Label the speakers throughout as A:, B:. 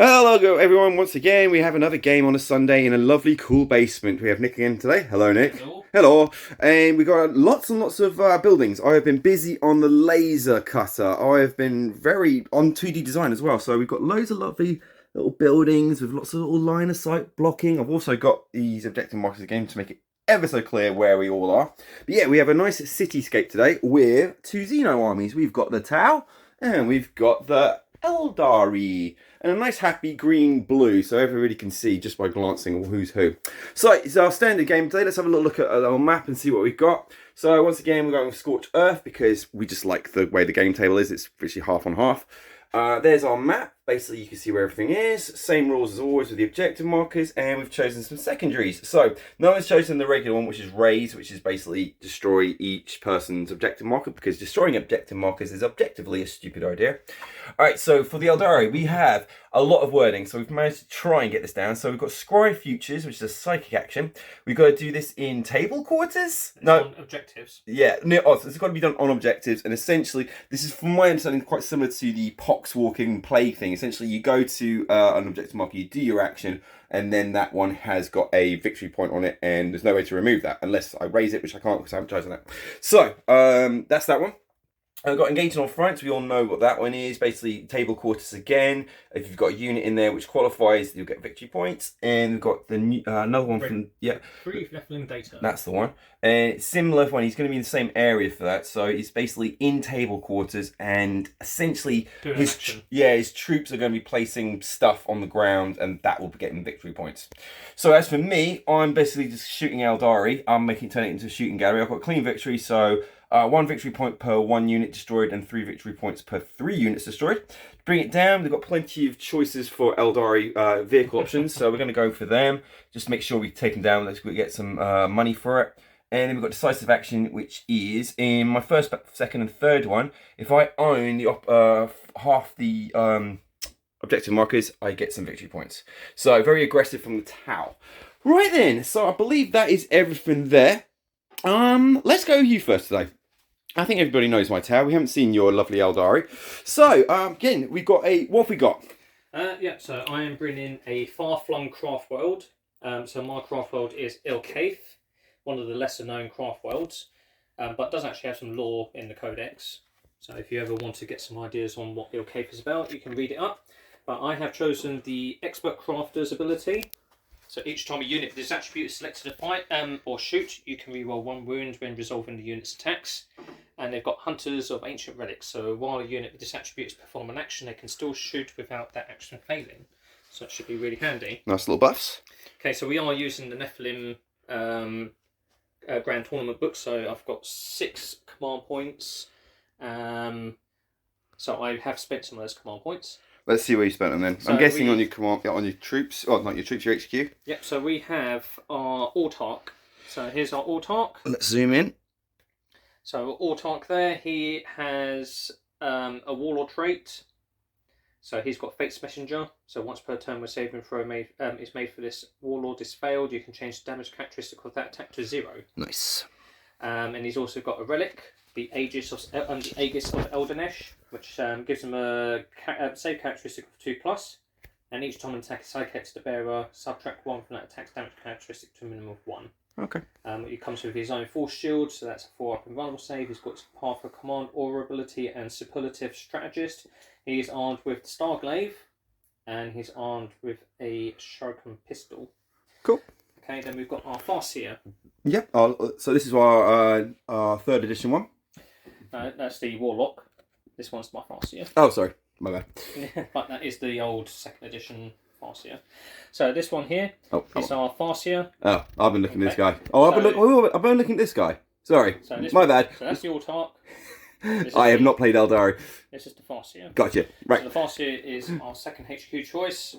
A: Hello everyone, once again we have another game on a Sunday in a lovely cool basement. We have Nick again today. Hello Nick.
B: Hello.
A: Hello. And we got lots and lots of buildings. I have been busy on the laser cutter. I have been very on 2D design as well. So we've got loads of lovely little buildings with lots of little line of sight blocking. I've also got these objective markers again to make it ever so clear where we all are. But yeah, we have a nice cityscape today with two xeno armies. We've got the Tau and we've got the Aeldari. And a nice happy green blue, so everybody can see just by glancing who's who. So it's our standard game today. Let's have a little look at our map and see what we've got. So once again, we're going with Scorched Earth because we just like the way the game table is. It's literally half on half. There's our map. Basically, you can see where everything is. Same rules as always with the objective markers, and we've chosen some secondaries. So no one's chosen the regular one, which is raise, which is basically destroy each person's objective marker, because destroying objective markers is objectively a stupid idea. All right, so for the Eldari, we have a lot of wording, so we've managed to try and get this down. So we've got Scry Futures, which is a psychic action. We've got to do this in table quarters.
B: On objectives.
A: Yeah, it's got to be done on objectives, and essentially, this is, from my understanding, quite similar to the pox walking plague thing. Essentially, you go to an objective marker, you do your action, and then that one has got a victory point on it, and there's no way to remove that unless I raise it, which I can't because I haven't chosen that. So that's that one. I've got engaging on fronts. We all know what that one is. Basically, table quarters again. If you've got a unit in there which qualifies, you'll get victory points. And we've got the new, another one from
B: Free leveling data.
A: That's the one. And it's similar one. He's going to be in the same area for that. So he's basically in table quarters, and essentially his troops are going to be placing stuff on the ground, and that will be getting victory points. So as for me, I'm basically just shooting Aeldari. I'm turn it into a shooting gallery. I've got clean victory, so 1 victory point per 1 unit destroyed and 3 victory points per 3 units destroyed. To bring it down, they've got plenty of choices for Aeldari vehicle options, so we're going to go for them. Just make sure we take them down. Let's get some money for it. And then we've got decisive action, which is in my first, second, and third one. If I own the half the objective markers, I get some victory points. So very aggressive from the Tau. Right then, so I believe that is everything there. Let's go with you first today. I think everybody knows my Tau. We haven't seen your lovely Aeldari. So, again, we've got what have we got?
B: So I am bringing a far-flung craft world. So my craft world is Ilkaith, one of the lesser-known craft worlds, but does actually have some lore in the Codex. So if you ever want to get some ideas on what Ilkaith is about, you can read it up. But I have chosen the Expert Crafter's ability. So each time a unit with this attribute is selected to fight or shoot, you can reroll 1 wound when resolving the unit's attacks. And they've got Hunters of Ancient Relics, so while a unit with this attribute is performing an action, they can still shoot without that action failing. So it should be really handy.
A: Nice little buffs. Okay,
B: so we are using the Nephilim Grand Tournament book, so I've got 6 command points. So I have spent some of those command points.
A: Let's see where you spent them then. So I'm guessing on your command, on your troops. Oh, not your troops, your HQ.
B: Yep. So we have our Autarch. So here's our Autarch.
A: Let's zoom in.
B: So Autarch there, he has a Warlord trait. So he's got Fate's Messenger. So once per turn, where saving throw is made for this Warlord is failed, you can change the damage characteristic of that attack to 0.
A: Nice.
B: And he's also got a relic, the Aegis of Eldanesh, which gives him a save characteristic of 2+, and each time an attack is sidekicks the bearer, subtract 1 from that attack's damage characteristic to a minimum of 1.
A: Okay.
B: He comes with his own Force Shield, so that's a 4-up invulnerable save. He's got Path of Command, Aura ability, and Superlative Strategist. He is armed with the Starglaive, and he's armed with a Shuriken pistol.
A: Cool.
B: Okay, then we've got our Farseer.
A: Yep. So this is our 3rd edition one.
B: That's the Warlock. This one's my Farseer.
A: Oh, sorry. My bad.
B: But that is the old 2nd edition Farseer. So this one here is our Farseer.
A: Oh, I've been looking at this guy. Oh, I've been looking at this guy. Sorry. So my bad.
B: So that's the Autarch.
A: I have not played Aeldari.
B: This is the Farseer.
A: Gotcha. Right.
B: So the Farseer is our 2nd HQ choice.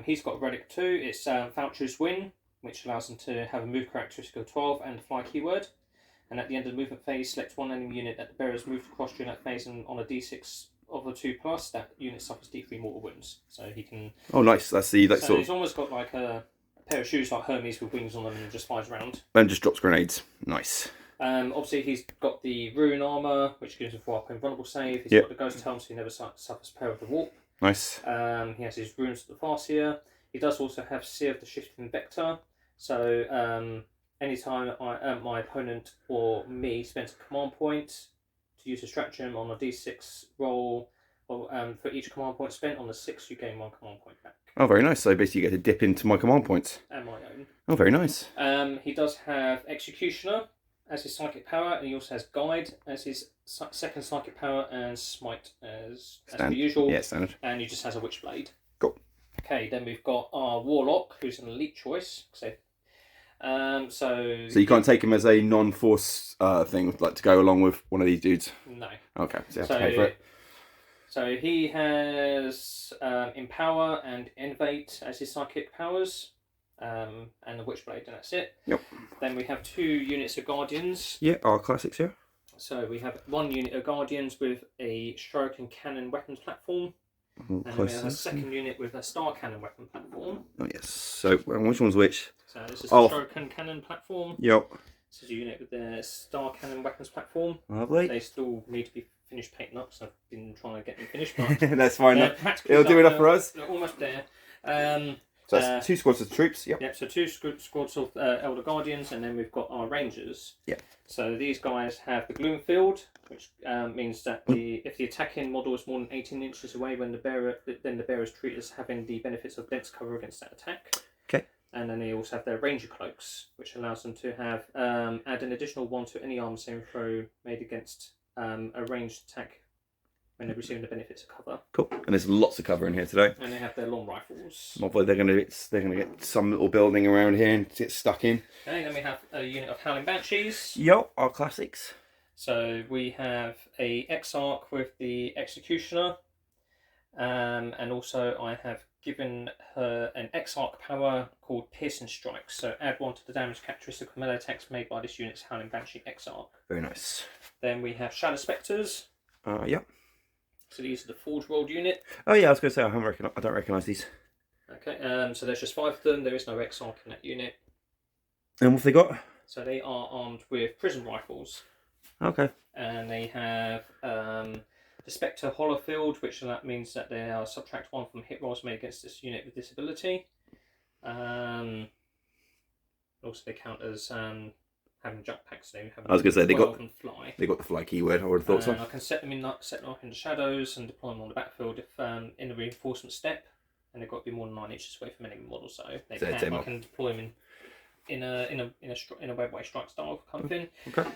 B: He's got a relic too. It's Voucher's Wing, which allows him to have a move characteristic of 12 and a fly keyword. And at the end of the movement phase, select 1 enemy unit that the bearer has moved across during that phase, and on a d6 of a 2+, that unit suffers d3 mortal wounds. So he can.
A: Oh, nice. That's the
B: so he's almost got like a pair of shoes like Hermes with wings on them, and just flies around.
A: And just drops grenades. Nice.
B: Obviously, he's got the Rune Armour, which gives him 4-up invulnerable save. He's got the Ghost Helm, so he never suffers Power of the Warp.
A: Nice.
B: He has his runes of the Farseer. He does also have Seer of the Shifting Vector. So anytime my opponent or me spends a command point to use a stratagem on a d6 roll, for each command point spent on the 6, you gain 1 command point back.
A: Oh, very nice. So basically you get to dip into my command points.
B: And my own.
A: Oh, very nice.
B: He does have Executioner as his psychic power, and he also has Guide as his second psychic power, and Smite as per usual.
A: Yeah, standard.
B: And he just has a Witchblade.
A: Cool.
B: Okay, then we've got our Warlock, who's an elite choice. So
A: you can't take him as a non-force thing, like to go along with one of these dudes?
B: No.
A: Okay, so you have to pay for it.
B: So he has Empower and Innovate as his psychic powers, and the Witchblade, and that's it.
A: Yep.
B: Then we have 2 units of Guardians.
A: Yeah, our classics here.
B: So we have 1 unit of Guardians with a stroke and cannon weapons platform. And then we have a second unit with a star cannon weapon platform.
A: Oh yes. So which one's which?
B: So this is the stroke and cannon platform.
A: Yep.
B: This is a unit with the star cannon weapons platform.
A: Lovely.
B: They still need to be finished painting up, so I've been trying to get them finished. But
A: that's fine. It'll do enough for us.
B: They're almost there.
A: So that's 2 squads of troops. Yep.
B: Yep. So 2 squads of Elder Guardians, and then we've got our Rangers.
A: Yep.
B: So these guys have the Gloom Field, which means that if the attacking model is more than 18 inches away, then the bearer is treated as having the benefits of dense cover against that attack.
A: Okay.
B: And then they also have their Ranger Cloaks, which allows them to have add an additional 1 to any armor saving throw made against a ranged attack when they're receiving the benefits of cover.
A: Cool. And there's lots of cover in here today.
B: And they have their long rifles.
A: Hopefully they're gonna get some little building around here and get stuck in.
B: Okay, then we have a unit of Howling Banshees.
A: Yep, our classics.
B: So we have a Exarch with the Executioner, and also I have given her an Exarch power called Piercing Strikes. So add 1 to the damage characteristic of melee attacks made by this unit's Howling Banshee Exarch.
A: Very nice.
B: Then we have Shadow Spectres.
A: Yep.
B: So these are the Forge World unit.
A: Oh yeah, I was going to say I don't recognise these.
B: Okay, so there's just 5 of them. There is no Exarch in that unit.
A: And what have they got?
B: So they are armed with prison rifles.
A: Okay.
B: And they have the Spectre Holofield, which that means that they are subtract 1 from hit rolls made against this unit with disability. Also, they count as having jetpacks. So
A: I was going to say they got
B: fly.
A: They got the fly keyword. I would have thought so.
B: I can set them up in the shadows and deploy them on the battlefield if in a reinforcement step, and they've got to be more than 9 inches away from enemy model. So I can deploy them in a web-way strike style kind of thing.
A: Okay.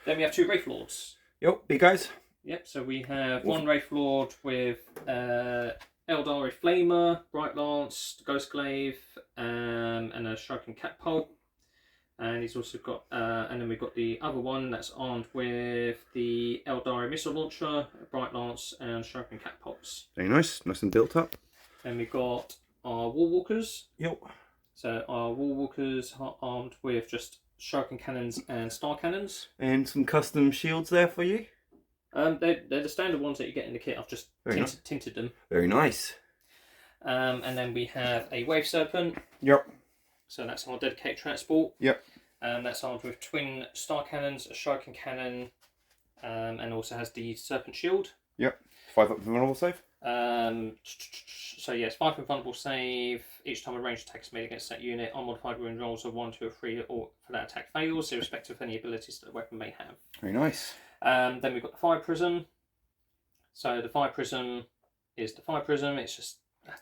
B: Then we have 2 Wraith Lords.
A: Yep, big guys.
B: Yep, so we have 1 Wraith Lord with Eldari Flamer, Bright Lance, Ghost Glaive, and a Striking Catapult. And he's also got, and then we've got the other one that's armed with the Aeldari Missile Launcher, Bright Lance, and Striking Catapults.
A: Very nice, nice and built up.
B: Then we've got our Warwalkers.
A: Yep. So
B: our Warwalkers are armed with just Striking Cannons and Star Cannons.
A: And some custom shields there for you?
B: They're the standard ones that you get in the kit. I've just tinted them.
A: Very nice.
B: And then we have a Wave Serpent.
A: Yep.
B: So that's our dedicated transport.
A: Yep.
B: That's armed with twin Star Cannons, a Striking Cannon, and also has the Serpent Shield.
A: Yep. 5 up vulnerable save.
B: So yes, 5 invulnerable save. Each time a ranged attack is made against that unit, unmodified wound rolls of 1, 2, or 3, or for that attack fails, irrespective of any abilities that the weapon may have.
A: Very nice.
B: Then we've got the Fire Prism. So the Fire Prism is the Fire Prism. It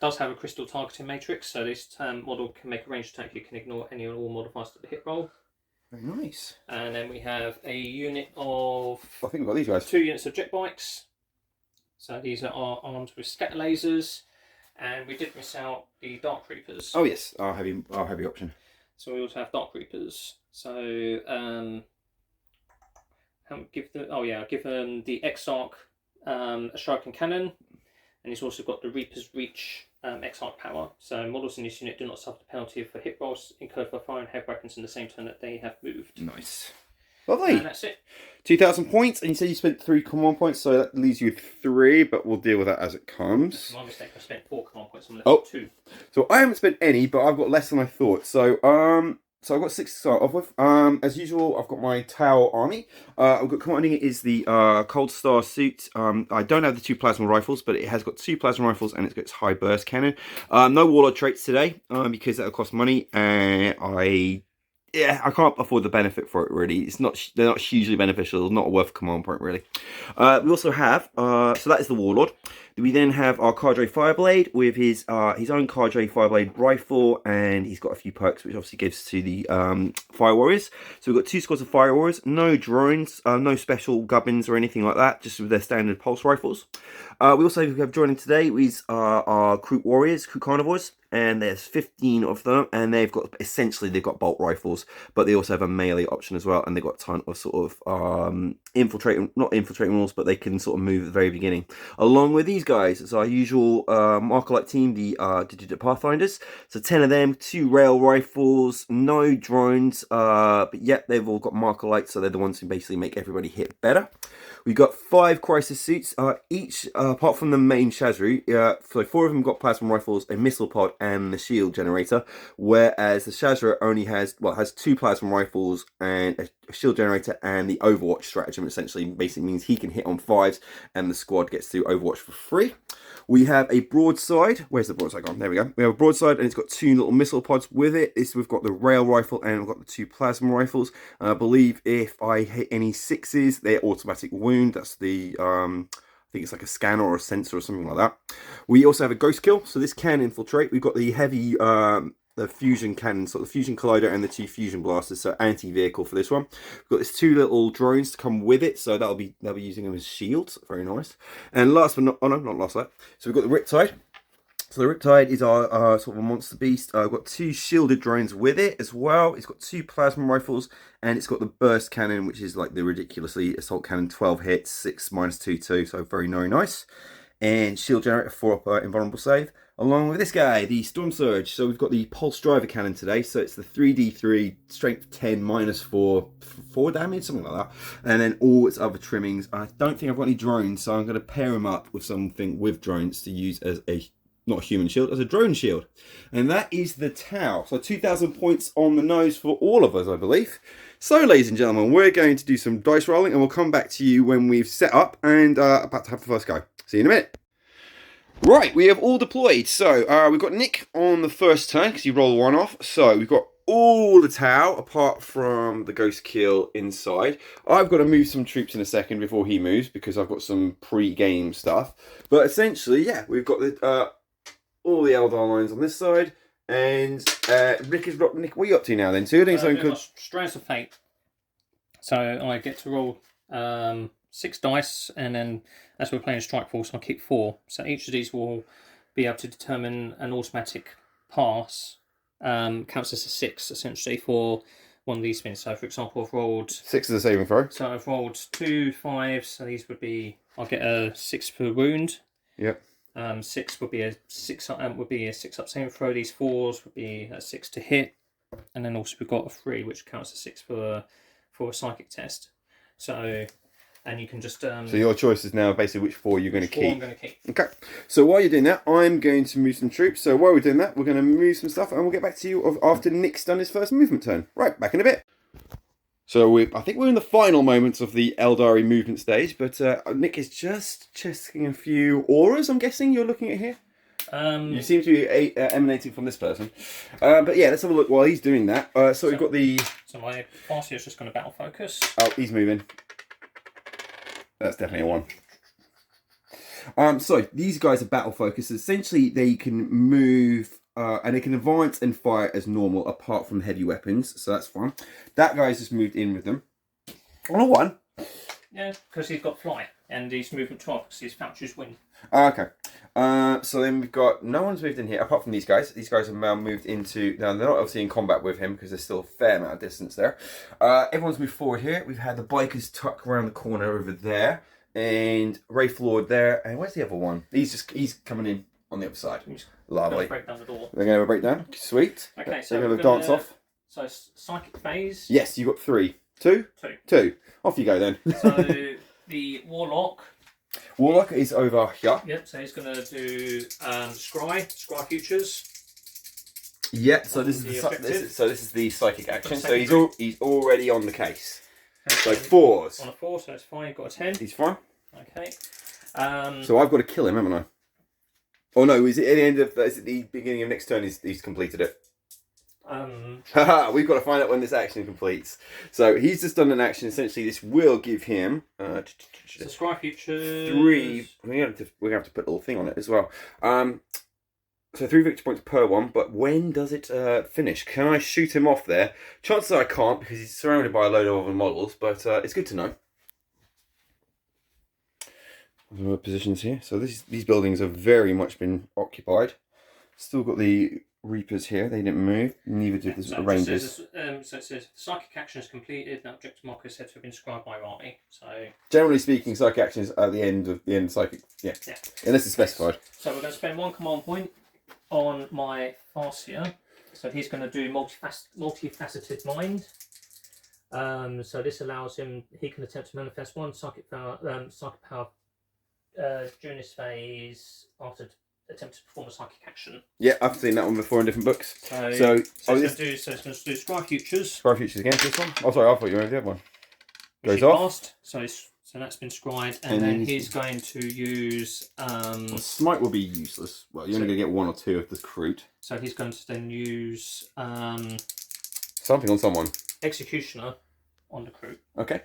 B: does have a crystal targeting matrix, so this model can make a ranged attack. You can ignore any and all modifiers to the hit roll.
A: Very nice.
B: And then we have a unit of...
A: I think we've got these guys.
B: 2 units of jet bikes. So these are armed with scatter lasers. And we did miss out the Dark Reapers.
A: Oh yes, our heavy option.
B: So we also have Dark Reapers. So give them the Exarch a Striking Cannon, and he's also got the Reaper's Reach Exarch power. So models in this unit do not suffer the penalty for hit rolls incurred for firing heavy weapons in the same turn that they have moved.
A: Nice. Lovely.
B: And that's it.
A: 2,000 points, and you said you spent 3 command points, so that leaves you with 3, but we'll deal with that as it comes.
B: My mistake, I spent 4 command points, I'm left with 2.
A: So I haven't spent any, but I've got less than I thought. So So I've got 6 to start off with. As usual, I've got my Tau army. I've got commanding it is the Cold Star suit. I don't have the 2 plasma rifles, but it has got 2 plasma rifles and it's got its high burst cannon. No warlord traits today because that'll cost money, and I can't afford the benefit for it really. They're not hugely beneficial. Not worth a command point really. We also have so that is the warlord. We then have our Cadre Fireblade with his own Cadre Fireblade rifle, and he's got a few perks which obviously gives to the Fire Warriors. So we've got 2 squads of Fire Warriors, no drones, no special gubbins or anything like that, just with their standard pulse rifles. We also have joining today is our Kroot Warriors, Kroot Carnivores, and there's 15 of them, and they've got bolt rifles, but they also have a melee option as well, and they've got a ton of sort of not infiltrating walls, but they can sort of move at the very beginning. Along with these guys, it's our usual Marker-like team, the Digit Pathfinders. So 10 of them, 2 rail rifles, no drones, but yet they've all got Marker-like, so they're the ones who basically make everybody hit better. We've got 5 crisis suits, each apart from the main Shazru. So 4 of them got plasma rifles, a missile pod, and the shield generator. Whereas the Shazru only has 2 plasma rifles and a shield generator and the Overwatch stratagem. Essentially, basically means he can hit on 5s, and the squad gets to Overwatch for free. We have a broadside. Where's the broadside gone? There we go. We have a broadside, and it's got 2 little missile pods with it. We've got the rail rifle, and we've got the 2 plasma rifles. I believe if I hit any 6s, they're automatic wound. That's the I think it's like a scanner or a sensor or something like that. We also have a ghost kill, so this can infiltrate. We've got the heavy the fusion cannon, so the fusion collider and the 2 fusion blasters, so anti-vehicle for this one. We've got these 2 little drones to come with it, so they'll be using them as shields. Very nice. And last but not last, so we've got the Riptide. So the Riptide is our sort of a monster beast. I've got 2 shielded drones with it as well. It's got 2 plasma rifles, and it's got the burst cannon, which is like the ridiculously assault cannon, 12 hits, 6 -2/2, so very nice. And shield generator 4 up invulnerable save. Along with this guy, the Storm Surge. So we've got the pulse driver cannon today. So it's the 3d3, strength 10, -4 damage, something like that. And then all its other trimmings. I don't think I've got any drones, so I'm going to pair them up with something with drones to use as a, not a human shield, as a drone shield. And that is the Tau. So 2,000 points on the nose for all of us, I believe. So, ladies and gentlemen, we're going to do some dice rolling, and we'll come back to you when we've set up and about to have the first go. See you in a minute. Right, we have all deployed. So, we've got Nick on the first turn, because he rolled 1 off. So, we've got all the Tau, apart from the Ghost Kill inside. I've got to move some troops in a second before he moves, because I've got some pre-game stuff. But essentially, yeah, we've got the all the Eldar lines on this side. And Nick, what are you up to now then? So you're doing something called
B: Strands of Fate. So I get to roll 6 dice, and then as we're playing Strike Force, I'll keep 4. So each of these will be able to determine an automatic pass. Counts as a 6 essentially for one of these spins. So for example, I've rolled
A: 6 is a saving throw.
B: So I've rolled 2 5s. So these would be, I'll get a 6 per wound.
A: Yep.
B: 6 would be a 6 up saving throw. These 4s would be a 6 to hit, and then also we've got a 3, which counts as 6 for a psychic test. So, and you can just so
A: your choice is now basically which 4 you're going to keep.
B: I'm going to keep.
A: Okay. So while you're doing that, I'm going to move some troops. So while we're doing that, we're going to move some stuff, and we'll get back to you after Nick's done his first movement turn. Right, back in a bit. So I think we're in the final moments of the Aeldari movement stage, but Nick is just checking a few auras, I'm guessing you're looking at here? You seem to be emanating from this person. But yeah, let's have a look while he's doing that. So we've got the...
B: So my pass here is just going to battle focus.
A: Oh, he's moving. That's definitely a 1. So these guys are battle focused. Essentially, they can move... and they can advance and fire as normal, apart from heavy weapons, so that's fine. That guy's just moved in with them. On a 1?
B: Yeah, because he's got fly, and he's movement 12, because his vouchers win.
A: Okay. So then we've got, no one's moved in here, apart from these guys. These guys have now moved into, now they're not obviously in combat with him, because there's still a fair amount of distance there. Everyone's moved forward here. We've had the bikers tuck around the corner over there, and Wraith Lord there, and where's the other one? He's coming in on the other side. Lovely.
B: Break down the door.
A: They're going to have a breakdown. Sweet.
B: Okay,
A: so they're going to dance off.
B: So psychic phase.
A: Yes, you've got 3. 2? 2. Off you go then.
B: So the Warlock.
A: Warlock is over here.
B: Yep, so he's going to do Scry Futures.
A: Yeah, so this is this is the psychic action. So he's already on the case.
B: Okay.
A: So 4s.
B: On a 4, so it's fine. You've got a 10.
A: He's fine.
B: Okay.
A: So I've got to kill him, haven't I? Oh no, is it at the end of? Is it the beginning of next turn? He's completed it. Haha, we've got to find out when this action completes. So he's just done an action. Essentially, this will give him
B: so Scry Futures
A: 3. We're gonna have to put a little thing on it as well. So 3 victory points per one. But when does it finish? Can I shoot him off there? Chances are I can't because he's surrounded by a load of other models. But it's good to know. Positions here. So these buildings have very much been occupied. Still got the Reapers here. They didn't move. Neither did the Rangers.
B: So it says psychic action is completed. That objective marker is said to have been described by your army. So
A: generally speaking, psychic action is at the end of psychic. Yeah. Unless it's specified.
B: So we're going to spend 1 command point on my Farseer. So he's going to do multifaceted mind. So this allows him. He can attempt to manifest 1 psychic power during his phase after attempt to perform a psychic action. Yeah,
A: I've seen that one before in different books.
B: So it's going to do Scry Futures.
A: Scry Futures again, this one? Oh, sorry, I thought you were the other one. Goes off.
B: Passed, so that's been scried, and then he's going to use...
A: Well, Smite will be useless. Well, you're only going to get 1 or 2 of the Crute.
B: So he's going to then use...
A: something on someone.
B: Executioner on the Crute.
A: Okay.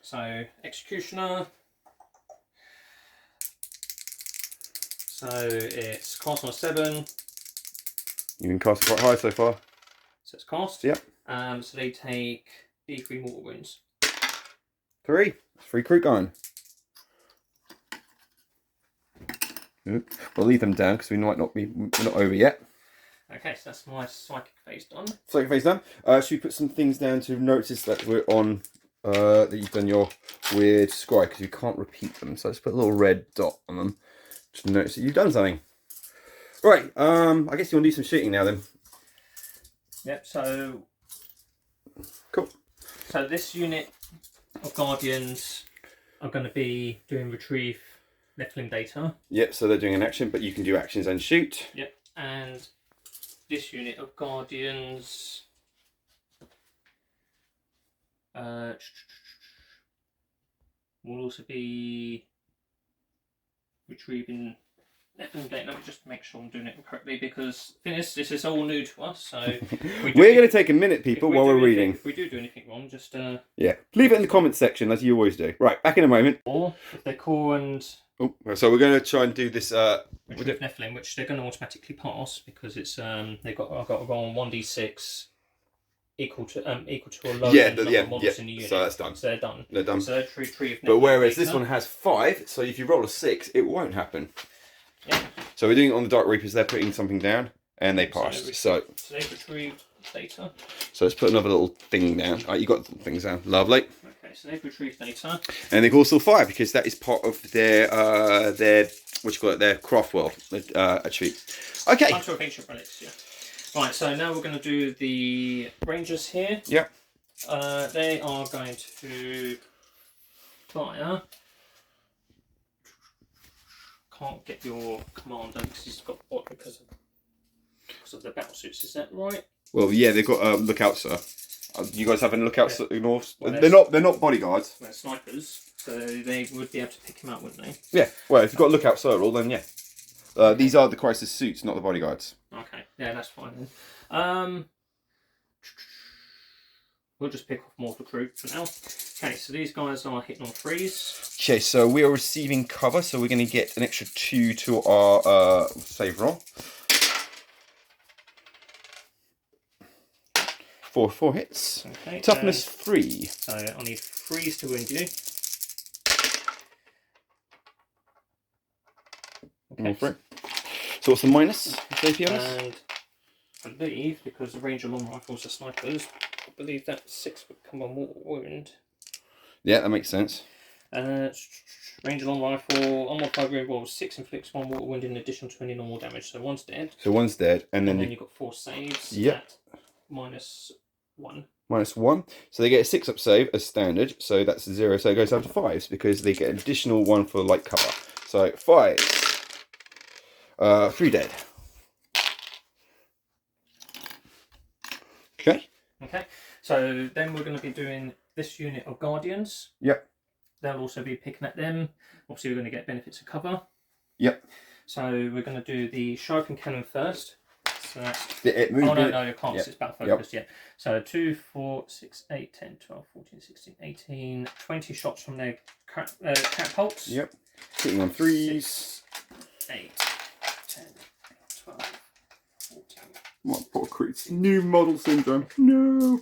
B: So, Executioner... So it's cast on a 7.
A: You've been cast quite high so far.
B: So it's cast.
A: Yep.
B: So they take D3 mortal wounds.
A: 3. 3 Crute going. We'll leave them down because we're not over yet.
B: Okay, so that's my psychic phase done.
A: Psychic phase done. Should we put some things down to notice that we're on that you've done your weird scry because you can't repeat them. So let's put a little red dot on them. Just notice that you've done something. Right, I guess you want to do some shooting now then.
B: Yep, so...
A: Cool.
B: So this unit of Guardians are going to be doing retrieve Nephilim data.
A: Yep, so they're doing an action, but you can do actions and shoot.
B: Yep, and this unit of Guardians... will also be retrieving Nephilim data. Let me just make sure I'm doing it correctly because this is all new to us. So
A: we're going to take a minute, people, while we're reading.
B: If we do anything wrong, just
A: yeah, leave it in the comments section as you always do. Right, back in a moment.
B: Or if they're cool and
A: so we're going to try and do this
B: retrieve Nephilim, which they're going to automatically pass because it's I've got to roll on 1d6. Equal to a low number of models in the unit.
A: So that's done.
B: So they're done.
A: They're done.
B: So they retrieve.
A: But whereas this one has 5, so if you roll a 6, it won't happen.
B: Yeah.
A: So we're doing it on the Dark Reapers. They're putting something down, and they passed. So
B: they've retrieved data.
A: So let's put another little thing down. You got things down. Lovely.
B: Okay, so they've retrieved data.
A: And they can also fire because that is part of their their craft world attribute. Okay.
B: Hunter of Ancient Relics, yeah. Right, so now we're going to do the Rangers here.
A: Yeah.
B: They are going to fire. Can't get your commander because he's got what because of the battle suits. Is that right?
A: Well, yeah, they've got lookout, sir. You guys have any lookouts at the north?
B: Well,
A: they're not bodyguards.
B: They're snipers, so they would be able to pick him out, wouldn't they?
A: Yeah. Well, if you've got lookout, sir, then yeah. These are the crisis suits, not the bodyguards.
B: Okay, yeah, that's fine then. We'll just pick off more of the crew for now. Okay, so these guys are hitting on 3s.
A: Okay, so we are receiving cover, so we're going to get an extra 2 to our save roll. 4 hits.
B: Okay,
A: Toughness 3.
B: So I need 3s to wound you.
A: Okay. So what's the minus?
B: And I believe, because the Ranger long rifles are snipers, I believe that 6 would come on mortal wound.
A: Yeah, that makes sense.
B: Ranger long rifle, on 5 wound rolls, 6 inflicts 1 mortal wound in addition to any normal damage. So one's dead.
A: So one's dead, and then
B: you've got 4 saves.
A: Yep.
B: -1.
A: -1. So they get a 6-up save as standard. So that's 0. So it goes down to 5s because they get an additional 1 for light cover. So 5s. 3 dead. Okay.
B: Okay, so then we're going to be doing this unit of Guardians.
A: Yep.
B: They'll also be picking at them. Obviously, we're going to get benefits of cover.
A: Yep.
B: So we're going to do the Sharpened Cannon first. So that's...
A: It moved.
B: Oh, no, you can't.
A: Yep.
B: It's battle focused, yep. So 2, 4, 6, 8, 10, 12, 14, 16, 18, 20 shots from their catapults.
A: Yep. Hitting on 3s.
B: 6, 8, 10, 12, 14.
A: My poor creeps. New model syndrome. No.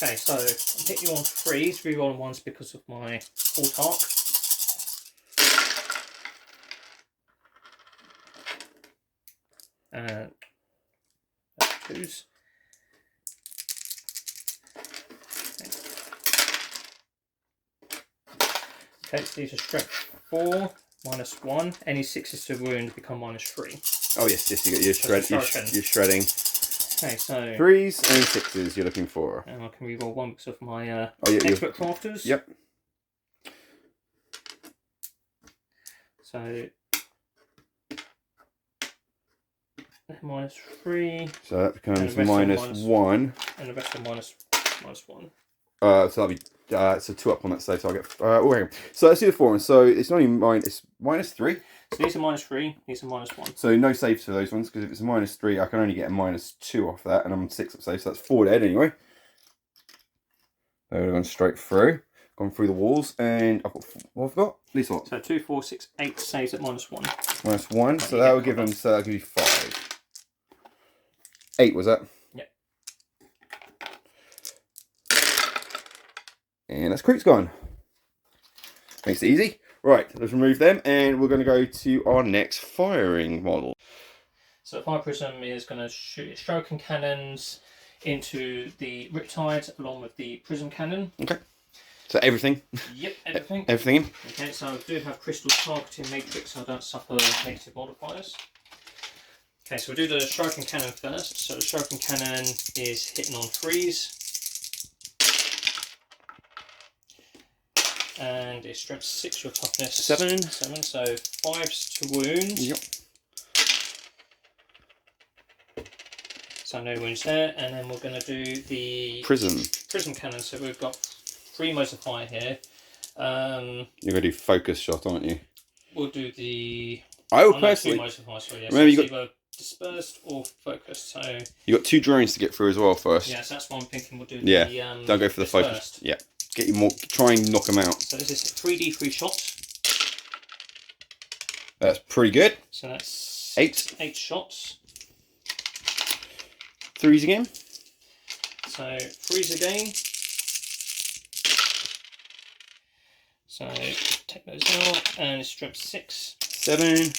B: Okay, so I'll hit you on 3s, reroll on 1s because of my Alt Arc. And 2s. Okay, so these are strength 4, -1. Any 6s to wound become -3.
A: Oh yes, yes, you get your you're shredding.
B: Okay, so
A: 3s and 6s you're looking for.
B: and I can reroll 1 because of my
A: Oh yeah,
B: expert crafters.
A: Yep.
B: So -3.
A: So that becomes
B: And the rest are
A: -1.
B: And the rest are minus 1.
A: So that'll be so 2 up on that side. So I get. Okay. So let's do the 4 ones. So it's only it's -3.
B: So these are -3. These are -1.
A: So no saves for those ones because if it's a -3, I can only get a -2 off that, and I'm 6 up save. So that's 4 dead anyway. They've gone straight through, gone through the walls, and I've got what I've got. At least what?
B: So 2, 4, 6, 8 saves at -1.
A: -1. So that will give them. So that'll give you 5. 8 was that?
B: Yep.
A: And that's creeps gone. Makes it easy. Right, let's remove them, and we're going to go to our next firing model.
B: So the Fire Prism is going to shoot its Shuriken cannons into the Riptide along with the Prism Cannon.
A: Okay. So everything?
B: Yep, everything.
A: Everything in?
B: Okay, so I do have Crystal Targeting Matrix so I don't suffer negative modifiers. Okay, so we'll do the Shuriken Cannon first. So the Shuriken Cannon is hitting on 3s. And it's strength 6, your toughness
A: 7.
B: 7, so 5s to wound.
A: Yep.
B: So no wounds there, and then we're going to do the prism cannon. So we've got 3 modes of fire here.
A: You're going to do focus shot, aren't you?
B: We'll do the.
A: I would personally.
B: 2 modes of fire. Sorry, yes.
A: Remember,
B: So
A: you got
B: either dispersed or focused. So
A: you got 2 drones to get through as well first.
B: yeah, so that's what I'm thinking. We'll do.
A: Yeah.
B: The,
A: don't go for the focus. Yeah. Get you more. Try and knock them out.
B: So this is 3d3 shots.
A: That's pretty good.
B: So that's
A: 8
B: shots.
A: 3s again.
B: So 3s again. So take those out, and it's strength 6.
A: 7.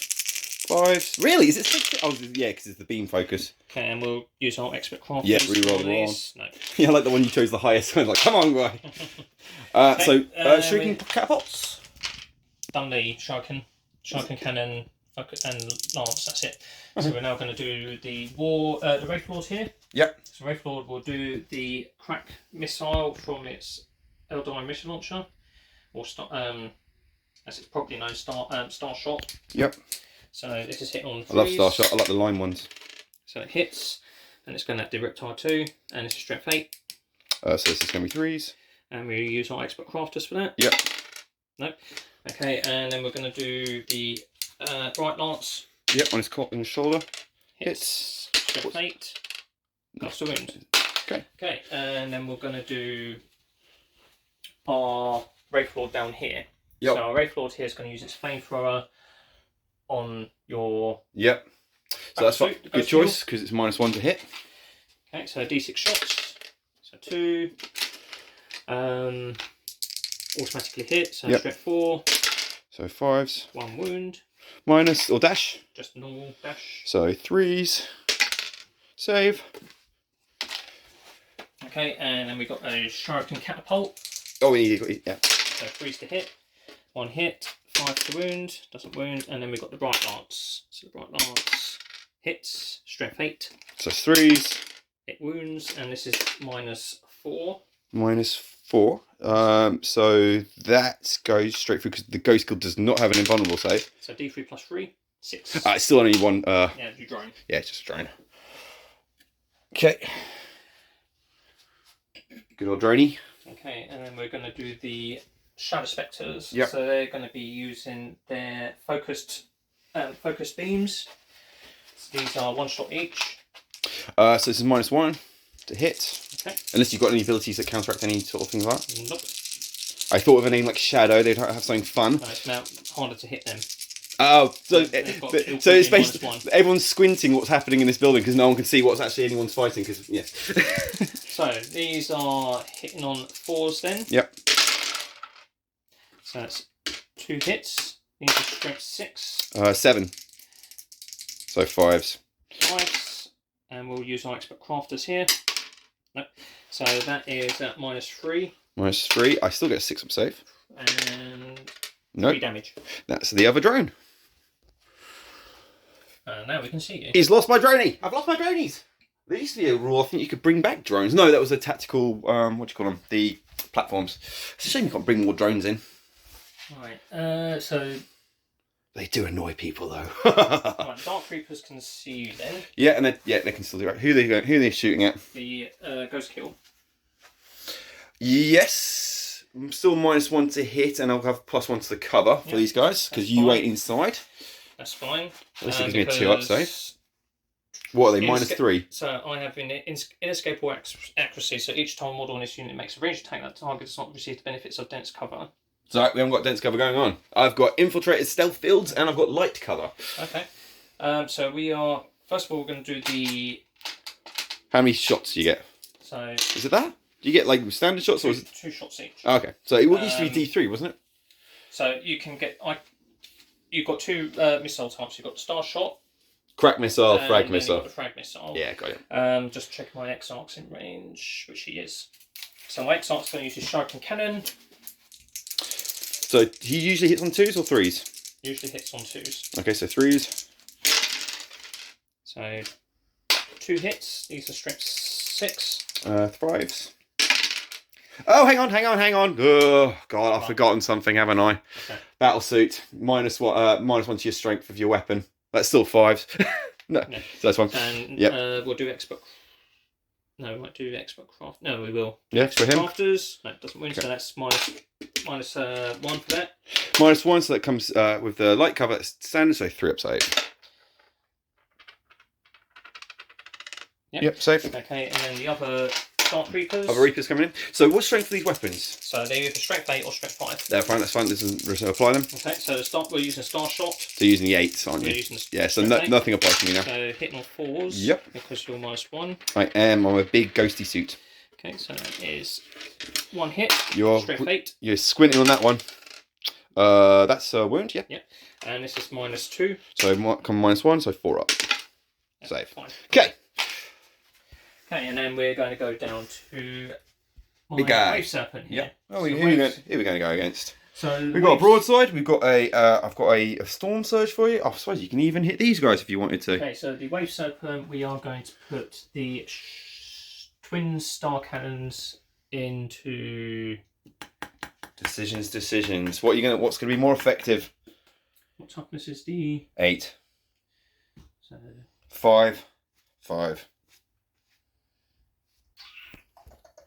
A: 5s. Really? Is it 6? Oh, yeah, because it's the beam focus.
B: Okay, and we'll use our expert crafters.
A: Yeah, reroll the one.
B: No.
A: Yeah, I like the one you chose the highest. I was like, come on, guy.
B: Okay,
A: Shuriken catapults.
B: Done the Shuriken Cannon, focus, and Lance. That's it. So we're now going to do the the Wraith Lord here.
A: Yep.
B: So Wraith Lord will do the crack missile from its Eldar mission launcher, or as it's probably known, Star Shot.
A: Yep.
B: So this is hit on 3s.
A: I love Star Shot. I like the line ones.
B: So it hits, and it's going to have the Riptide 2, and it's a strength 8.
A: So this is going to be 3s.
B: And we use our expert crafters for that.
A: Yep.
B: No. Okay, and then we're going to do the Bright Lance.
A: Yep, on his on his shoulder.
B: Hits. Strength 8. Gust of wound.
A: Okay.
B: Okay, and then we're going to do our Wraith Lord down here.
A: Yep.
B: So our Wraith Lord here is going to use its flamethrower on your.
A: Yep. So that's fine. Good choice because it's -1 to hit.
B: Okay, so d6 shots. So 2. Automatically hit. So strength 4.
A: So 5s.
B: 1 wound.
A: Minus or dash.
B: Just normal dash.
A: So 3s. Save.
B: Okay, and then we've got a Shuriken Catapult.
A: Oh, we need yeah.
B: So 3s to hit. 1 hit. 5 to wound. Doesn't wound. And then we've got the Bright Lance. So the Bright Lance hits. Strength 8.
A: So 3s.
B: It wounds, and this is -4.
A: -4. So that goes straight through because the Ghost Guild does not have an invulnerable save.
B: So D3 +3. 6.
A: It's still only one.
B: Yeah, you drone.
A: Yeah, it's just a drone. Okay. Good old droney.
B: Okay, and then we're going to do the Shadow Spectres.
A: Yep.
B: So they're going to be using their focused beams. So these are 1 shot each.
A: So this is -1 to hit.
B: Okay.
A: Unless you've got any abilities that counteract any sort of things like that.
B: Nope.
A: I thought of a name like Shadow, they'd have something fun.
B: No, it's now harder to hit them.
A: Oh, so
B: So
A: it's basically everyone's squinting what's happening in this building because no one can see what's actually anyone's fighting. Because yes.
B: So these are hitting on 4s then.
A: Yep.
B: So that's 2 hits. These are strength 6.
A: 7. So 5s.
B: 5s. And we'll use our expert crafters here. Nope. So that is at -3.
A: -3. I still get a 6 up save.
B: And
A: No.
B: 3 damage.
A: That's the other drone.
B: Now we can see you.
A: He's lost my droney. I've lost my dronies. There used to be a rule. I think you could bring back drones. No, that was a tactical. What do you call them? The platforms. It's a shame you can't bring more drones in.
B: Right. So.
A: They do annoy people though.
B: Right, Dark Reapers can see you then.
A: Yeah, and they can still do it. Who are they shooting at?
B: The Ghost Kill.
A: Yes. I'm still -1 to hit, and I'll have +1 to the cover for these guys because you ain't inside.
B: That's fine.
A: At least it gives me a 2 up save. What are they? -3.
B: So I have inescapable accuracy. So each time a model on this unit makes a ranged attack, that target does not receive the benefits of dense cover.
A: So we haven't got dense cover going on. I've got infiltrated stealth fields and I've got light cover.
B: Okay. So we are first of all we're going to do the.
A: How many shots do you get?
B: So.
A: Is it that? Do you get like standard shots or is it
B: 2 shots each?
A: Oh, okay. So it used to be D3, wasn't it?
B: So you can get You've got 2 missile types. You've got the Star Shot.
A: Crack missile, frag
B: and
A: missile.
B: You've got the frag missile.
A: Yeah, got it.
B: Just check my Exarch's in range, which he is. So my Exarch's going to use his Sharpened Cannon.
A: So he usually hits on 2s or 3s?
B: Usually hits on 2s.
A: Okay, so 3s.
B: So 2 hits. These are strength 6.
A: 5s. Oh, hang on. Oh, God, I've forgotten something, haven't I?
B: Okay.
A: Battle suit. -1 to your strength of your weapon. That's still 5s. No, so that's one.
B: And we'll do expert. No, we might do expert craft. No, we will.
A: Yeah, for him.
B: Crafters. No, it doesn't win, so that's -1 for that.
A: -1, so that comes with the light cover. It's standard, so 3 up save. Yep, save.
B: Okay, and then the other Dark Reapers.
A: Other Reapers coming in. So what strength are these weapons?
B: So they're either strength 8 or strength 5.
A: They're fine, that's fine. This doesn't apply them.
B: Okay, so we're using Star Shot.
A: So you're using the 8s, aren't you? Yeah, so nothing applies to me now.
B: So hitting on 4s.
A: Yep.
B: Because you're -1.
A: I am. I'm a big ghosty suit.
B: Okay, so that is 1 hit.
A: You're
B: strength 8.
A: You're squinting on that one. That's a wound, yeah.
B: Yep. And this is -2.
A: So come -1, so 4 up. Save.
B: Fine.
A: Okay.
B: Okay, and then we're going to go down to my
A: Big guy.
B: Wave Serpent here.
A: Yeah. Oh,
B: So
A: who are we going to go against?
B: So
A: We've got a broadside. We've got a. I've got a storm surge for you. I suppose you can even hit these guys if you wanted to.
B: Okay, so the Wave Serpent, we are going to put the twin star cannons into.
A: Decisions. What are you gonna? What's gonna be more effective?
B: What toughness is the?
A: 8.
B: So
A: 5.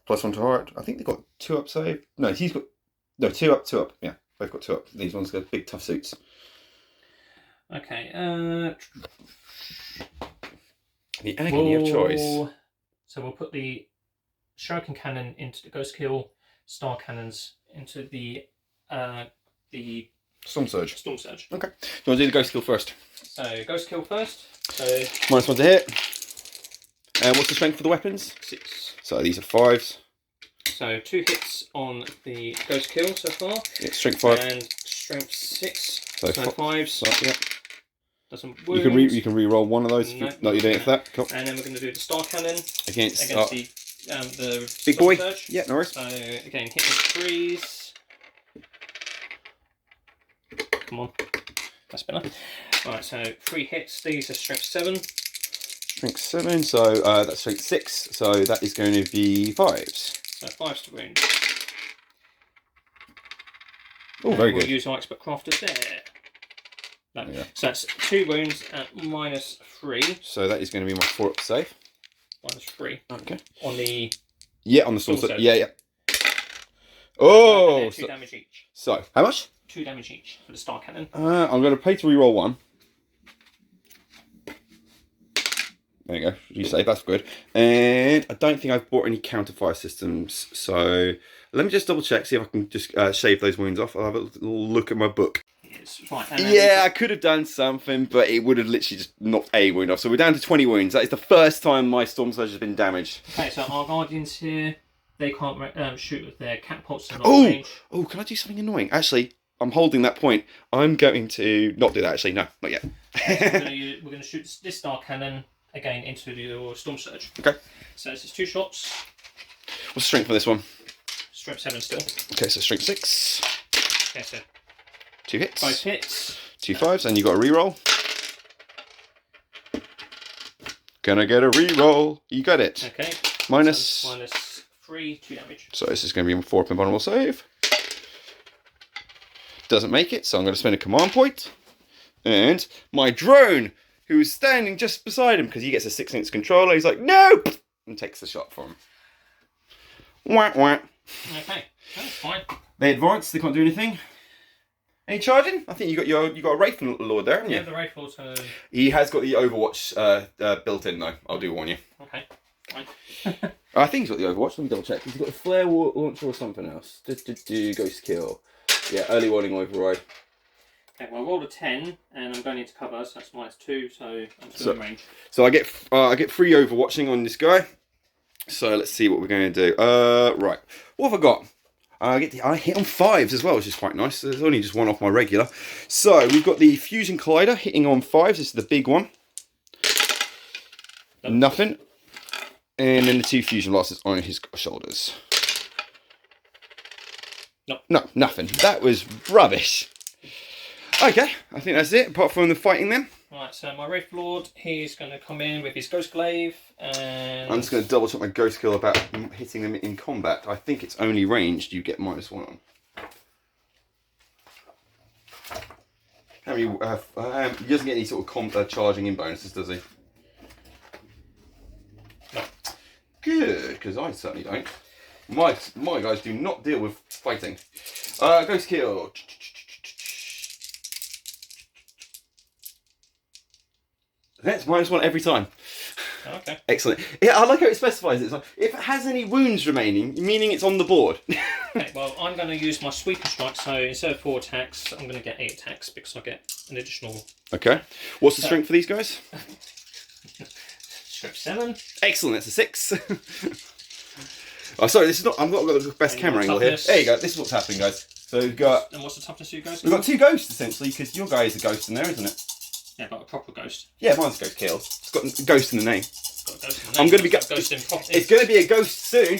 A: +1 to heart. I think they've got 2 up save. No, he's got 2 up, 2 up. Yeah, both got 2 up. These ones got big tough suits.
B: Okay.
A: The agony of choice.
B: So we'll put the Shuriken Cannon into the Ghost Kill, Star Cannons into the
A: Storm surge.
B: Storm Surge.
A: Okay. Do you want to do the ghost kill first?
B: So Ghost Kill first. So
A: -1 to hit. And what's the strength for the weapons?
B: 6.
A: So these are 5s.
B: So 2 hits on the Ghost Kill so far.
A: Yeah, strength 5.
B: And strength 6.
A: So
B: 5s.
A: So, yeah.
B: Doesn't wound.
A: You can re-roll one of those.
B: No,
A: No, you don't get that. Cool.
B: And then we're going to do the Star Cannon
A: Against
B: the
A: big
B: Storm
A: boy.
B: Surge.
A: Yeah, no worries.
B: So again, hitting 3s. Come on, that's better. Right, so 3 hits. These are strength 7.
A: Strength 7. So that's strength 6. So that is going to be 5s.
B: So 5s to wound.
A: Oh, very
B: we'll
A: good.
B: use our expert crafters there. No.
A: Yeah.
B: So that's 2 wounds at -3.
A: So that is going to be my 4-up save.
B: -3.
A: Okay.
B: On the...
A: Yeah, on the storm
B: Storm
A: surge.
B: surge.
A: Yeah, yeah.
B: And
A: Oh!
B: then 2 damage each.
A: So, how much?
B: 2 damage each for the star cannon.
A: I'm going to pay to reroll 1. There you go. You say that's good. And I don't think I've bought any counterfire systems. So let me just double check, see if I can just shave those wounds off. I'll have a little look at my book.
B: Yes, right.
A: Yeah, I could have done something, but it would have literally just knocked a wound off. So we're down to 20 wounds. That is the first time my storm surge has been damaged.
B: Okay, so our guardians here, they can't shoot with their catapults in range.
A: Oh, can I do something annoying? Actually, I'm holding that point. I'm going to not do that. Actually, no, not yet.
B: We're going to shoot this star cannon again into your storm surge.
A: Okay.
B: So this is 2 shots.
A: What's the strength for this one?
B: Strength 7 still.
A: Okay, so strength 6.
B: Okay, so
A: 2 hits.
B: 5 hits.
A: 2 5s, and you got a reroll. Gonna get a reroll. You got it.
B: Okay.
A: Minus.
B: So -3, 2 damage.
A: So this is going to be a 4-up invulnerable save. Doesn't make it, so I'm going to spend a command point. And my drone, who is standing just beside him because he gets a 6-inch controller, he's like, no! And takes the shot from him. Wah, wah.
B: Okay, that's fine.
A: They advance, they can't do anything. Any charging? I think you got a Rightful Lord there, haven't you?
B: Yeah, the rifle's going to...
A: He has got the Overwatch built in though, I do warn you.
B: Okay, fine.
A: I think he's got the Overwatch, let me double check. He's got a flare launcher or something else. Ghost kill. Yeah, early warning override.
B: Okay, well I rolled a 10 and I'm going into cover, so that's -2, so I'm still in range.
A: So I get free overwatching on this guy. So let's see what we're going to do. Right, what have I got? I hit on 5s as well, which is quite nice. There's only just one off my regular. So we've got the Fusion Collider hitting on 5s. This is the big one. Nothing. And then the 2 Fusion Blasters on his shoulders. No, nothing. That was rubbish. Okay, I think that's it, apart from the fighting then.
B: Right, so my Wraith Lord, he's going to come in with his Ghost Glaive, and... I'm
A: just going to double check my Ghost Kill about hitting them in combat. I think it's only ranged, you get -1 on. How many, he doesn't get any sort of charging in bonuses, does he?
B: No.
A: Good, because I certainly don't. My guys do not deal with fighting. Ghost Kill. That's -1 every time.
B: Okay.
A: Excellent. Yeah, I like how it specifies it. It's like, if it has any wounds remaining, meaning it's on the board.
B: Okay, well, I'm going to use my Sweeper Strike, so instead of 4 attacks, I'm going to get 8 attacks because I get an additional...
A: Okay. What's the strength for these guys?
B: Strength 7.
A: Excellent, that's a 6. Oh, sorry, this is not... I've not got the best camera angle here. There you go, this is what's happening, guys. So we've got...
B: And what's the toughness of your ghost?
A: We've got 2 ghosts, essentially, because your guy is a ghost in there, isn't it?
B: Yeah, but a proper ghost.
A: Yeah, mine's Ghost Kill. It's got a ghost in the name.
B: It's got a ghost in the name.
A: I'm going to be...
B: Ghost in
A: It's going to be a ghost soon.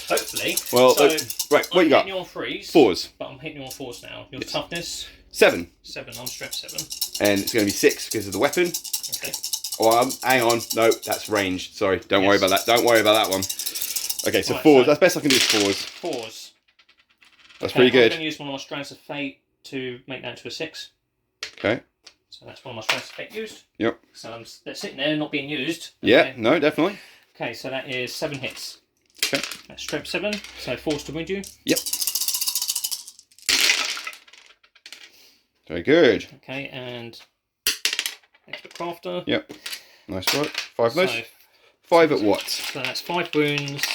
B: Hopefully.
A: Well,
B: so,
A: right, what you got?
B: I'm hitting you on 3s.
A: 4s.
B: But I'm hitting you on 4s now. Your toughness?
A: 7.
B: 7, I'm strength 7.
A: And it's going to be 6 because of the weapon.
B: Okay.
A: Oh, hang on. No, that's ranged. Sorry, don't worry about that. Don't worry about that one. Okay, so
B: right,
A: 4s.
B: So
A: that's best I can do is 4s.
B: 4s.
A: That's pretty good.
B: I'm going to use one of my Strands of Fate to make that into a 6.
A: Okay.
B: So that's one of my Strands of Fate used.
A: Yep.
B: So they're sitting there, not being used.
A: Yeah,
B: Okay.
A: no, definitely.
B: Okay, so that is 7 hits.
A: Okay.
B: That's strength 7, so 4s to wound you.
A: Yep. Very good.
B: Okay, and extra crafter.
A: Yep. Nice work. 5 of those.
B: So,
A: 5 at what?
B: So that's 5 wounds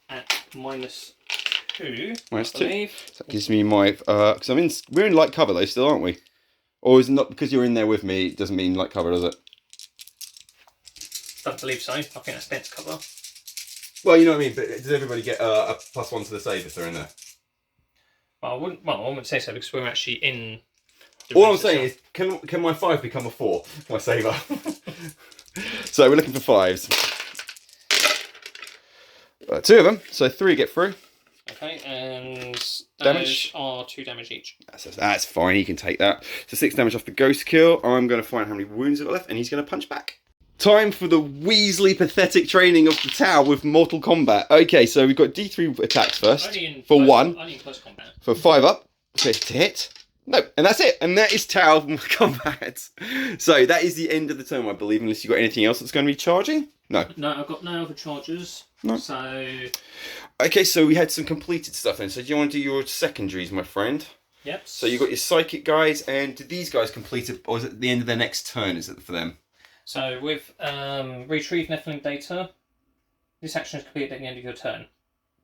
B: at -2.
A: -2.
B: I believe.
A: So that gives me my... because we're in light cover though still, aren't we? Or is it not because you're in there with me, it doesn't mean light cover, does it?
B: Don't believe so. I think that's dense cover.
A: Well, you know what I mean, but does everybody get a +1 to the save if they're in there?
B: Well, I wouldn't say so because we're actually in...
A: All I'm saying is, can my 5 become a 4? My saver. So we're looking for 5s. 2 of them, so 3 get through.
B: Okay, and
A: Damage?
B: those are 2 damage each.
A: That's fine, he can take that. So 6 damage off the Ghost Kill. I'm going to find how many wounds I've got left, and he's going to punch back. Time for the Weasley pathetic training of the Tower with Mortal Kombat. Okay, so we've got D3 attacks first. For 1.
B: Only in close combat.
A: For 5 up. Okay, to hit. No, and that's it. And that is Tau combat. So that is the end of the turn, I believe, unless you've got anything else that's going to be charging. No.
B: No, I've got no other charges. No. So.
A: Okay, so we had some completed stuff then. So do you want to do your secondaries, my friend?
B: Yep.
A: So you got your psychic guys, and did these guys complete it, or is it at the end of their next turn? Is it for them?
B: So with retrieve Nephilim data, this action is completed at the end of your turn.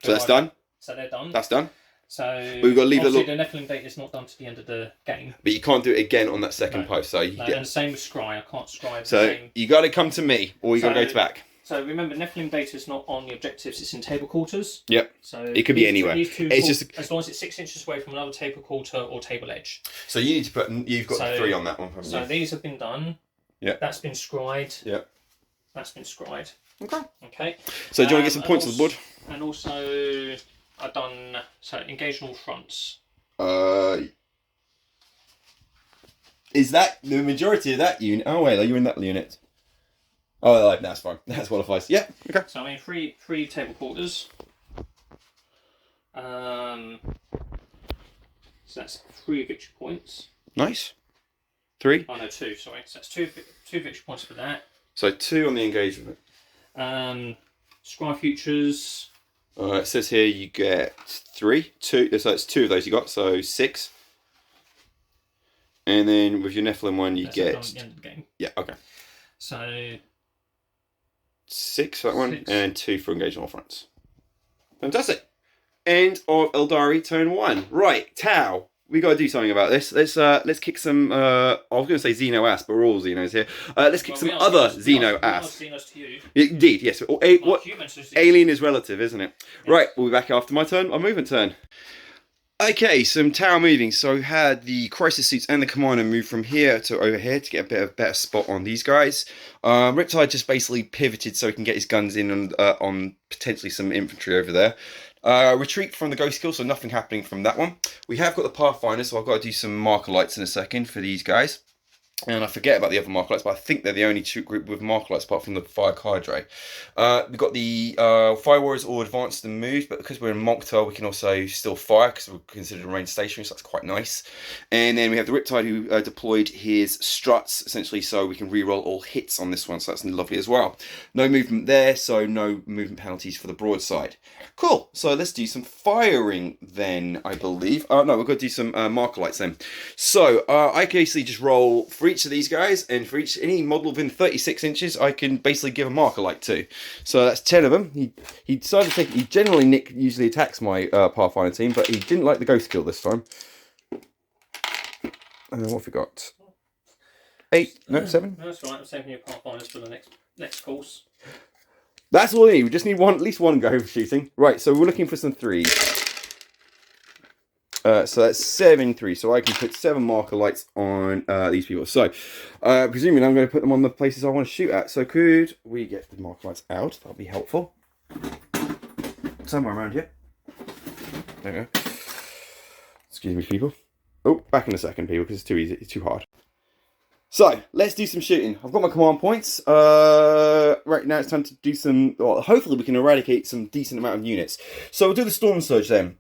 A: So that's done.
B: So they're done.
A: That's done.
B: So
A: we've got to leave
B: the Nephilim data is not done to the end of the game.
A: But you can't do it again on that second post. So
B: and the same with Scry. I can't Scry.
A: So you got to come to me, or you got to go back.
B: So remember, Nephilim data is not on the objectives; it's in table quarters.
A: Yep.
B: So
A: it could be anywhere.
B: It's just as long as it's 6 inches away from another table quarter or table edge.
A: So you need to put. You've got 3 on that one.
B: So these have been done.
A: Yeah.
B: That's been scried.
A: Yeah.
B: That's been scried.
A: Okay.
B: Okay.
A: So do you want to get some points on the board?
B: And also, I've done engage on all fronts.
A: Is that the majority of that unit? Oh wait, are you in that unit? Oh, that's fine. That's qualifies. Yeah. Okay.
B: So I mean, three table quarters. So that's 3 victory points.
A: Nice. 3.
B: Oh no, 2. Sorry. So that's two victory points for that.
A: So 2 on the engagement.
B: Scry futures.
A: It says here you get 3. 2. So it's 2 of those you got. So 6. And then with your Nephilim one, you get.
B: At the end of the game.
A: Yeah. Okay.
B: So
A: 6 for that one, and 2 for engaging all fronts. Fantastic. End of Eldari turn 1. Right, Tau. We got to do something about this. Let's kick some. I was going to say Xeno ass, but we're all Xenos here. Let's kick some other Xeno ass.
B: We are Xenos to you.
A: Indeed, yes. Alien is relative, isn't it? Yes. Right, we'll be back after my turn. My movement turn. Okay, some tower moving. So we had the crisis suits and the commander move from here to over here to get a better spot on these guys. Riptide just basically pivoted so he can get his guns in on potentially some infantry over there. Retreat from the ghost kill, so nothing happening from that one. We have got the Pathfinder, so I've got to do some marker lights in a second for these guys. And I forget about the other marker lights, but I think they're the only group with marker lights apart from the Fire Cadre. We've got the Fire Warriors all advanced and moved, but because we're in Mokhtar, we can also still fire because we're considered range stationary, so that's quite nice. And then we have the Riptide who deployed his struts, essentially, so we can reroll all hits on this one, so that's lovely as well. No movement there, so no movement penalties for the broadside. Cool, so let's do some firing then, I believe. No, we've got to do some marker lights then. So I can basically just roll for each of these guys, and for any model within 36 inches, I can basically give a marker light to. So that's 10 of them. He decided to take. He generally usually attacks my Pathfinder team, but he didn't like the ghost kill this time. And then what have we got? 8? No, 7.
B: No, that's right. I'm saving your Pathfinders for the next course.
A: That's all we need. We just need at least one go for shooting. Right. So we're looking for some 3s. So that's 7 3. So I can put 7 marker lights on these people. So presuming I'm going to put them on the places I want to shoot at. So could we get the marker lights out? That'll be helpful. Somewhere around here. There we go. Excuse me, people. Oh, back in a second, people, because it's too easy. It's too hard. So let's do some shooting. I've got my command points. Right now it's time to do some. Well, hopefully we can eradicate some decent amount of units. So we'll do the Storm Surge then.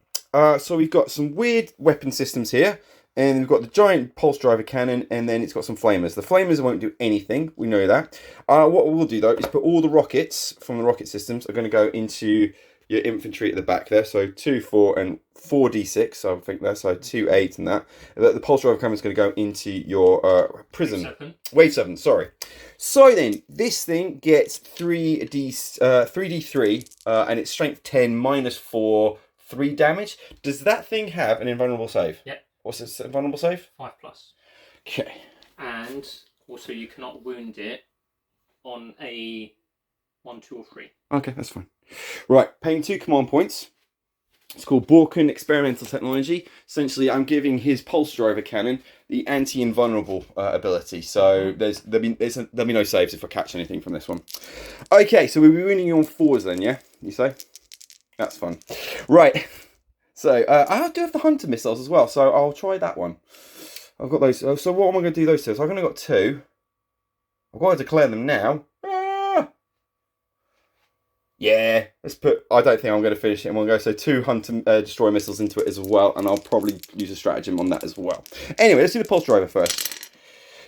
A: So we've got some weird weapon systems here, and we've got the giant pulse driver cannon, and then it's got some flamers. The flamers won't do anything, we know that. What we'll do though is put all the rockets from the rocket systems are going to go into your infantry at the back there. So 2, 4, and 4d6. So I think that's so 2, 8, and that. The pulse driver cannon is going to go into your prism. Wave 7. Sorry. So then this thing gets 3d3, and it's strength 10 minus 4. 3 damage. Does that thing have an invulnerable save?
B: Yep.
A: What's its invulnerable save?
B: 5+.
A: Okay.
B: And also you cannot wound it on a 1, 2, or 3.
A: Okay, that's fine. Right, paying 2 command points. It's called Borken Experimental Technology. Essentially, I'm giving his pulse driver cannon the anti-invulnerable ability. So there'll be no saves if I catch anything from this one. Okay, so we'll be winning you on 4s then, yeah? You say? That's fun. Right. So, I do have the hunter missiles as well, so I'll try that one. I've got those. So what am I going to do those 2? So I've only got 2. I've got to declare them now. Yeah, let's put. I don't think I'm going to finish it in one go. So 2 hunter destroy missiles into it as well, and I'll probably use a stratagem on that as well. Anyway, let's do the pulse driver first.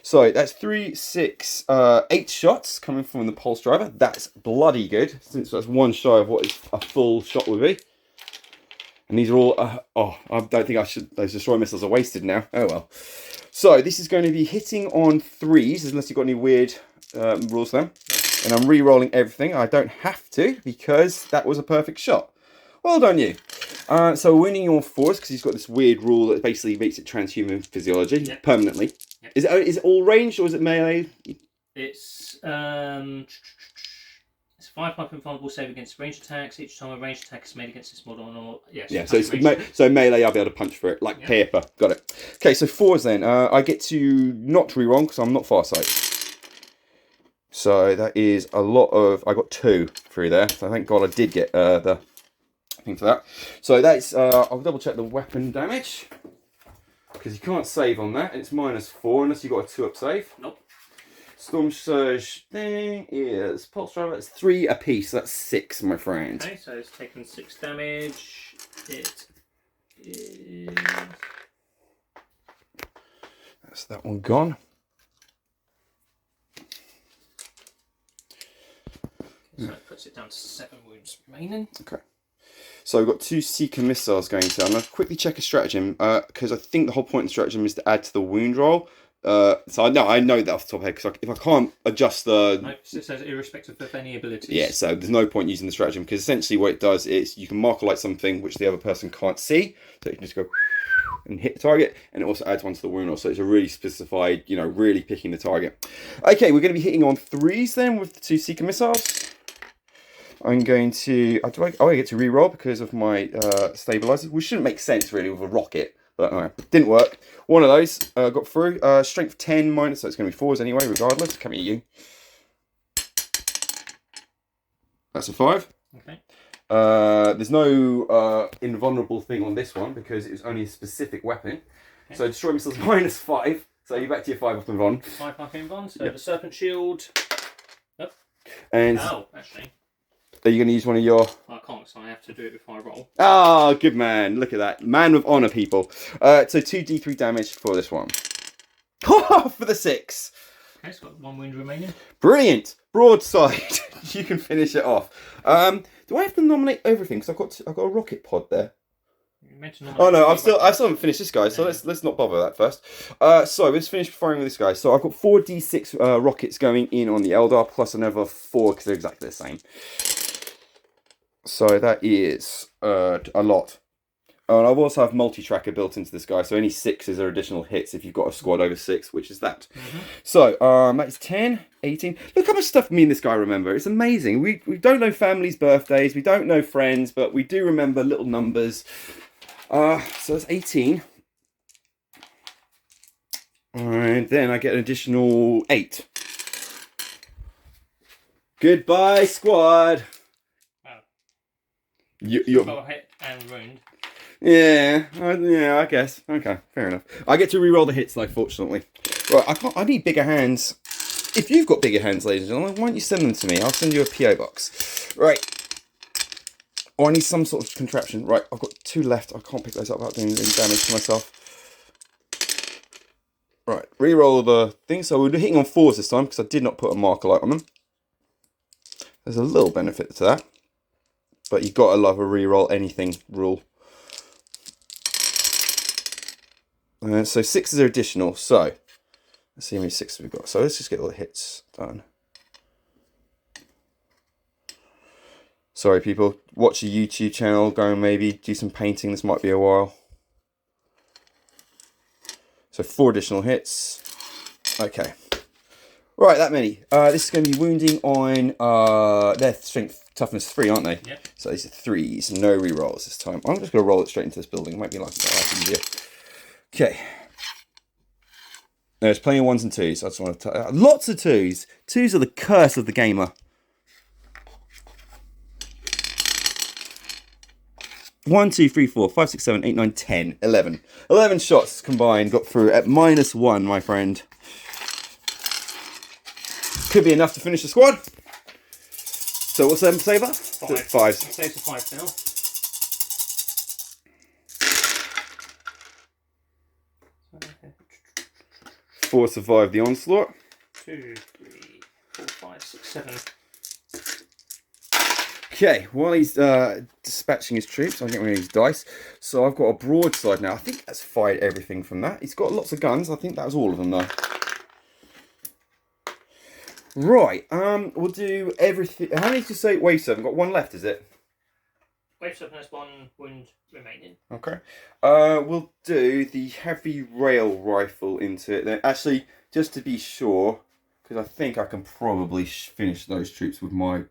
A: So that's 3, 6, 8 shots coming from the pulse driver. That's bloody good, since that's one shy of what a full shot would be. And these are all. Oh, I don't think I should. Those destroy missiles are wasted now. Oh well. So this is going to be hitting on 3s, unless you've got any weird rules there. And I'm re-rolling everything. I don't have to, because that was a perfect shot. Well done, you. So winning on 4s, because he's got this weird rule that basically makes it transhuman physiology permanently. Yep. Is it all ranged, or is it melee?
B: It's 5 invulnerable save against ranged attacks. Each time a ranged attack is made against this model, or
A: So melee, I'll be able to punch for it like paper. Got it. Okay, so 4s then. I get to not re-roll because I'm not farsight. So that is a lot of. I got 2 through there. So thank God I did get the thing for that. So that's. I'll double check the weapon damage, because you can't save on that. It's -4 unless you got a 2-up save.
B: Nope.
A: Storm Surge thing is pulse driver. It's 3 apiece. So that's 6, my friend.
B: Okay, so it's taken 6 damage. It is.
A: That's that one gone.
B: So it puts it down to 7 wounds remaining.
A: Okay. So we've got 2 Seeker missiles going to. I'm going to quickly check a stratagem, because I think the whole point of the stratagem is to add to the wound roll. So I know that off the top of my head, because if I can't adjust the...
B: No, it says irrespective of any abilities.
A: Yeah, so there's no point using the stratagem, because essentially what it does is you can mark light something which the other person can't see, so you can just go and hit the target, and it also adds one to the wound roll, so it's a really specified, really picking the target. Okay, we're going to be hitting on 3s then with the 2 Seeker missiles. I'm going to... I get to re-roll because of my stabilizer, which shouldn't make sense really with a rocket. But anyway, didn't work. One of those got through. Strength 10 minus, so it's going to be 4s anyway, regardless. Coming at you. That's a 5.
B: Okay.
A: There's no invulnerable thing on this one because it was only a specific weapon. Okay. So destroy missiles -5. So you're back to your 5 up and on.
B: 5 up and on. So the serpent shield. Oh.
A: And
B: actually.
A: Are you going to use one of your...
B: I can't, so I have to do it before I roll.
A: Ah, good man. Look at that. Man with honour, people. So 2d3 damage for this one. For the 6.
B: Okay, it's got 1 wound remaining.
A: Brilliant. Broadside. You can finish it off. Do I have to nominate everything? Because I've got a rocket pod there. Oh no, I still haven't finished this guy, so let's not bother that first. So let's finish firing with this guy. So I've got 4d6 rockets going in on the Eldar, plus another 4 because they're exactly the same. So that is a lot. Oh, and I also have multi-tracker built into this guy, so any 6s are additional hits if you've got a squad over 6, which is that. So that's 10, 18. Look how much stuff me and this guy remember. It's amazing. We don't know families' birthdays, we don't know friends, but we do remember little numbers. So that's 18. And then I get an additional 8. Goodbye, squad.
B: Wow.
A: You're
B: hit and wound.
A: Yeah, I guess. Okay, fair enough. I get to re-roll the hits, though, fortunately. Right, I need bigger hands. If you've got bigger hands, ladies and gentlemen, why don't you send them to me? I'll send you a PO box. Right. Oh, I need some sort of contraption. Right, I've got 2 left. I can't pick those up without doing any damage to myself. Right, re-roll the thing. So we're hitting on 4s this time because I did not put a marker light on them. There's a little benefit to that. But you've got to love a re-roll anything rule. So 6s are additional. So let's see how many 6s we've got. So let's just get all the hits done. Sorry, people. Watch a YouTube channel. Go and maybe do some painting. This might be a while. So 4 additional hits. Okay. Right, that many. This is going to be wounding on their strength toughness 3, aren't they?
B: Yep. So
A: these are 3s. No re-rolls this time. I'm just going to roll it straight into this building. It might be like that easier. Okay. There's plenty of 1s and 2s. I just want to lots of 2s. 2s are the curse of the gamer. 1, 2, 3, 4, 5, 6, 7, 8, 9, 10, 11. 11 shots combined got through at -1, my friend. Could be enough to finish the squad. So what's them saver?
B: 5.
A: Fives.
B: Saves to 5 now.
A: Four survive the onslaught.
B: 2, 3, 4, 5, 6, 7.
A: Okay, while he's dispatching his troops, I'll get rid of his dice. So I've got a broadside now. I think that's fired everything from that. He's got lots of guns. I think that was all of them though. Right, we'll do everything. How many did you say? Wave 7. Got one left, is it?
B: Wave 7 has 1 wound remaining.
A: Okay. We'll do the heavy rail rifle into it. Then, actually, just to be sure, because I think I can probably finish those troops with my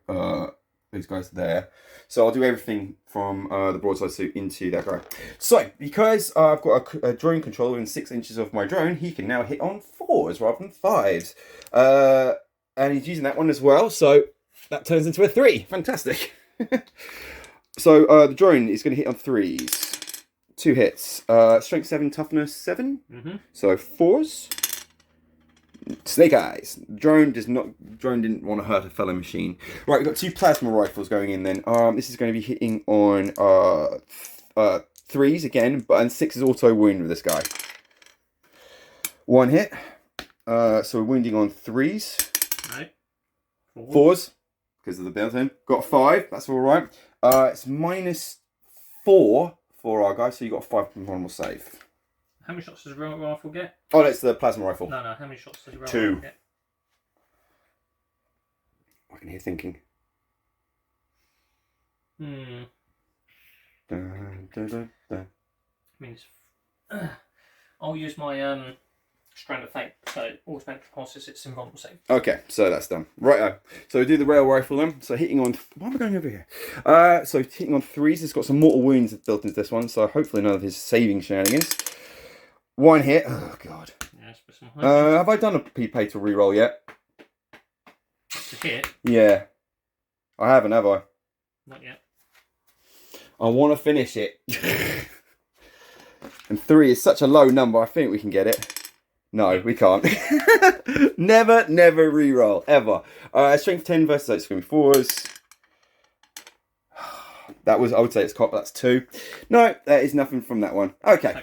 A: these guys there. So I'll do everything from the broadside suit into that guy. So, because I've got a drone controller within 6 inches of my drone, he can now hit on 4s rather than 5s. And he's using that one as well, so that turns into a 3. Fantastic. So the drone is going to hit on 3s. 2 hits. Strength 7, toughness 7. So 4s. Snake eyes. Drone didn't want to hurt a fellow machine. Right, we've got 2 plasma rifles going in then. This is going to be hitting on 3s again, and 6 is auto wound with this guy. 1 hit. So we're wounding on 3s.
B: No.
A: 4s. Because of the built-in. Got 5. That's all right. It's -4 for our guy, so you got a 5 normal save.
B: How many shots does a rifle get?
A: Oh, that's the plasma rifle.
B: No, how many shots does a
A: 2.
B: rifle get?
A: I can hear thinking. Dun, dun, dun, dun.
B: I'll use my strand of fate, so automatic repulses its invulnerable save.
A: Okay, so that's done. Right, so we do the rail rifle then. So hitting on... Why am I going over here? So hitting on 3s. It's got some mortal wounds built into this one, so hopefully none of his saving shenanigans. 1 hit. Oh, God.
B: Yeah,
A: have I done a P-pay to reroll yet?
B: to hit?
A: Yeah. I haven't, have I?
B: Not yet.
A: I want to finish it. And 3 is such a low number, I think we can get it. No, we can't. Never reroll, ever. Strength 10 versus 8 is going to be 4s. That was, I would say it's cop, that's 2. No, that is nothing from that one. Okay.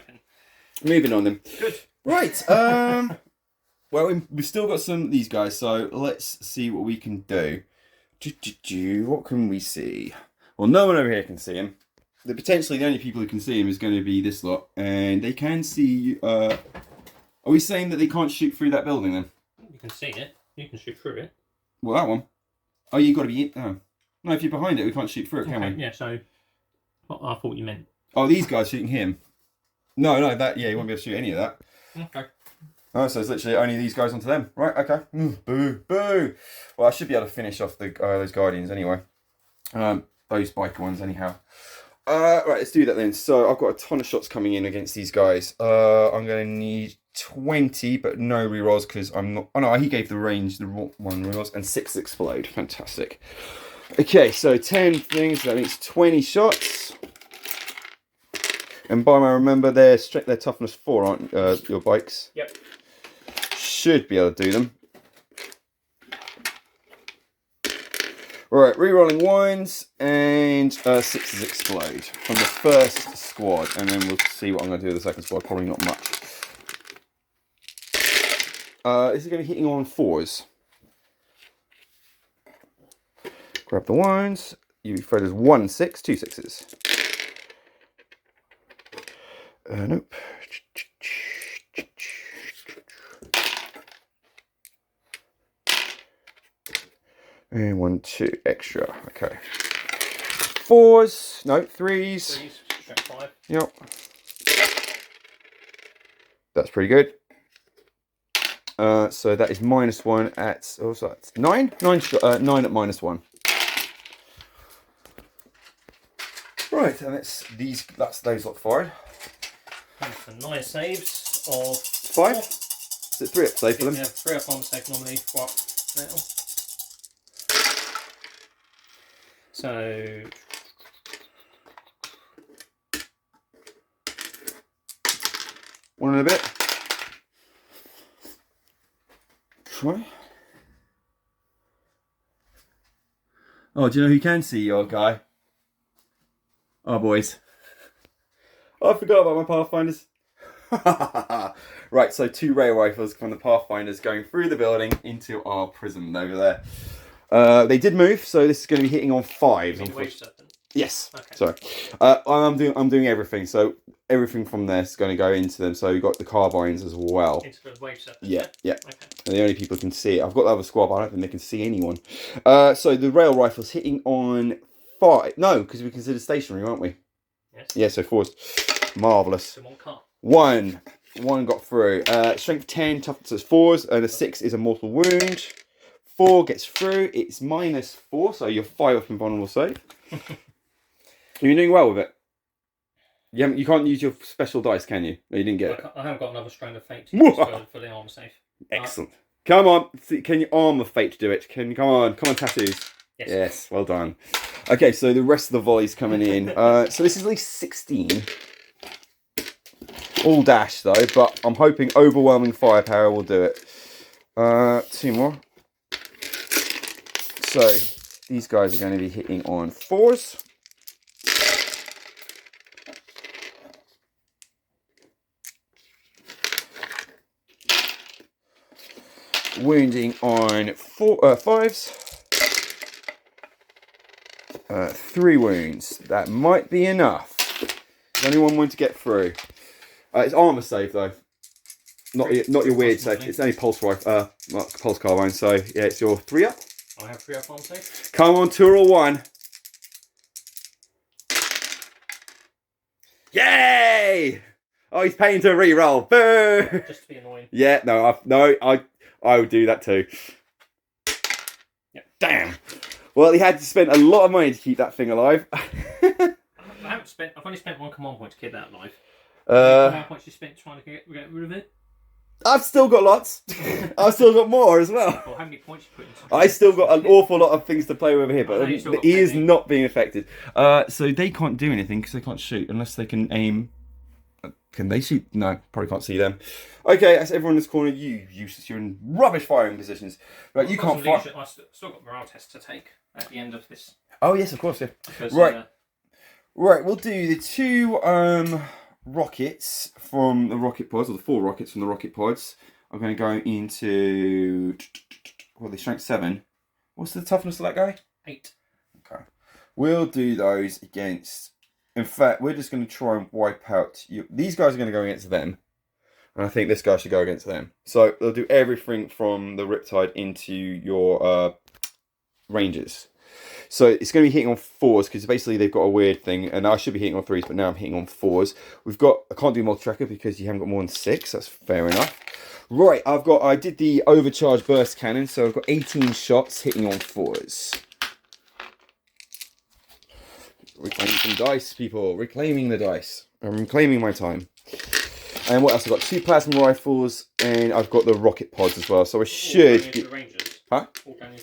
A: Moving on then.
B: Good.
A: Right. Well, we've still got some of these guys, so let's see what we can do. What can we see? Well, no one over here can see him. Potentially the only people who can see him is going to be this lot, and they can see. Are we saying that they can't shoot through that building then?
B: You can see it. You can shoot through it.
A: Well, that one. Oh, you've got to be in. Oh. No, if you're behind it, we can't shoot through it, can we?
B: Yeah, so I thought you meant.
A: Oh, these guys shooting him. No, that, yeah, you won't be able to shoot any of that.
B: Okay.
A: Oh, so it's literally only these guys onto them. Right, okay. Boo, boo. Well, I should be able to finish off the those Guardians anyway. Those biker ones anyhow. Right, let's do that then. So I've got a ton of shots coming in against these guys. I'm going to need 20, but no rerolls because I'm not... Oh no, he gave the range, the one rerolls, and 6 explode. Fantastic. Okay, so 10 things, that means 20 shots. And by my remember, they're toughness 4, aren't your bikes?
B: Yep.
A: Should be able to do them. Right, re-rolling wines and 6s explode from the first squad, and then we'll see what I'm going to do with the second squad. Probably not much. This is going to be hitting on 4s. Grab the wines. You throw there's 1 6, 2 6s. Nope. And 1 2 extra. Okay. 4s. No, 3s.
B: 3s, strength 5.
A: Yep. That's pretty good. So that is -1 at. Oh, so that's 9. 9 at -1. Right, and that's these. That's those lot fired.
B: That's the 9 saves of
A: 5. Is it 3 up save for them?
B: Yeah, 3 up on save normally. What now? So
A: 1 and a bit. Try. Oh, do you know who can see your guy? Our boys. I forgot about my Pathfinders. Right, so 2 rail rifles from the Pathfinders going through the building into our prism over there. They did move, so this is going to be hitting on 5. Yes.
B: Okay.
A: Sorry. I'm doing everything. So everything from there is going to go into them. So you've got the carbines as well.
B: Into the wave serpent.
A: Yeah.
B: Okay.
A: And the only people who can see it. I've got the other squad, but I don't think they can see anyone. So the rail rifle's hitting on 5. No, because we consider stationary, aren't we?
B: Yes.
A: Yeah. So 4's marvelous.
B: So 1 car.
A: 1 got through. Strength 10, toughness is 4s, and a 6 is a mortal wound. 4 gets through. It's -4, so you're 5 up in vulnerable save. You're doing well with it. You can't use your special dice, can you? No, you didn't get it.
B: I haven't got another strand of fate to use for the armor save.
A: Excellent. Come on. Can you armor fate do it? Come on, tattoos. Yes, well done. Okay, so the rest of the volleys coming in. So this is at least 16. All dash though, but I'm hoping overwhelming firepower will do it. 2 more. So these guys are going to be hitting on 4s. Wounding on 5s. 3 wounds. That might be enough. There's only 1 wound to get through. It's armor save though, not your weird save. It's only pulse rifle, pulse carbine. So yeah, it's your 3 up.
B: I have 3 up armor save.
A: Come on, 2 or 1. Yay! Oh, he's paying to re-roll. Boo!
B: Just to be annoying.
A: Yeah, I would do that too.
B: Yep.
A: Damn. Well, he had to spend a lot of money to keep that thing alive.
B: I've only spent 1 command point to keep that alive. How many points you spent trying to get rid of it?
A: I've still got lots. I've still got more as well.
B: Or how many points you put into?
A: I still got an awful lot of things to play with here, but he is not being affected. So they can't do anything because they can't shoot unless they can aim. Can they shoot? No, probably can't see them. Okay, that's everyone in this corner. You useless. You're in rubbish firing positions. Right, you can't fire.
B: I've still got morale tests to take at the end of this.
A: Oh yes, of course. Yeah.
B: Because,
A: right. Right. We'll do the 2 rockets from the rocket pods, or the 4 rockets from the rocket pods. I'm going to go into the strength 7. What's the toughness of that guy?
B: 8.
A: Okay. We'll do those against. In fact, we're just going to try and wipe out you. These guys are going to go against them. And I think this guy should go against them. So they'll do everything from the Riptide into your Rangers. So it's going to be hitting on 4s because basically they've got a weird thing. And I should be hitting on 3s, but now I'm hitting on 4s. I can't do multi-tracker because you haven't got more than 6. That's fair enough. Right, I did the overcharge burst cannon. So I've got 18 shots hitting on 4s. Reclaiming some dice, people. Reclaiming the dice. I'm reclaiming my time. And what else? I've got 2 plasma rifles, and I've got the rocket pods as well. So I should.
B: All going against the Rangers.
A: Huh?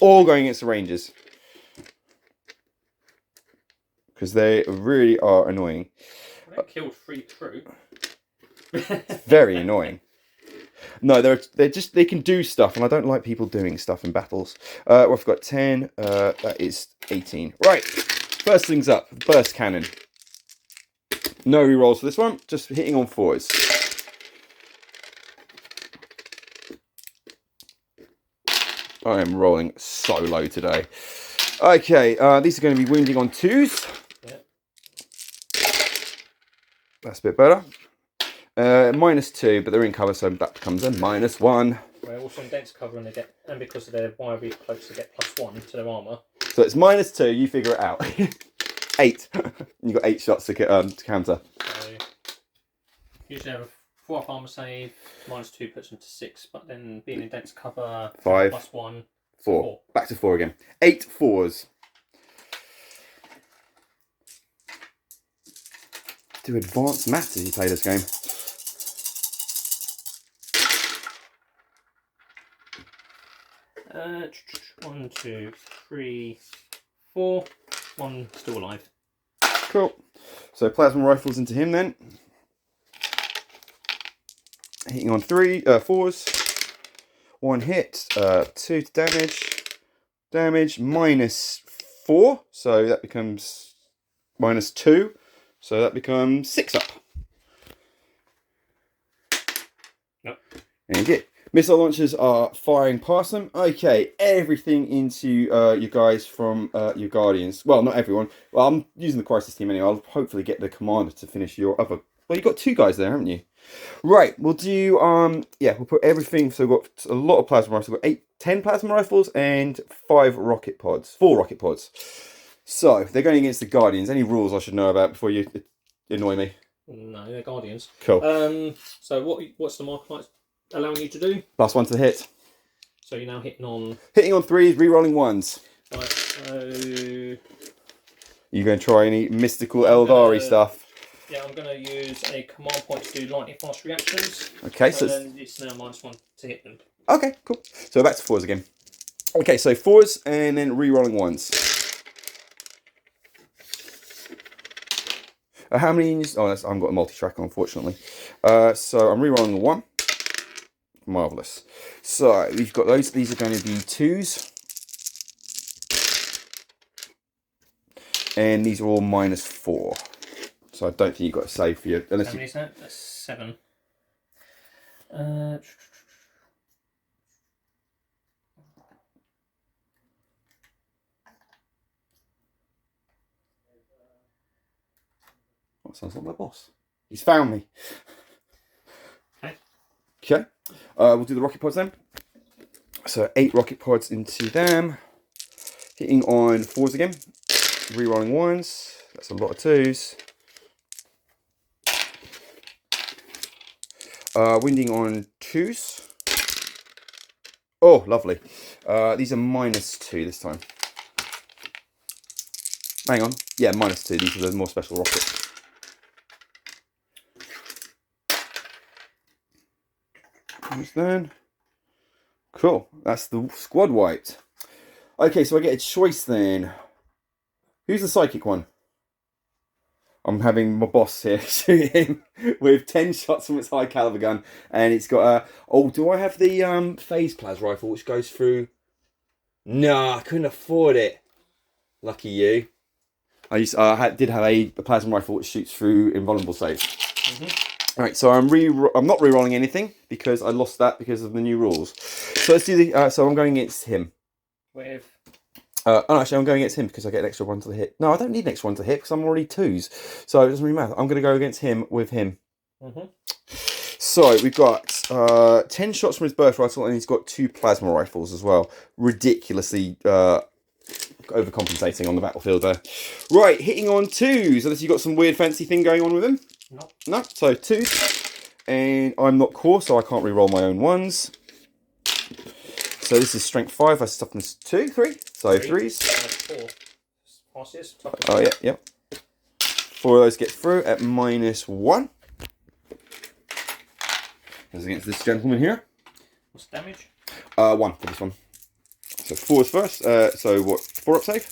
A: All going against the Rangers. Because they really are annoying.
B: Well, they killed 3 crew.
A: Very annoying. No, they can do stuff, and I don't like people doing stuff in battles. I've got 10. That is 18. Right. First things up, burst cannon. No rerolls for this one, just hitting on 4s. I am rolling so low today. Okay, these are going to be wounding on 2s.
B: Yep.
A: That's a bit better. -2, but they're in cover, so that becomes a -1.
B: We're also in dense cover, and because of their wiry cloaks, they get +1 to their armour.
A: So it's -2, you figure it out. 8. You've got 8 shots to counter.
B: So, usually have a 4 up armour save, -2 puts them to 6, but then being in dense cover,
A: 5.
B: +1,
A: 4. Back to 4 again. 8 4s. Do advanced maths as you play this game.
B: Uh, 1, 2, 3, 4. 1 still alive.
A: Cool. So plasma rifles into him then. Hitting on 4s. 1 hit. 2 to damage. Damage -4. 4, so that becomes -2, so that becomes 6 up.
B: Yep.
A: And you missile launchers are firing past them. Okay, everything into you guys from your Guardians. Well, not everyone. Well, I'm using the crisis team anyway. I'll hopefully get the commander to finish your other. Well, you've got 2 guys there, haven't you? Right, we'll do yeah, we'll put everything. So we've got a lot of plasma rifles. We've got 10 plasma rifles and 4 rocket pods. So they're going against the Guardians. Any rules I should know about before you annoy me?
B: No, they're Guardians.
A: Cool.
B: So what's the mark light allowing you to do?
A: +1 to the hit.
B: So you're now hitting on
A: 3s, re-rolling 1s.
B: Right, so
A: You going to try any mystical Eldari stuff?
B: Yeah, I'm going to use a command point to do lightning fast reactions.
A: Okay,
B: so then it's now -1 to hit them.
A: Okay, cool. So back to 4s again. Okay, so 4s and then re-rolling 1s. How many units? Oh, I haven't got a multi-tracker, unfortunately. So I'm re-rolling a 1. Marvellous. So we've got those. These are going to be 2s. And these are all -4. So I don't think you've got a save for you. Unless
B: How many is that? That's 7.
A: That sounds like my boss. He's found me. Okay. We'll do the rocket pods then. So 8 rocket pods into them. Hitting on 4s again. Re-rolling 1s. That's a lot of 2s. Winding on 2s. Oh, lovely. These are -2 this time. Hang on. Yeah, -2. These are the more special rockets. Then. Cool. That's the squad wiped. Okay, so I get a choice then. Who's the psychic one? I'm having my boss here shoot him with 10 shots from its high caliber gun, and it's got a. Oh, do I have the phase plas rifle which goes through? No, I couldn't afford it. Lucky you. I did have a plasma rifle which shoots through invulnerable saves. Alright, so I'm not re-rolling anything because I lost that because of the new rules. So let's do the. So I'm going against him.
B: With.
A: Oh, actually, I'm going against him because I get an extra 1 to the hit. No, I don't need an extra 1 to hit because I'm already 2s. So it doesn't really matter. I'm going to go against him with him. So we've got 10 shots from his burst rifle, and he's got 2 plasma rifles as well. Ridiculously overcompensating on the battlefield there. Right, hitting on 2s. Unless you've got some weird fancy thing going on with him. No, so 2s. And I'm not core, so I can't re-roll my own 1s. So this is strength 5, that's toughness 2, 3. So 3s.
B: 4.
A: Oh, yeah, yeah. 4 of those get through at -1. As against this gentleman here.
B: What's the damage?
A: 1 for this one. So 4s first. So what, 4 up save?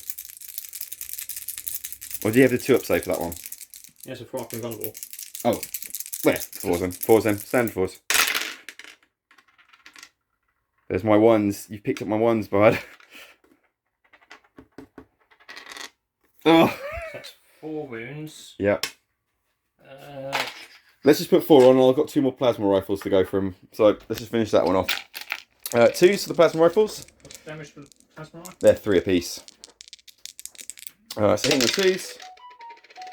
A: Or do you have the 2 up save for that one?
B: Yeah, so 4 up invulnerable.
A: Oh, where? 4s then. 4s then. Standard 4s. There's my 1s. You picked up my 1s, bud. Oh.
B: That's 4 wounds.
A: Yeah. Let's just put 4 on. I've got 2 more plasma rifles to go from. So let's just finish that one off. 2s for the plasma rifles.
B: What's the damage for the plasma rifle?
A: They're 3 apiece. So hitting on 2s.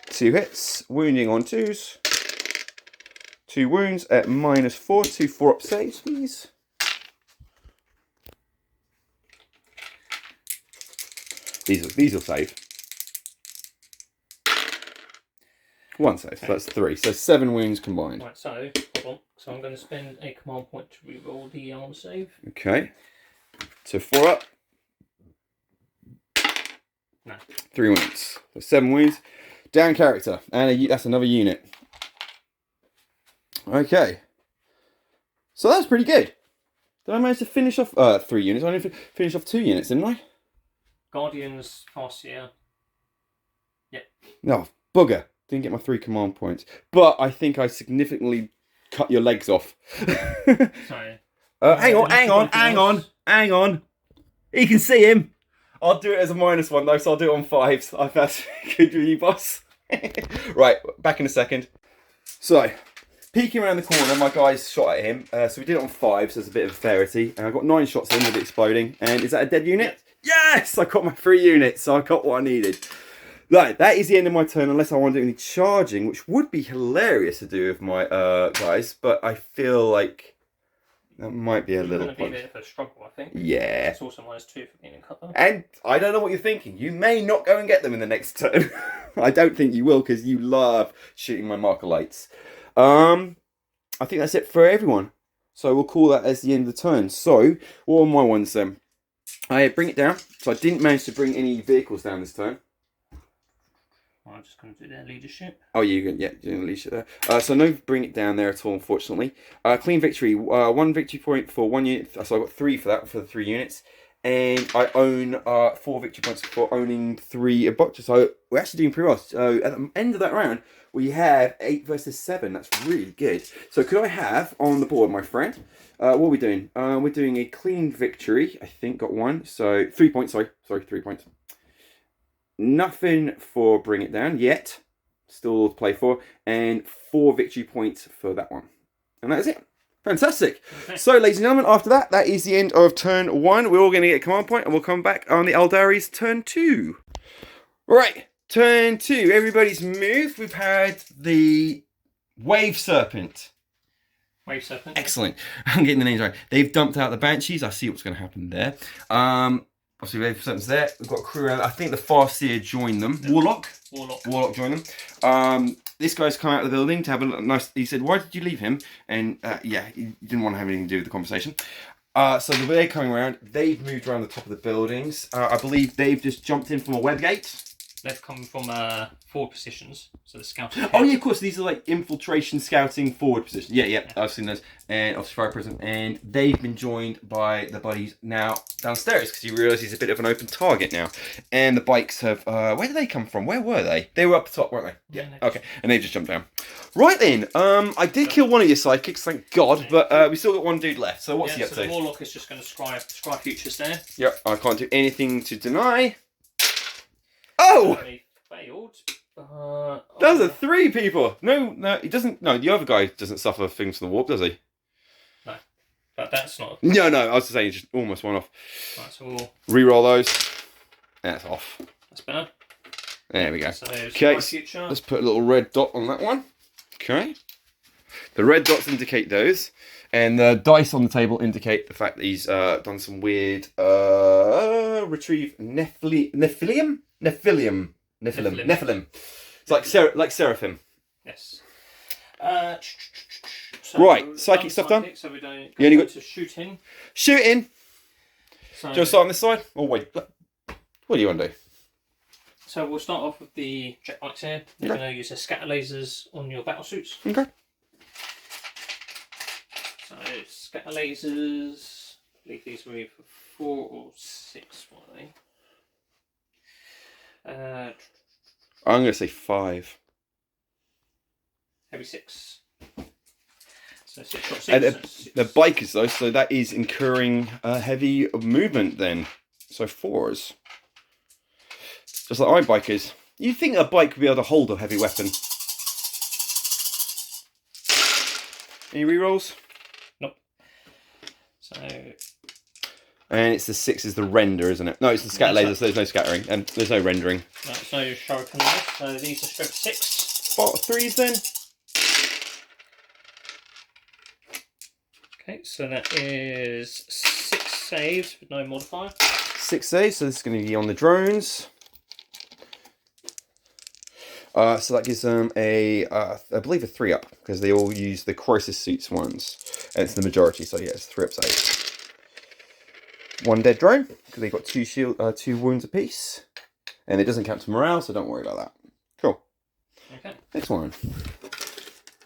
A: 2 hits. Wounding on 2s. 2 wounds at -4. 2 4-up saves, please. These will save. 1 save, so that's 3. So 7 wounds combined.
B: Right, so hold on. So I'm going to spend a command point to reroll the arm save.
A: Okay. So 4 up.
B: No.
A: 3 wounds. So 7 wounds. Down character, and that's another unit. Okay. So that's pretty good. Did I manage to finish off 3 units? I only finished off 2 units, didn't I?
B: Guardians, Farseer. Yep.
A: No, bugger. Didn't get my 3 command points. But I think I significantly cut your legs off.
B: Sorry.
A: Hang on. He can see him. I'll do it as a -1 though, so I'll do it on 5s. If that's good with you, boss. Right, back in a second. So, peeking around the corner, my guys shot at him. So we did it on 5s, so there's a bit of variety. And I got 9 shots in with it exploding. And is that a dead unit? Yes! I got my 3 units, so I got what I needed. Right, that is the end of my turn, unless I want to do any charging, which would be hilarious to do with my guys. But I feel like that might be a little...
B: It's going to be a bit of a struggle, I think.
A: Yeah.
B: It's also -2 for being in cover.
A: And I don't know what you're thinking. You may not go and get them in the next turn. I don't think you will, because you love shooting my marker lights. I think that's it for everyone. So we'll call that as the end of the turn. So, what are my ones then? I bring it down. So I didn't manage to bring any vehicles down this turn.
B: I'm just going to do their leadership.
A: Oh, you're going to leadership there. So no bring it down there at all, unfortunately. Clean victory. 1 victory point for 1 unit. So I got 3 for that, for the 3 units. And I own 4 victory points for owning 3 boxes. So we're actually doing pretty well. So at the end of that round, we have 8 versus 7. That's really good. So could I have on the board, my friend? What are we doing? We're doing a clean victory. I think got 1. So 3 points. Sorry, 3 points. Nothing for bring it down yet. Still to play for. And 4 victory points for that one. And that is it. Fantastic. Okay. So, ladies and gentlemen, after that, that is the end of turn 1. We're all going to get a command point, and we'll come back on the Aeldari's turn 2. Right, turn 2. Everybody's moved. We've had the Wave Serpent.
B: Wave Serpent.
A: Excellent. I'm getting the names right. They've dumped out the Banshees. I see what's going to happen there. Obviously, Wave Serpent's there. We've got a crew around. I think the Farseer joined them. Warlock joined them. This guy's come out of the building to have a nice... He said, why did you leave him? And yeah, he didn't want to have anything to do with the conversation. So they're coming around. They've moved around the top of the buildings. I believe they've just jumped in from a web gate.
B: They've come from forward positions, so the scouting.
A: Oh yeah, of course. These are like infiltration, scouting, forward positions. Yeah. I've seen those. And obviously fire present. And they've been joined by the buddies now downstairs because you realise he's a bit of an open target now. And the bikes have. Where did they come from? Where were they? They were up the top, weren't they? Yeah. Okay. And they've just jumped down. Right then. I did kill one of your psychics, thank God. But we still got one dude left. So what's he up to?
B: The Warlock is just going to scry futures there.
A: Yep. I can't do anything to deny. Oh!
B: Failed.
A: Those are 3 people. No, he doesn't. No, the other guy doesn't suffer things from the warp, does he?
B: No, but that's not.
A: No. I was just saying, just almost one off.
B: Right, so we'll
A: re-roll those. That's off.
B: That's better.
A: There we go.
B: So
A: okay, let's put a little red dot on that one. Okay. The red dots indicate those, and the dice on the table indicate the fact that he's done some weird retrieve Nephilim. It's like Seraphim.
B: Yes.
A: Right, psychic stuff done.
B: So we don't.
A: You only got
B: to shoot in.
A: Shoot in.
B: So,
A: do you want to start on this side? Oh wait, what do you want to do?
B: So we'll start off with the jet bikes here. You're going to use the scatter lasers on your battle suits.
A: Okay.
B: So scatter lasers. I believe these were either 4 or 6. What are they?
A: I'm going to say 5.
B: Heavy 6. So 6 shots.
A: And the bikers though, so that is incurring heavy movement then. So 4s. Just like my bikers. You think a bike would be able to hold a heavy weapon? Any rerolls?
B: Nope. So.
A: And it's the 6 is the render, isn't it? No, it's the scatter laser, so there's no scattering and there's no rendering.
B: No, it's no shuriken there. So these are strength 6.
A: 3s then.
B: Okay, so that is 6 saves with no modifier.
A: 6 saves, so this is going to be on the drones. So that gives them I believe a 3 up, because they all use the crisis suits ones. And it's the majority, so yeah, it's 3 up saves. 1 dead drone, because they've got 2 wounds apiece. And it doesn't count to morale, so don't worry about that. Cool.
B: Okay.
A: Next one.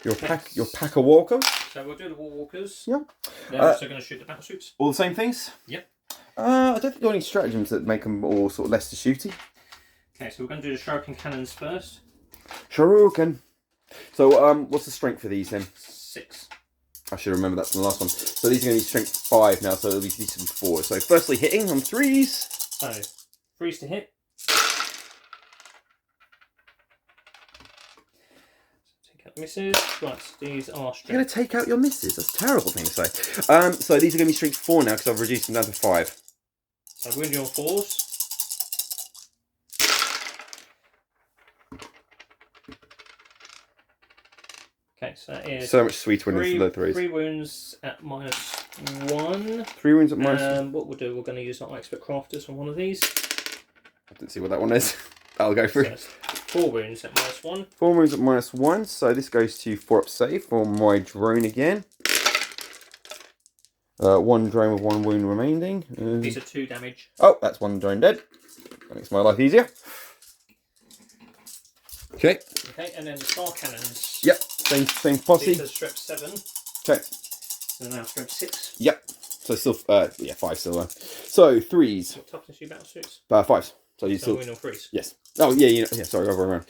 A: Your Packer Walker.
B: So we'll do the War Walkers.
A: Yep.
B: They're also going to shoot the battle suits.
A: All the same things?
B: Yep.
A: I don't think there are any stratagems that make them all sort of less to shooty.
B: Okay, so we're going to do the shuriken cannons first.
A: Shuriken. So, what's the strength for these then?
B: 6.
A: I should remember that from the last one. So these are going to be strength 5 now, so it'll be decent 4. So firstly hitting on 3s.
B: So Freeze to hit. Take out the misses. Right, these are strength.
A: You're going to take out your misses. That's a terrible thing to say. So these are going to be strength 4 now because I've reduced them down to 5.
B: So wound you on 4s. Okay, so that is
A: So much sweeter when it's the 3s.
B: 3 wounds at -1.
A: 3 wounds at minus.
B: What we'll do, we're going to use our expert crafters on one of these.
A: I didn't see what that one is. That'll go through.
B: So 4 wounds at -1.
A: 4 wounds at -1. So this goes to 4 up save for my drone again. 1 drone with 1 wound remaining.
B: These are 2 damage.
A: Oh, that's 1 drone dead. That makes my life easier. Okay.
B: Okay, and then the star cannons.
A: Yep. Same posse.
B: These are strep 7.
A: Okay.
B: So now strep 6.
A: Yep. So still, yeah, 5 still there. So 3s.
B: What toughness do you battle suits?
A: 5s. So you
B: So
A: still.
B: win or freeze.
A: Yes. Oh yeah, yeah. Sorry, other way around.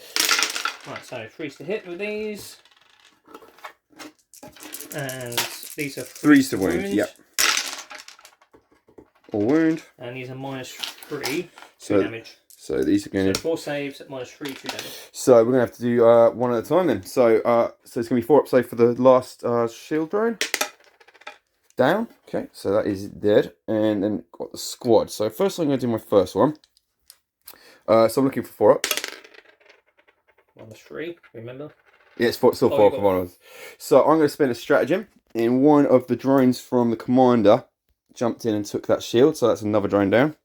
B: Right, so freeze to hit with these. And these are
A: 3s to wound. Yep. Or wound.
B: And these are -3, 2
A: So
B: damage.
A: So these are going
B: So
A: to.
B: 4 saves at -3, 2 damage.
A: So we're going to have to do one at a time then. So it's going to be 4 up save for the last shield drone. Down. Okay, so that is dead. And then got the squad. So first I'm going to do my first one. So I'm looking for 4 up.
B: -3, remember?
A: Yeah, it's still 4 commanders. So I'm going to spend a stratagem. And one of the drones from the commander jumped in and took that shield. So that's another drone down.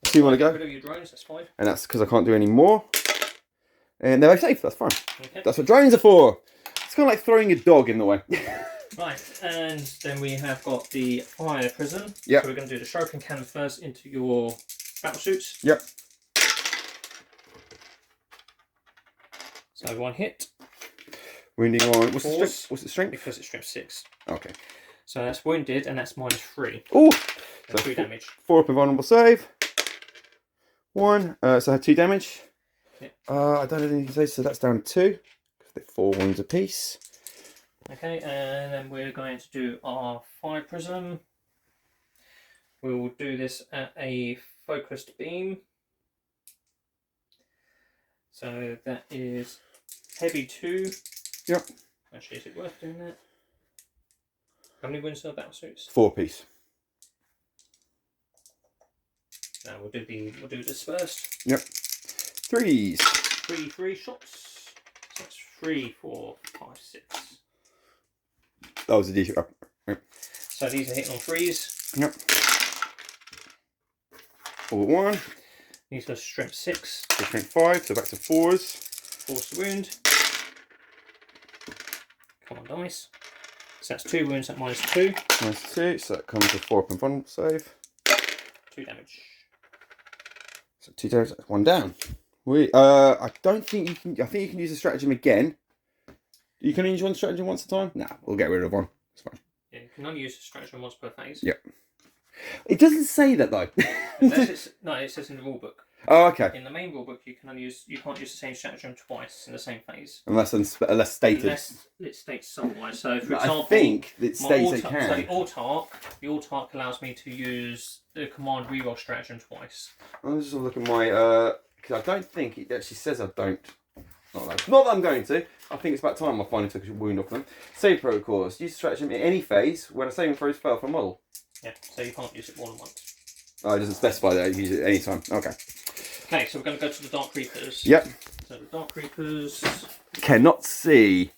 A: 2 want to go.
B: Get rid of your drones, that's fine.
A: And that's because I can't do any more. And they're safe, that's fine.
B: Okay.
A: That's what drones are for. It's kind of like throwing a dog in the way.
B: Right, and then we have got the fire prison.
A: Yep.
B: So we're going to do the shuriken cannon first into your battle suits.
A: Yep.
B: So 1 hit.
A: Wounding on. What's the
B: Force.
A: strength? What's the strength?
B: Because it's strength 6.
A: Okay.
B: So that's wounded, and that's -3.
A: Oh!
B: So 2 damage.
A: 4 up and vulnerable save. 1. So I had 2 damage.
B: Yep.
A: I don't have anything to say, so that's down to 2. Because they're 4 wounds apiece.
B: Okay, and then we're going to do our fire prism. We will do this at a focused beam. So that is heavy 2.
A: Yep.
B: Actually, is it worth doing that? How many wounds are battle suits?
A: 4 apiece.
B: No, we'll do this first.
A: Yep. 3s.
B: 3 shots. So that's 3, 4, 5, 6.
A: That was a decent. Right.
B: So these are hitting on 3s.
A: Yep. All but 1.
B: These are strength 6.
A: So strength 5, so back to 4s.
B: Force the wound. Come on, dice. So that's 2 wounds at -2.
A: -2, so that comes to 4 up and vulnerable save.
B: 2 damage.
A: So 2 damage, that's 1 down. I don't think you can. I think you can use the stratagem again. You can use one stratagem once a time. Nah, we'll get rid of 1. It's fine.
B: Yeah, you can only use the stratagem once per phase.
A: Yep. It doesn't say that though.
B: No, it says in the rulebook.
A: Oh, okay.
B: In the main rulebook, you can't use the same stratagem twice in the same phase.
A: Unless stated.
B: Unless it states otherwise. So, for example,
A: I think it states it can.
B: So the autark allows me to use the command reroll stratagem twice.
A: I'll just look at my because I don't think it actually says I don't. Not that I'm going to. I think it's about time I finally took a wound off them. Save protocols. Use stratagem in any phase when a saving throws fail for a model.
B: Yeah, so you can't use it more than once.
A: Oh, it doesn't specify that. You use it any time. Okay.
B: Okay, so we're going to go to the Dark Creepers.
A: Yep.
B: So the Dark Creepers.
A: Cannot see.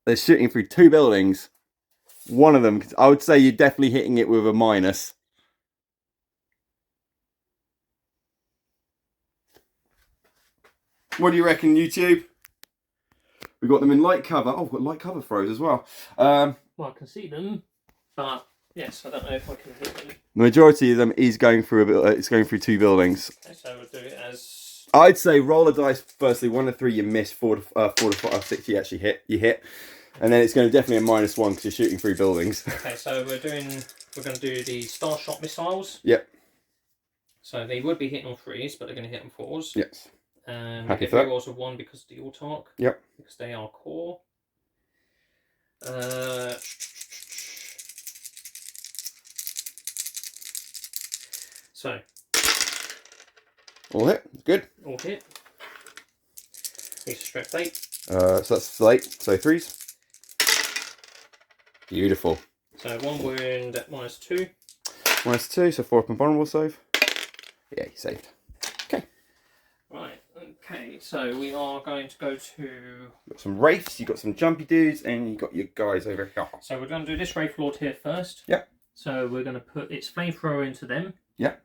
A: They're shooting through 2 buildings. One of them, I would say you're definitely hitting it with a minus. What do you reckon, YouTube? We got them in light cover. Oh, we've got light cover throws as well.
B: Well, I can see them, but yes, I don't know if I can hit them.
A: The majority of them is going through it's going through 2 buildings.
B: Okay, so we'll do it as.
A: I'd say roll a dice. Firstly, 1 to 3 you miss, 4 to 5, 6 you actually hit. And then it's going to definitely a -1 because you're shooting 3 buildings.
B: Okay, so we're going to do the Star Shot missiles.
A: Yep.
B: So they would be hitting on 3s, but they're going to hit on 4s.
A: Yes.
B: And
A: Happy
B: we get
A: for that.
B: rerolls of 1 because of the autark.
A: Yep.
B: Because they are core. So.
A: All hit. Good.
B: All hit. These are strength 8.
A: So that's 8. So 3s. Beautiful.
B: So 1 wound at -2.
A: -2, so 4 up and vulnerable save. Yeah, he saved. Okay.
B: Right, okay, so we are going to go to...
A: You've got some wraiths, you've got some jumpy dudes, and you've got your guys over here.
B: So we're going to do this Wraith Lord here first.
A: Yep.
B: So we're going to put its flamethrower into them.
A: Yep.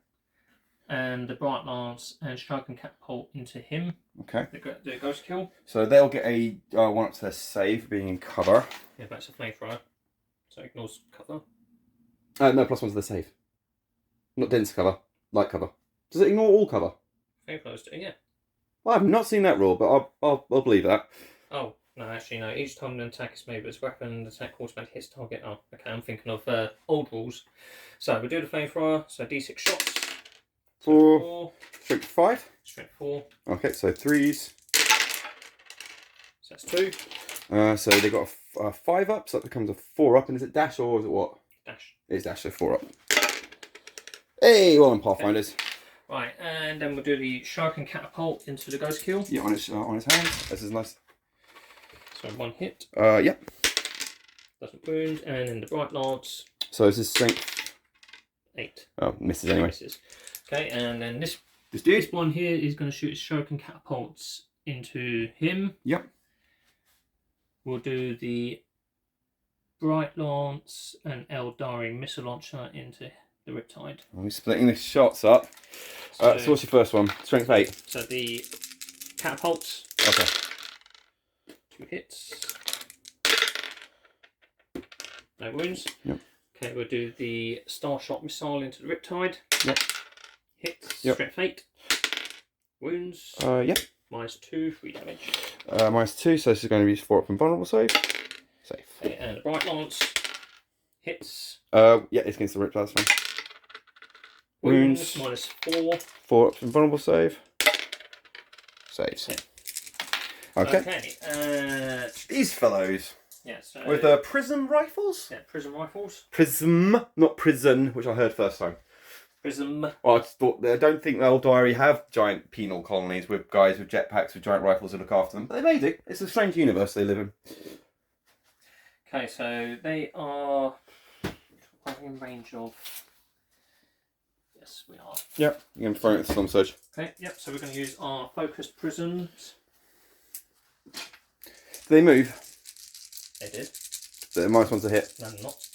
B: And the Bright Lance and Strike and Catapult into him.
A: Okay.
B: The Ghost Kill.
A: So they'll get a 1 up to their save, being in cover.
B: Yeah, that's a flamethrower. So ignores cover.
A: No, +1 to the save. Not dense cover, light cover. Does it ignore all cover?
B: Flamethrowers do, yeah.
A: Well, I've not seen that rule, but I'll believe that.
B: Oh, no, actually, no. Each time an attack is made with its weapon, the attack automatically hits target. Oh, okay, I'm thinking of old rules. So we do the flamethrower, so D6 shots.
A: 4, strength 5.
B: Strength 4.
A: Okay, so 3s.
B: So that's 2.
A: So they got a 5 up, so that becomes a 4 up. And is it dash or is it what?
B: Dash.
A: It's dash, so 4 up. Hey, well done, Pathfinders.
B: Right, and then we'll do the Shark and Catapult into the Ghost Kill.
A: Yeah, on his hand. This is nice.
B: So 1 hit.
A: Yep.
B: Doesn't wound, and then the Bright Lance.
A: So this is strength
B: 8.
A: Oh, misses anyway.
B: Misses. Okay, and then this
A: dude.
B: one here is going to shoot its Shark and Catapults into him.
A: Yep.
B: We'll do the Bright Lance and Aeldari missile launcher into the Riptide.
A: We're splitting the shots up. So what's your first one? Strength 8.
B: So the catapults.
A: Okay.
B: 2 hits. No wounds.
A: Yep.
B: Okay, we'll do the Starshot missile into the Riptide.
A: Yep.
B: Hits.
A: Yep.
B: Strength 8. Wounds.
A: Yep.
B: -2, 3 damage.
A: -2, so this is going to be 4 up and vulnerable save. Safe.
B: Okay, and the Bright Lance. Hits.
A: Yeah, it's against the Rip, that's fine. Wounds.
B: -4.
A: 4 up and vulnerable save. Saves. Okay.
B: Okay.
A: These fellows.
B: Yeah, so...
A: With prism rifles?
B: Yeah, prism rifles.
A: Prism, not prison, which I heard first time.
B: Prism.
A: Well, I just thought, I don't think the Eldari have giant penal colonies with guys with jetpacks with giant rifles to look after them. But they may do. It's a strange universe they live in.
B: Okay, so they are in range of... Yes, we are.
A: Yep. You're going to throw it at the Storm Surge.
B: Okay, yep, so we're going to use our focused prisms.
A: Do they move?
B: They did.
A: They're -1 to hit.
B: No, they're not.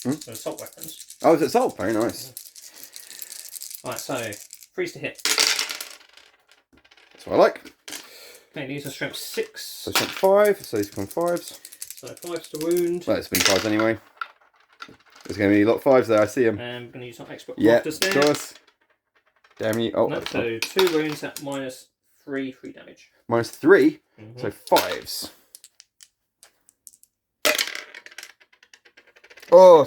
A: Hmm?
B: They're assault weapons.
A: Oh, it's assault. Very nice.
B: Right, so freeze to hit.
A: That's what I like.
B: Okay, these are strength 6.
A: So strength 5, so these become 5s.
B: So 5's to wound.
A: Well, it's been 5s anyway. There's going to be a lot of 5s there, I see them.
B: And we're going to use our expert
A: Yeah,
B: crafters there.
A: of course. Damn you. Oh,
B: No, so 2 wounds at -3, 3 damage.
A: -3,
B: Mm-hmm.
A: so 5s. Oh,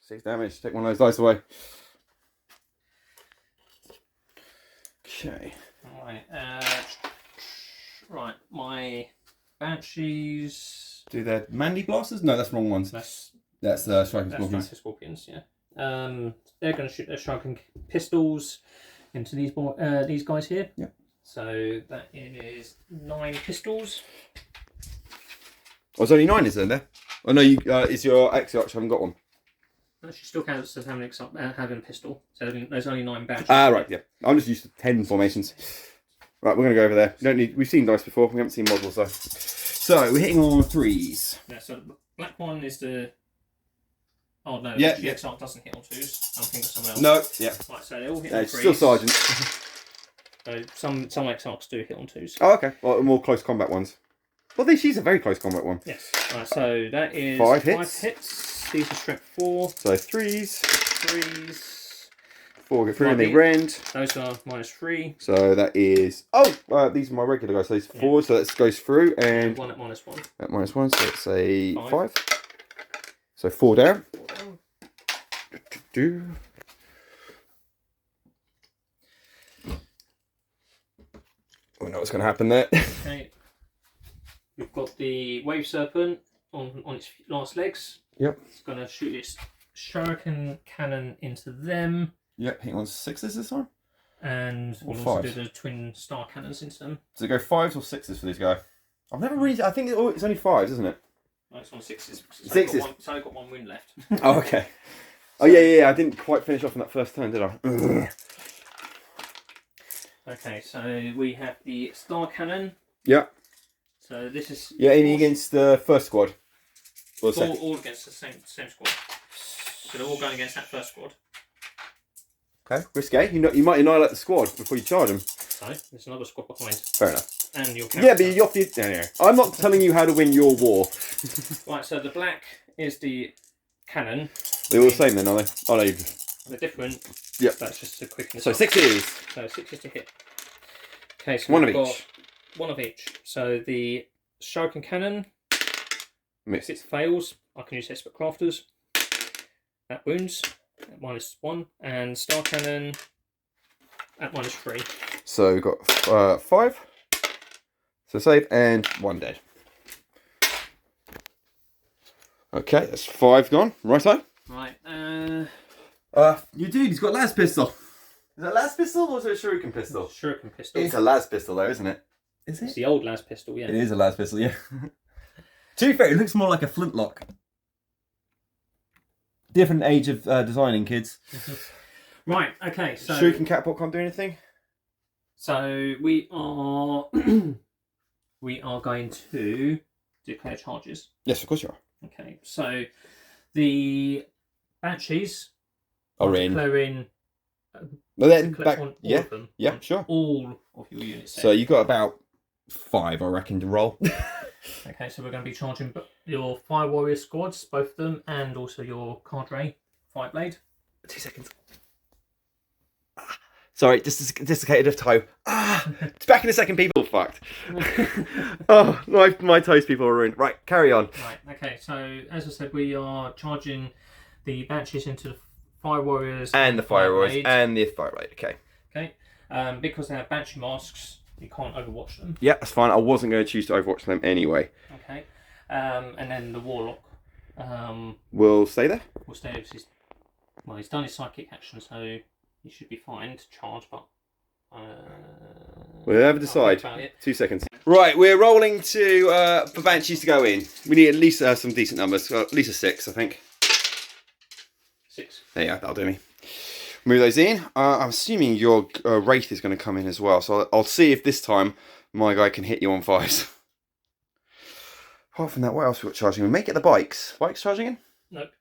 A: 6 damage. Take one of those dice away. Okay.
B: Right, right, my Banshees.
A: Do their Mandy Blasters? No, that's the wrong ones.
B: That's
A: Striking Scorpions.
B: Scorpions, yeah. They're going to shoot their striking pistols into these guys here.
A: Yeah.
B: So that is 9 pistols.
A: Oh, there's only 9, is there? Oh no, is your Axiarch haven't got one?
B: She still counts as having a pistol. So there's only 9 Banshees.
A: Ah, right, yeah. I'm just used to 10 formations. Right, we're going to go over there. We've seen dice before. We haven't seen models though. So we're hitting on 3s.
B: Yeah. So the black one is the. Oh no.
A: Yeah.
B: The Exarch doesn't hit on 2s. I'm thinking of someone else.
A: No. Yeah.
B: Right. So they all hit on 3s.
A: It's still Sergeant.
B: So some Exarchs do hit on 2s.
A: Oh, okay. Well, more close combat ones. Well, she's a very close combat one.
B: Yes. Right. So that is
A: 5
B: hits.
A: 5
B: hits. These are strength 4.
A: So 3s.
B: 3s.
A: 4 get through and they rend.
B: Those are -3.
A: So that is... Oh! These are my regular guys. So these 4, so that goes through and...
B: 1 at -1.
A: At -1, so it's a
B: 5.
A: 5. So 4 down.
B: 4 down.
A: We know what's going to happen there.
B: Okay. We've got the Wave Serpent on its last legs.
A: Yep.
B: It's going to shoot its Shuriken cannon into them.
A: Yep, hitting on 6s this time.
B: And
A: Or
B: we'll also do
A: 5s.
B: the twin star cannons into them.
A: Does it go 5s or 6s for this guy? I've never really. I think it's only 5s, isn't it?
B: No, it's on 6s.
A: Sixes.
B: It's only got one wind left.
A: Oh, okay. Oh yeah. I didn't quite finish off on that first turn, did I?
B: Okay, so we have the star cannon.
A: Yeah.
B: So this is
A: aiming against the first squad. Or the
B: all against the same squad. So they're all going against that first squad.
A: Okay, risque. You might annihilate the squad before you charge them.
B: So there's another squad behind.
A: Fair enough.
B: And your
A: Yeah, but you're off the. Anyway, I'm not telling you how to win your war.
B: Right, so the black is the cannon.
A: They're all the same then, are they? Oh no.
B: They're different.
A: Yep.
B: That's just a quickness.
A: So 6s.
B: So 6s to hit. Okay, so
A: One
B: we've
A: of
B: got
A: each.
B: one of each. So the shuriken cannon.
A: Miss.
B: If it fails, I can use expert crafters. That wounds at -1, and star cannon at -3.
A: So we've got 5. So save and 1 dead. Okay, that's 5 gone. Right side.
B: Right.
A: You dude, he's got las pistol. Is that las pistol or is it a shuriken pistol?
B: Shuriken pistol.
A: It's a las pistol though, isn't it? Is
B: It's the old las pistol, yeah.
A: It is a las pistol, yeah. To be fair, it looks more like a flintlock. Different age of designing, kids.
B: Right. Okay. So
A: Shuriken catapult can't do anything.
B: So we are going to declare charges.
A: Yes, of course you are.
B: Okay. So the banshees
A: Are in.
B: declaring
A: Well, then
B: declare
A: back.
B: on all
A: Yeah,
B: of them.
A: yeah,
B: on
A: sure.
B: All of your units.
A: So you got about 5, I reckon, to roll.
B: Okay, so we're going to be charging your Fire Warrior squads, both of them, and also your Cadre Fireblade.
A: 2 seconds. Sorry, just dislocated a toe. It's back in a second, people. Fucked. Oh, my toes, people are ruined. Right, carry on.
B: Right, okay, so as I said, we are charging the Banshees into the Fire Warriors.
A: And the Fire Warriors
B: Fireblade.
A: and the Fireblade, okay.
B: Okay, because they have Banshee masks, you can't overwatch them.
A: Yeah, that's fine. I wasn't going to choose to overwatch them anyway.
B: Okay, and then the Warlock
A: We'll stay there.
B: will stay. Well, he's done his psychic action, so he should be fine to charge, but
A: We'll never decide. 2 seconds. Right, we're rolling to for Banshees to go in. We need at least some decent numbers. At least a 6, I think.
B: 6.
A: There you go, that'll do me. Move those in. I'm assuming your Wraith is going to come in as well, so I'll see if this time my guy can hit you on 5s. Apart from that, what else we got charging? We may get the bikes. Bikes charging in?
B: Nope.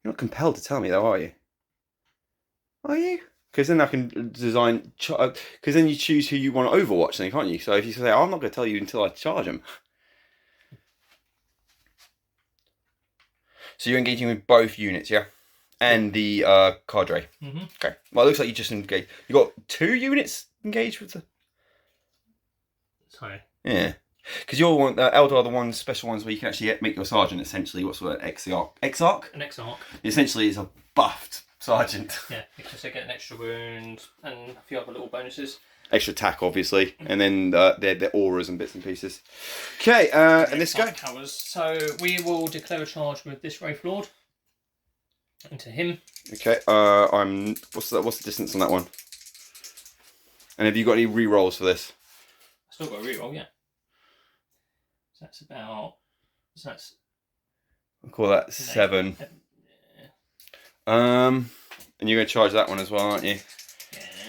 A: You're not compelled to tell me though, are you? Are you? Because then I can design... Because then you choose who you want to overwatch then, can't you? So if you say, oh, I'm not going to tell you until I charge them. So you're engaging with both units, yeah? And the cadre.
B: Mm-hmm.
A: Okay. Well, it looks like you just engaged. You got 2 units engaged with the...
B: Sorry.
A: Yeah. Because you're one, Eldar are the ones, special ones where you can actually make your sergeant essentially. What's the word? Exarch? Exarch?
B: An Exarch.
A: Essentially, it's a buffed sergeant.
B: Yeah, because they get an extra wound and a few other little bonuses.
A: Extra attack, obviously, and then their auras and bits and pieces. Okay, and this guy.
B: Powers. So we will declare a charge with this Wraith Lord into him.
A: Okay, What's the distance on that one? And have you got any re-rolls for this?
B: I still got a reroll, yeah. So that's about. So that's.
A: I'll call that 7. And you're going to charge that one as well, aren't you?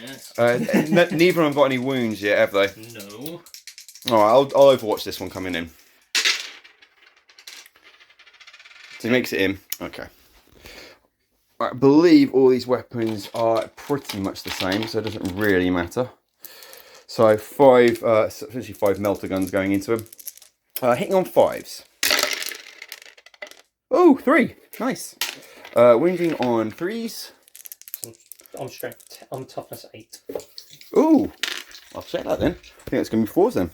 B: Yes.
A: Neither of them got any wounds yet, have they?
B: No.
A: Alright, I'll overwatch this one coming in. So he makes it in. Okay. I believe all these weapons are pretty much the same, so it doesn't really matter. So 5, essentially 5 melter guns going into him. Hitting on 5s. Oh, 3. Nice. Wounding on 3s.
B: On strength, on toughness 8.
A: Ooh, I'll check that then. I think it's going to be 4s then.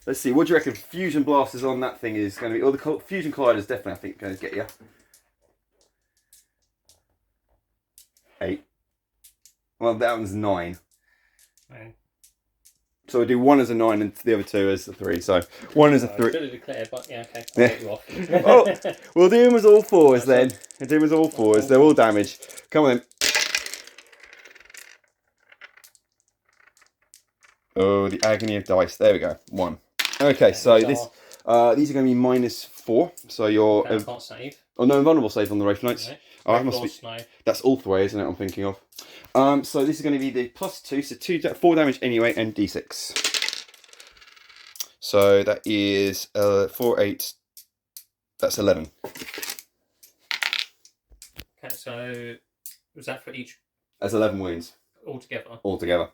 A: Let's see, what do you reckon fusion blasters on that thing is going to be? Oh, the fusion colliders definitely, I think, going to get you. 8. Well, that one's 9.
B: Right.
A: So we'll do 1 as a 9 and the other 2 as a 3. So 1 as a 3.
B: Really declare, but yeah, okay. I'll
A: Yeah.
B: get you off.
A: Oh, we'll do them as all 4s then. We're doing with all fours. They're all damaged. Come on then. Oh, the agony of dice. There we go. 1. Okay, so this these are going to be -4. So you're.
B: I can't save.
A: Oh no, invulnerable save on the Wraith Knights.
B: No.
A: Oh, that must be.
B: Snow.
A: That's Ulthway, isn't it? I'm thinking of. So this is going to be the +2, so 4 damage anyway, and d6. So that is 4, 8. That's 11.
B: Okay, so was that for each?
A: That's 11 wounds
B: Altogether.
A: altogether.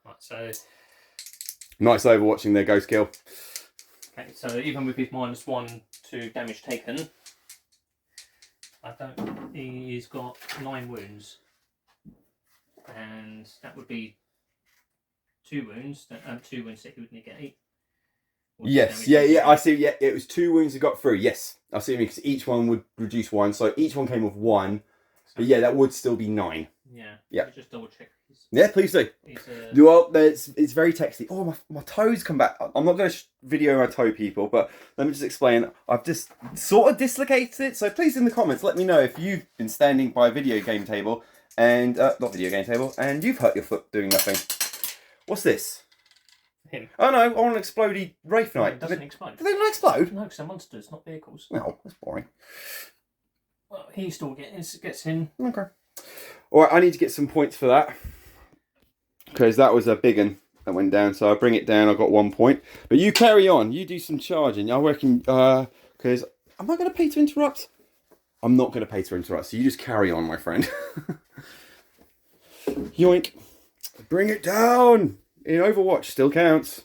B: Right, so.
A: Nice overwatching there, Ghost Kill.
B: Okay, so even with his -1 to damage taken, he's got 9 wounds, and that would be 2 wounds. 2 wounds that he would negate.
A: Yes, yeah, I see. Yeah, it was 2 wounds that got through. Yes, I see. Because each one would reduce 1, so each one came with 1. But yeah, that would still be 9.
B: Yeah. Just double check.
A: Yeah, please do. Well, it's very texty. Oh, my toes come back. I'm not going to video my toe, people, but let me just explain. I've just sort of dislocated it. So please in the comments, let me know if you've been standing by a video game table and not video game table, and you've hurt your foot doing nothing. What's this?
B: Him.
A: Oh no, I want an explodey Wraith Knight.
B: No, it doesn't explode.
A: Do they not explode?
B: No, because they're monsters, not vehicles.
A: No, that's boring.
B: Well, he still gets in.
A: Okay. Alright, I need to get some points for that. Because that was a big one that went down. So I bring it down, I got 1 point. But you carry on, you do some charging. I reckon, because am I going to pay to interrupt? I'm not going to pay to interrupt, so you just carry on, my friend. Yoink. Bring it down! In Overwatch, still counts.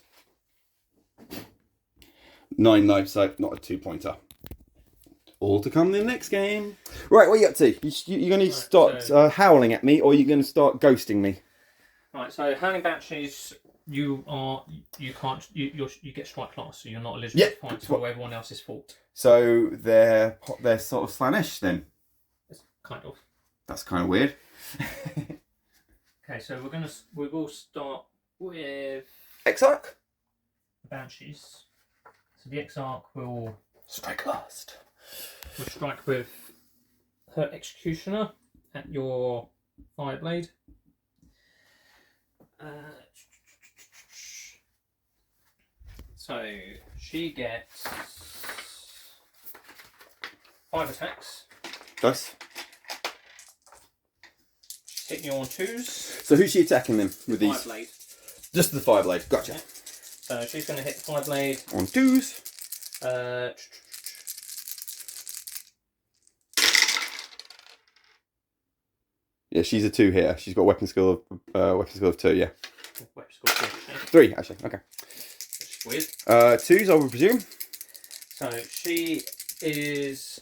A: 9 knives, so not a 2-pointer. All to come in the next game. Right, what are you up to? You're going to start howling at me, or you're going to start ghosting me?
B: Right, so Howling Banshees, you get strike class, so you're not eligible for points for everyone else's fault.
A: So they're sort of Slaanesh then?
B: It's kind of.
A: That's kind of weird.
B: Okay, so we will start with
A: Exarch?
B: Banshees. So the Exarch will
A: strike last.
B: Will strike with her Executioner at your Fireblade. So she gets 5 attacks.
A: Nice.
B: She's hitting you on 2s.
A: So who's she attacking them with these?
B: Fireblade.
A: Just the Fireblade. Gotcha.
B: Yeah. So she's going to hit the Fireblade
A: on 2s. Yeah, she's a 2 hitter. She's got weapon skill of 2. Yeah.
B: Weapon skill
A: 3 actually. Okay.
B: Which is weird.
A: 2s, I would presume.
B: So she is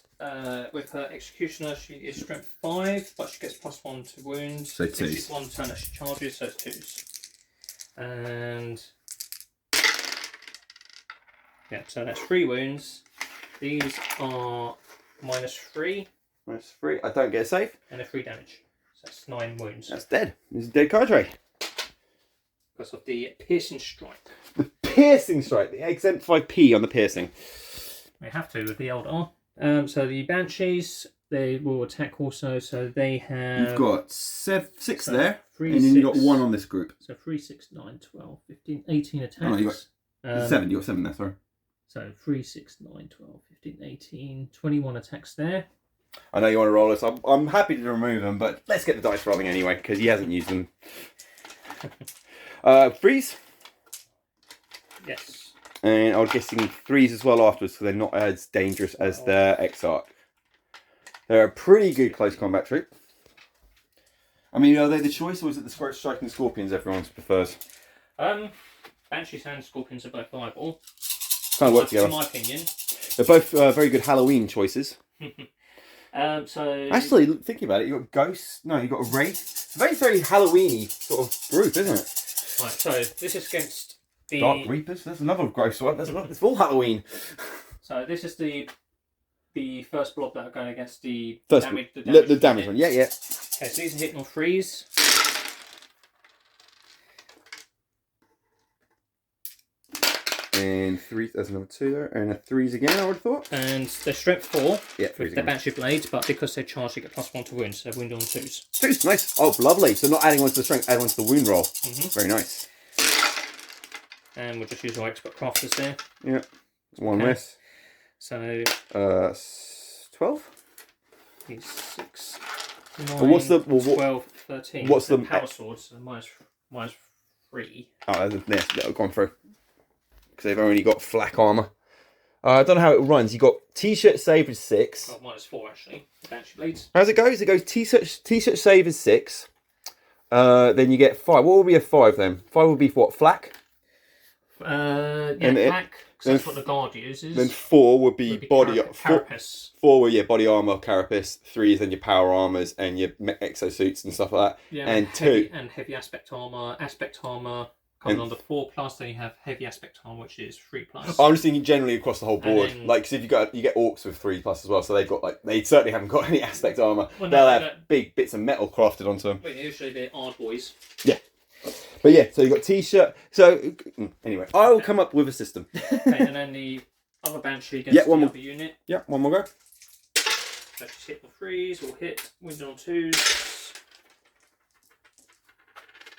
B: with her Executioner. She is strength 5, but she gets +1 to wounds.
A: So 2s.
B: This is 1 turn that she charges, so it's 2s. And yeah, so that's 3 wounds. These are -3.
A: -3. I don't get a save.
B: And a 3 damage. So that's 9 wounds.
A: That's dead. It's a dead cadre.
B: Because of the piercing strike.
A: The piercing strike. The exempt 5p on the piercing.
B: We have to with the Eldar. So the Banshees, they will attack also. So they have.
A: You've got 6 there.
B: 3,
A: and then
B: 6,
A: you've got 1 on this group.
B: So 3, 6, 9, 12, 15, 18 attacks.
A: Oh, no, you got 7. You got 7 there, sorry.
B: So 3, 6, 9, 12, 15, 18, 21 attacks there.
A: I know you want to roll this. I'm happy to remove them, but let's get the dice rolling anyway, because he hasn't used them. Freeze.
B: Yes.
A: And I'm guessing 3s as well afterwards, so they're not as dangerous as the Exarch. They're a pretty good close combat troop. I mean, are they the choice, or is it the striking Scorpions everyone prefers?
B: Banshees and Scorpions are both viable.
A: Kind of work together.
B: In my opinion.
A: They're both very good Halloween choices.
B: So
A: actually, thinking about it, you've got Ghosts. No, you've got a Wraith. It's a very, very Halloween-y sort of group, isn't it?
B: Right. So this is against the
A: Dark Reapers. There's another Ghost one. It's all Halloween.
B: So this is the first blob that are going against the
A: first
B: damage.
A: The damage one. Yeah, yeah.
B: Okay, so these are hitting on 3s.
A: And 3, there's another 2 there. And a 3s again, I would have thought.
B: And they're strength 4
A: Yeah, 3s
B: with their
A: again.
B: banshee blades, but because they're charged, they get +1 to wound, so wound on 2s.
A: 2s, nice. Oh, lovely. So not adding one to the strength, add one to the wound roll. Very nice.
B: And we'll just use our expert crafters there.
A: Yeah, 1 miss.
B: So
A: 12.
B: 6, 9,
A: Well, what's the
B: 12, 13.
A: What's the
B: power swords? So minus 3.
A: Oh, yes, that'll gone through because they've only got flak armor. I don't know how it runs. You got t-shirt save is 6.
B: Oh, -4 actually. Banshee blades.
A: How's it goes? It goes t-shirt save is 6. Then you get 5. What would be a 5 then? 5 would be what? Flak.
B: Yeah, flak. Because that's what the guard uses.
A: Then 4 would be body
B: carapace.
A: 4 were body armor, carapace. 3 is then your power armors and your exosuits and stuff like that.
B: Yeah,
A: and
B: heavy,
A: 2
B: and heavy aspect armor. Aspect armor coming on the 4+. Then you have heavy aspect armor, which is 3+.
A: I'm just thinking generally across the whole board.
B: Then,
A: like, cause if you get orcs with 3+ as well, so they've got they certainly haven't got any aspect armor.
B: Well,
A: They'll have big bits of metal crafted onto them.
B: But usually they're hard boys.
A: Yeah. But yeah, so you got t-shirt. So anyway, I will come up with a system.
B: Okay, and then the other banshee gets the other unit.
A: Yeah, one more go.
B: Let's just hit the 3s, or hit wound on 2s.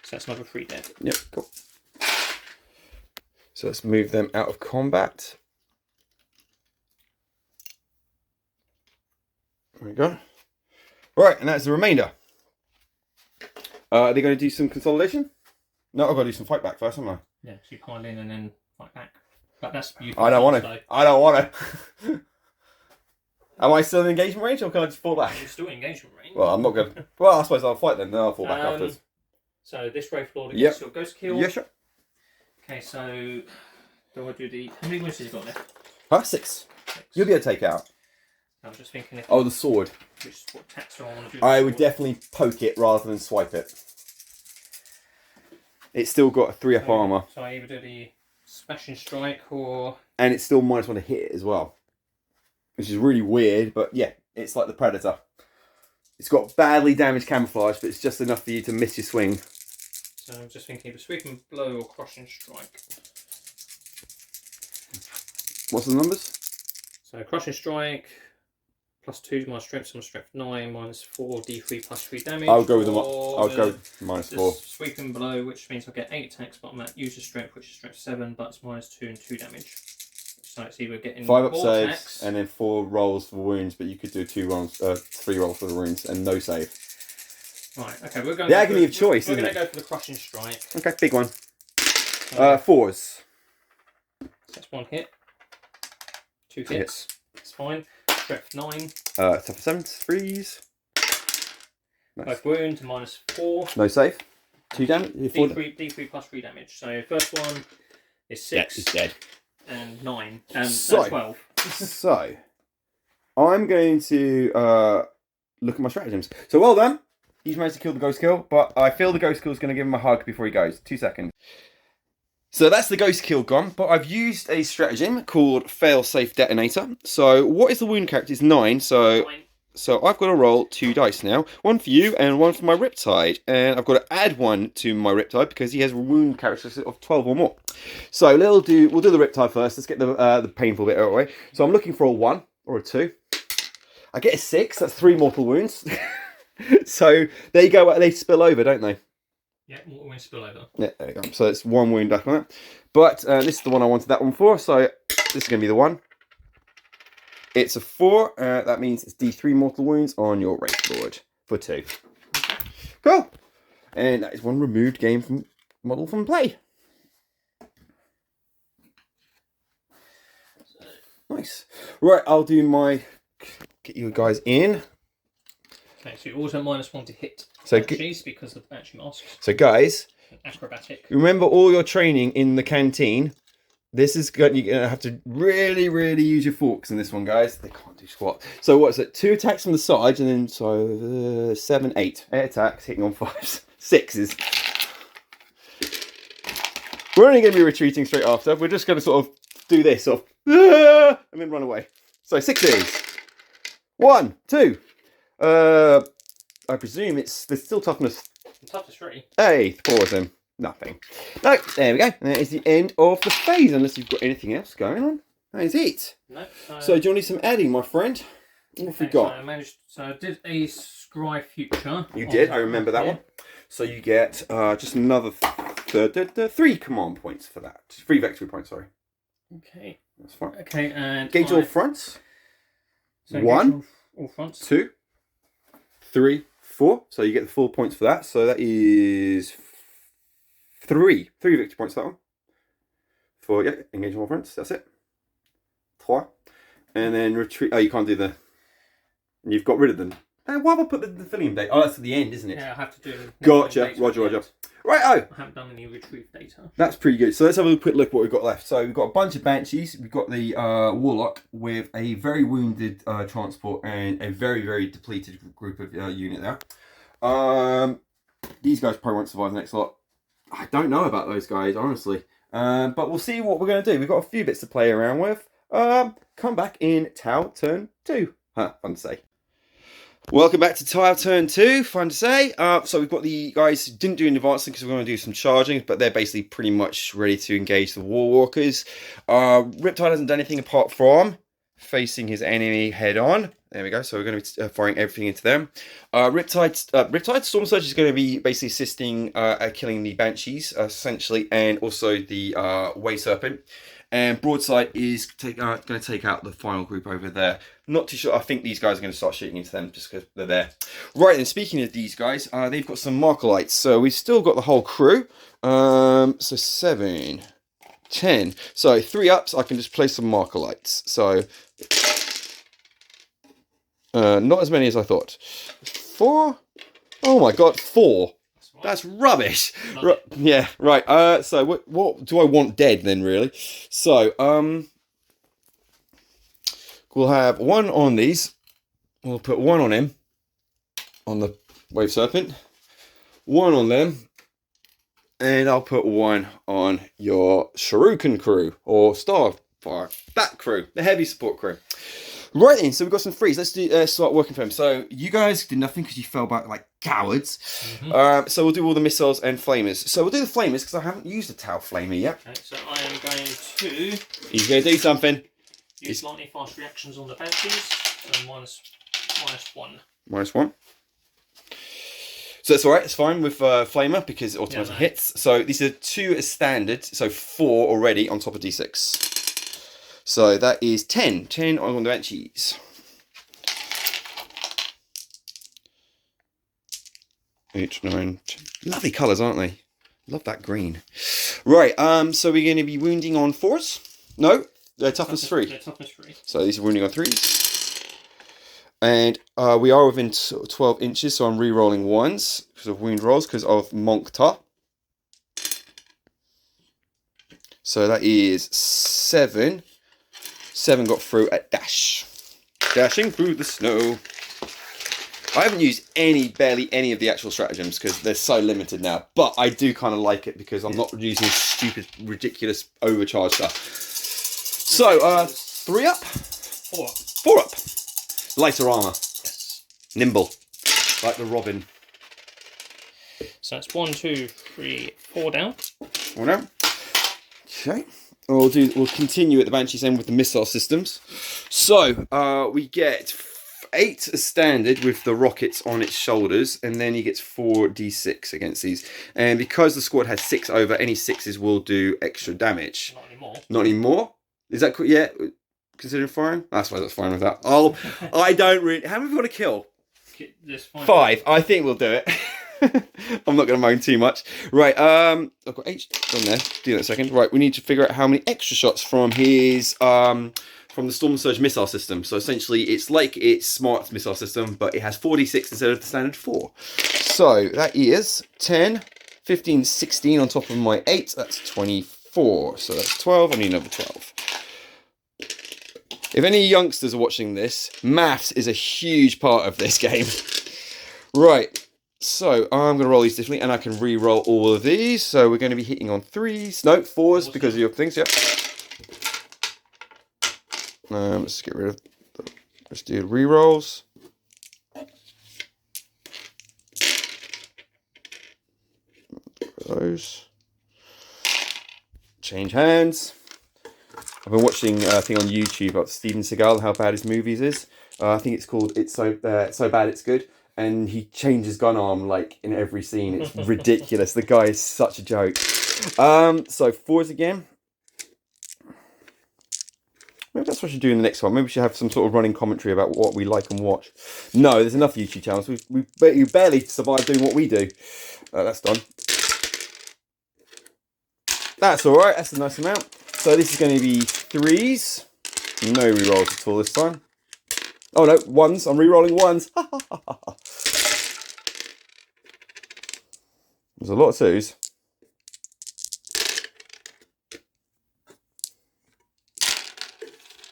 B: So that's another 3 dead.
A: Yep, cool. So let's move them out of combat. There we go. Right, and that's the remainder. Are they going to do some consolidation? No, I've got to do some fight back first, haven't I?
B: Yeah, so you pile in and then fight back. But that's
A: I don't want to. I don't want to. Am I still in engagement range, or can I just fall back?
B: You're still in engagement range.
A: Well, I'm not going to. Well, I suppose I'll fight then I'll fall back afterwards.
B: So this Wraith Lord gets your ghost kill.
A: Yeah, sure.
B: Okay, so do I do the... How many wounds has he got left?
A: 6. You'll be able to take out.
B: I was just thinking if...
A: Oh, the sword.
B: Which what attacks do I want to do?
A: I would definitely poke it rather than swipe it. It's still got a 3 up armor.
B: So I either do the smashing strike or...
A: And it's still -1 to hit it as well. Which is really weird, but yeah, it's like the Predator. It's got badly damaged camouflage, but it's just enough for you to miss your swing.
B: So I'm just thinking either sweeping blow or crushing strike.
A: What's the numbers?
B: So crushing strike, +2 my strength, so I'm strength 9, -4 d3 +3 damage.
A: I'll go with the -4.
B: Sweeping blow, which means I'll get 8 attacks, but I'm at user strength, which is strength 7, but it's -2 and 2 damage. So it's either getting
A: 5 up
B: more
A: saves
B: attacks,
A: and then 4 rolls for wounds, but you could do 3 rolls for the wounds and no save.
B: Right, okay, we're going
A: The agony of choice,
B: isn't it?
A: isn't
B: We're going to go for the crushing strike.
A: Okay, big one.
B: So
A: 4s.
B: that's 1 hit. 2 hits. It's fine. Strength 9.
A: Tougher 7s, 3s. Nice.
B: Both wound to -4.
A: No save. 2 damage.
B: D3 +3 damage. So first one is 6.
A: Yeah, he's dead.
B: And 9. And
A: So-
B: that's 12.
A: So, I'm going to look at my stratagems. So well done. He's managed to kill the ghost kill, but I feel the ghost kill is going to give him a hug before he goes. 2 seconds. So that's the ghost kill gone, but I've used a stratagem called fail-safe detonator. So what is the wound character? It's 9, so...
B: 9.
A: So I've got to roll 2 dice now. 1 for you and 1 for my Riptide. And I've got to add 1 to my Riptide because he has a wound characteristic of 12 or more. So we'll do the Riptide first. Let's get the painful bit out of the way. So I'm looking for a 1 or a 2. I get a 6. That's 3 mortal wounds. So there you go. They spill over, don't they?
B: Yeah, mortal wounds spill over.
A: Yeah, there you go. So it's 1 wound back on that. But this is the one I wanted that one for. So this is going to be the 1. It's a 4. That means it's D3 mortal wounds on your Wraith Lord for 2. Cool. And that is 1 removed game from model from play. Nice. Right, I'll do my... Get you guys in.
B: Okay, so you're also -1 to hit.
A: So
B: because of banshee masks.
A: So guys,
B: Acrobatic.
A: remember all your training in the canteen. This is good. You're going to have to really, really use your forks in this one, guys. They can't do squat. So what's it? 2 attacks from the sides, and then 7, 8. 8 attacks, hitting on 5s. 6s. We're only going to be retreating straight after. We're just going to sort of do this, sort of, and then run away. So 6s. 1, 2. I presume there's still toughness.
B: Toughness 3.
A: Hey, 4s then. Nothing. No, there we go. And that is the end of the phase, unless you've got anything else going on. That is it.
B: No.
A: So do you want to do some adding, my friend? What have we got?
B: So I did a Scry Future.
A: You did, I remember that one. So you get just another 3 command points for that. 3 victory points, sorry.
B: Okay.
A: That's fine.
B: Okay, and
A: engage all fronts.
B: So
A: 1,
B: all fronts.
A: 2, 3, 4. So you get the 4 points for that. So that is 3 victory points for that one. For engage all fronts. That's it. 3. And then retreat. Oh, you can't do the. You've got rid of them. And why have I put the filling date? Oh, that's at the end, isn't it?
B: Yeah, I have to do.
A: Gotcha. Roger. Right,
B: I haven't done any retrieve data.
A: That's pretty good. So let's have a quick look at what we've got left. So we've got a bunch of Banshees. We've got the Warlock with a very wounded transport and a very, very depleted group of unit there. These guys probably won't survive the next lot. I don't know about those guys, honestly. But we'll see what we're going to do. We've got a few bits to play around with. Come back in Tau Turn 2. Fun to say. Welcome back to Tile Turn 2, fun to say. So we've got the guys who didn't do an advancing because we're going to do some charging, but they're basically pretty much ready to engage the War Walkers. Riptide hasn't done anything apart from facing his enemy head on. There we go, so we're going to be firing everything into them. Riptide Storm Surge is going to be basically assisting at killing the Banshees, essentially, and also the Way Serpent. And Broadside is going to take out the final group over there. Not too sure. I think these guys are going to start shooting into them just because they're there. Right, and speaking of these guys, they've got some Markolites. So we've still got the whole crew. So 7, 10. So 3 ups, I can just place some Markolites. So not as many as I thought. 4? Oh my god, 4. That's rubbish. Yeah, right. So what do I want dead then, really? So we'll have 1 on these. We'll put 1 on him, on the Wave Serpent. 1 on them, and I'll put 1 on your Shuriken crew or Starfire. That crew, the heavy support crew. Right then, so we've got some frees. Let's start working for them. So you guys did nothing because you fell back like cowards. So we'll do all the missiles and flamers. So we'll do the flamers because I haven't used a Tau flamer yet.
B: Okay, so I am going to...
A: He's going to do something.
B: Use lightning fast reactions on the Banshees. So minus 1.
A: -1. So that's alright, it's fine with flamer because it automatically hits. So these are 2 as standard, so 4 already on top of D6. So that is 10. 10 on the Banshees. 8, 9, 10. Lovely colours, aren't they? Love that green. Right, so we're going to be wounding on 4s? No, they're toughness 3.
B: They're toughness 3.
A: So these are wounding on 3s. And we are within 12 inches, so I'm re-rolling 1s because of wound rolls, because of Monk Ta. So that is 7. 7 got through at dash. Dashing through the snow. I haven't used barely any of the actual stratagems because they're so limited now. But I do kind of like it because I'm not using stupid, ridiculous overcharge stuff. So, 3 up.
B: 4 up.
A: 4 up. Lighter armour.
B: Yes.
A: Nimble. Like the Robin.
B: So that's 1, 2, 3, 4 down.
A: 4 down. Okay. We'll continue at the Banshees end with the missile systems. So we get 8 as standard with the rockets on its shoulders, and then he gets 4d6 against these. And because the squad has 6 over, any 6s will do extra damage.
B: Not anymore.
A: Not anymore? Is that yeah? Considering firing? I suppose that's fine with that. I don't really. How many have we got to kill? 5. I think we'll do it. I'm not going to moan too much. Right, I've got H on there. Do that in a second. Right, we need to figure out how many extra shots from his from the Storm Surge missile system. So essentially, it's like its smart missile system, but it has 4d6 instead of the standard 4. So that is 10, 15, 16 on top of my 8. That's 24. So that's 12. I need another 12. If any youngsters are watching this, maths is a huge part of this game. Right. So I'm going to roll these differently, and I can re-roll all of these. So we're going to be hitting on 3s, no 4s because of your things. Yep. Let's get rid of. Let's do re-rolls. Those. Change hands. I've been watching a thing on YouTube about Steven Seagal, how bad his movies is. I think it's called It's So Bad It's Good. And he changes gun arm like in every scene. It's ridiculous. The guy is such a joke. So 4s again. Maybe that's what we should do in the next one. Maybe we should have some sort of running commentary about what we like and watch. No, there's enough YouTube channels. You barely survive doing what we do. That's done. That's all right. That's a nice amount. So this is going to be 3s. No rerolls at all this time. Oh no, 1s. I'm rerolling 1s. There's a lot of 2s.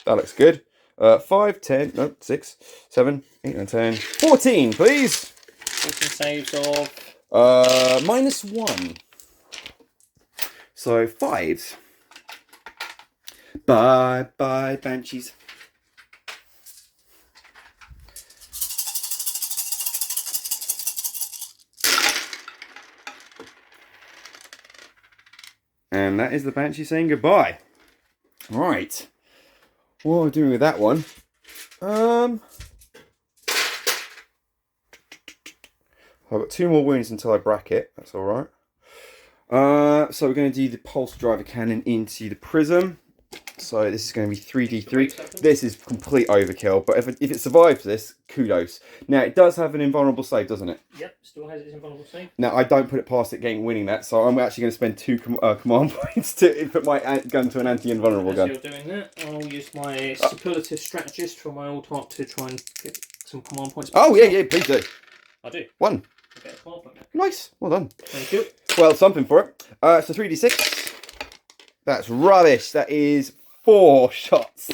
A: That looks good. 5, 10, no, 6, 7, 8, 9, 10, 14, please.
B: 14 saves of...
A: -1. So 5s. Bye, bye, Banshees. And that is the Banshee saying goodbye. Right. What are we doing with that one? I've got 2 more wounds until I bracket. That's all right. So we're going to do the pulse driver cannon into the prism. So this is going to be 3d3. This is complete overkill, but if it survives this, kudos. Now it does have an invulnerable save, doesn't it?
B: Yep, still has its invulnerable save.
A: Now I don't put it past it winning that, so I'm actually going to spend 2 command points to put my gun to an anti-invulnerable gun.
B: As you're doing that, I'll use my superlative strategist from my old heart to try and get some command points.
A: Oh yeah, please do.
B: I do.
A: 1.
B: I get a command point.
A: Nice, well done.
B: Thank you.
A: Well, something for it. So 3d6. That's rubbish. That is 4 shots.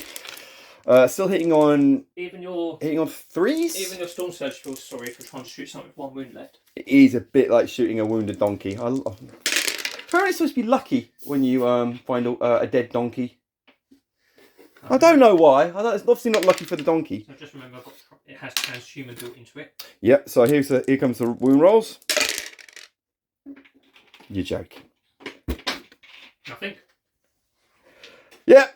A: Still hitting on.
B: Even your
A: 3s.
B: Even your storm surge feels sorry for trying to shoot something with 1 wound left.
A: It is a bit like shooting a wounded donkey. Apparently, it's supposed to be lucky when you find a dead donkey. I don't know why. It's obviously not lucky for the donkey.
B: So just remember, it has transhuman built into it.
A: Yep. So here comes the wound rolls. You're joking.
B: Nothing.
A: Yep.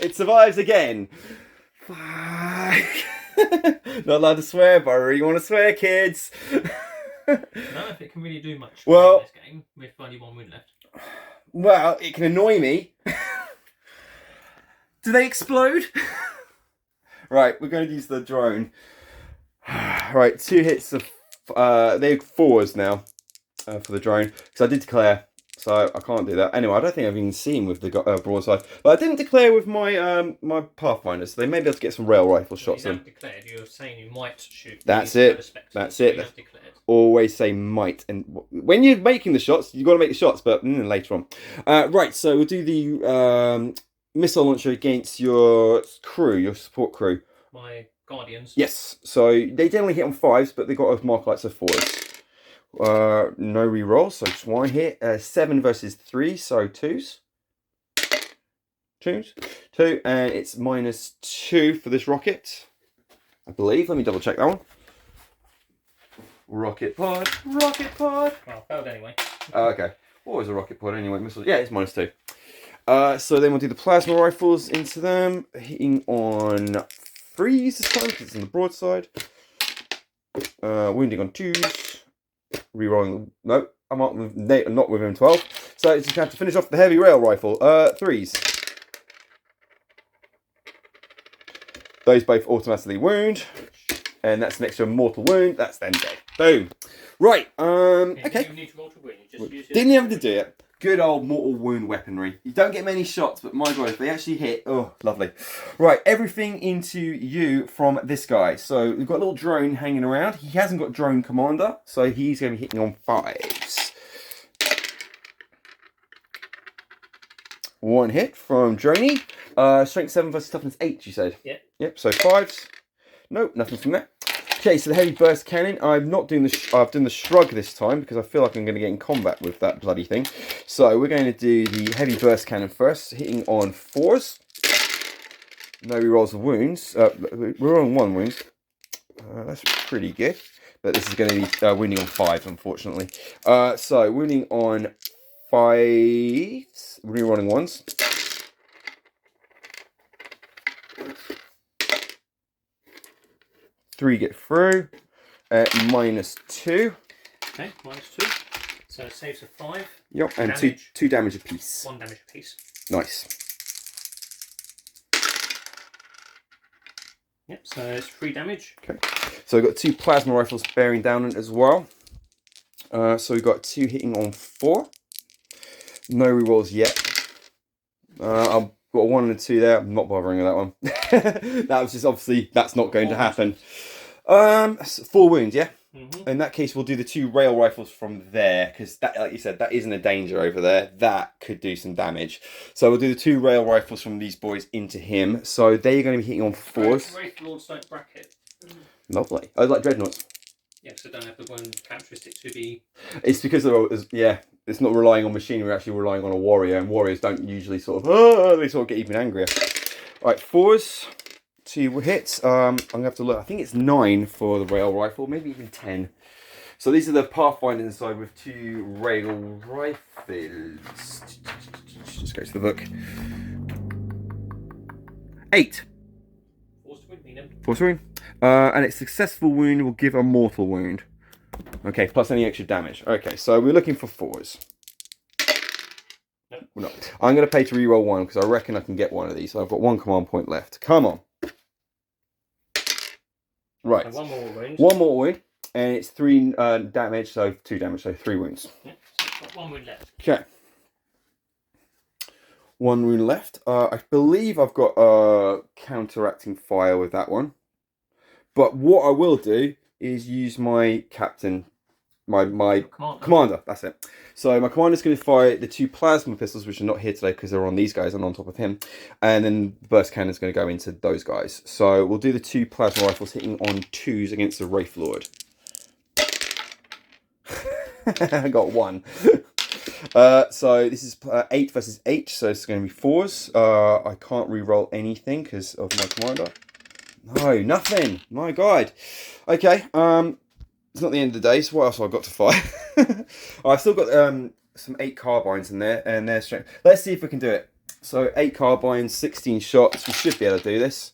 A: It survives again. Fuck. Not allowed to swear, Burry. You want to swear, kids?
B: I don't know if it can really do much in this game with only 1 wound left.
A: Well, it can annoy me. Do they explode? Right, we're going to use the drone. Right, 2 hits of... they're 4s now for the drone. Because I did declare, so I can't do that. Anyway, I don't think I've even seen with the broadside. But I didn't declare with my my Pathfinder, so they may be able to get some rail rifle shots in.
B: You haven't declared, you're saying you might shoot.
A: That's it. That's it. Always say might. And when you're making the shots, you've got to make the shots, but later on. Right, so we'll do the missile launcher against your crew, your support crew.
B: My Guardians.
A: Yes, so they generally hit on 5s, but they got a mark like so 4s. No reroll, so just 1 hit. 7 versus 3, so 2s. 2, and it's -2 for this rocket, I believe. Let me double check that one. Rocket pod.
B: Well, failed anyway.
A: Okay. What was a rocket pod anyway? Missile. Yeah, it's -2. So then we'll do the plasma rifles into them, hitting on 3s this time because it's on the broadside. Wounding on 2s. Rerolling. No, I'm not with M12. So it's just have to finish off the heavy rail rifle. 3s. Those both automatically wound, and that's an extra mortal wound. That's then dead. Boom. Right. Okay.
B: You need to roll to win. You just use
A: Didn't have to do it. Good old mortal wound weaponry. You don't get many shots, but my god, if they actually hit, oh, lovely. Right, everything into you from this guy. So we've got a little drone hanging around. He hasn't got drone commander, so he's going to be hitting on 5s. 1 hit from Droney. Strength 7 versus toughness 8, you said?
B: Yep.
A: Yep, so 5s. Nope, nothing from that. Okay, so the heavy burst cannon. I'm not doing I've done the shrug this time because I feel like I'm going to get in combat with that bloody thing. So we're going to do the heavy burst cannon first, hitting on 4s. No rerolls of wounds. We're on 1 wound. That's pretty good. But this is going to be wounding on 5s, unfortunately. So wounding on 5s, rerolling 1s. Three get through. -2.
B: Okay, -2. So it saves a 5.
A: Yep, and
B: damage.
A: two damage apiece.
B: 1 damage apiece.
A: Nice.
B: Yep, so it's 3 damage.
A: Okay. So we've got 2 plasma rifles bearing down on it as well. So we've got 2 hitting on 4. No rerolls yet. I've got a 1 and a 2 there. I'm not bothering with that one. That was just obviously that's not going to happen. 4 wounds, yeah. In that case, we'll do the 2 rail rifles from there because that, like you said, that isn't a danger over there. That could do some damage. So we'll do the 2 rail rifles from these boys into him. So they're going to be hitting on 4s.
B: Wraith Lords don't bracket.
A: Lovely. I like dreadnoughts.
B: Yeah, so don't have the one characteristic to be.
A: It's because it's not relying on machinery. We're actually relying on a warrior, and warriors don't usually sort of they sort of get even angrier. All right, 4s. 2 hits. I'm gonna have to look. I think it's 9 for the rail rifle, maybe even 10. So these are the pathfinders inside with 2 rail rifles. Just go to the book. 8. Force wound. And its successful wound will give a mortal wound. Okay, plus any extra damage. Okay, so we're looking for 4s. No. I'm going to pay to reroll 1 because I reckon I can get one of these. So I've got 1 command point left. Come on. Right.
B: And 1 more wound.
A: 1 more wound. And it's 3 damage, so 2 damage, so 3 wounds.
B: Yeah, so I've got 1 wound left.
A: Okay. 1 wound left. I believe I've got counteracting fire with that one. But what I will do is use my captain, my commander. That's it. So my commander's going to fire the 2 plasma pistols, which are not here today because they're on these guys and on top of him. And then burst cannon's going to go into those guys. So we'll do the 2 plasma rifles hitting on 2s against the Wraith Lord. I got 1. So this is 8 versus 8, so it's going to be 4s. I can't re-roll anything because of my commander. No, nothing. My God. Okay. It's not the end of the day. So what else have I got to fire? I've still got some 8 carbines in there, and their strength. Let's see if we can do it. So 8 carbines, 16 shots. We should be able to do this.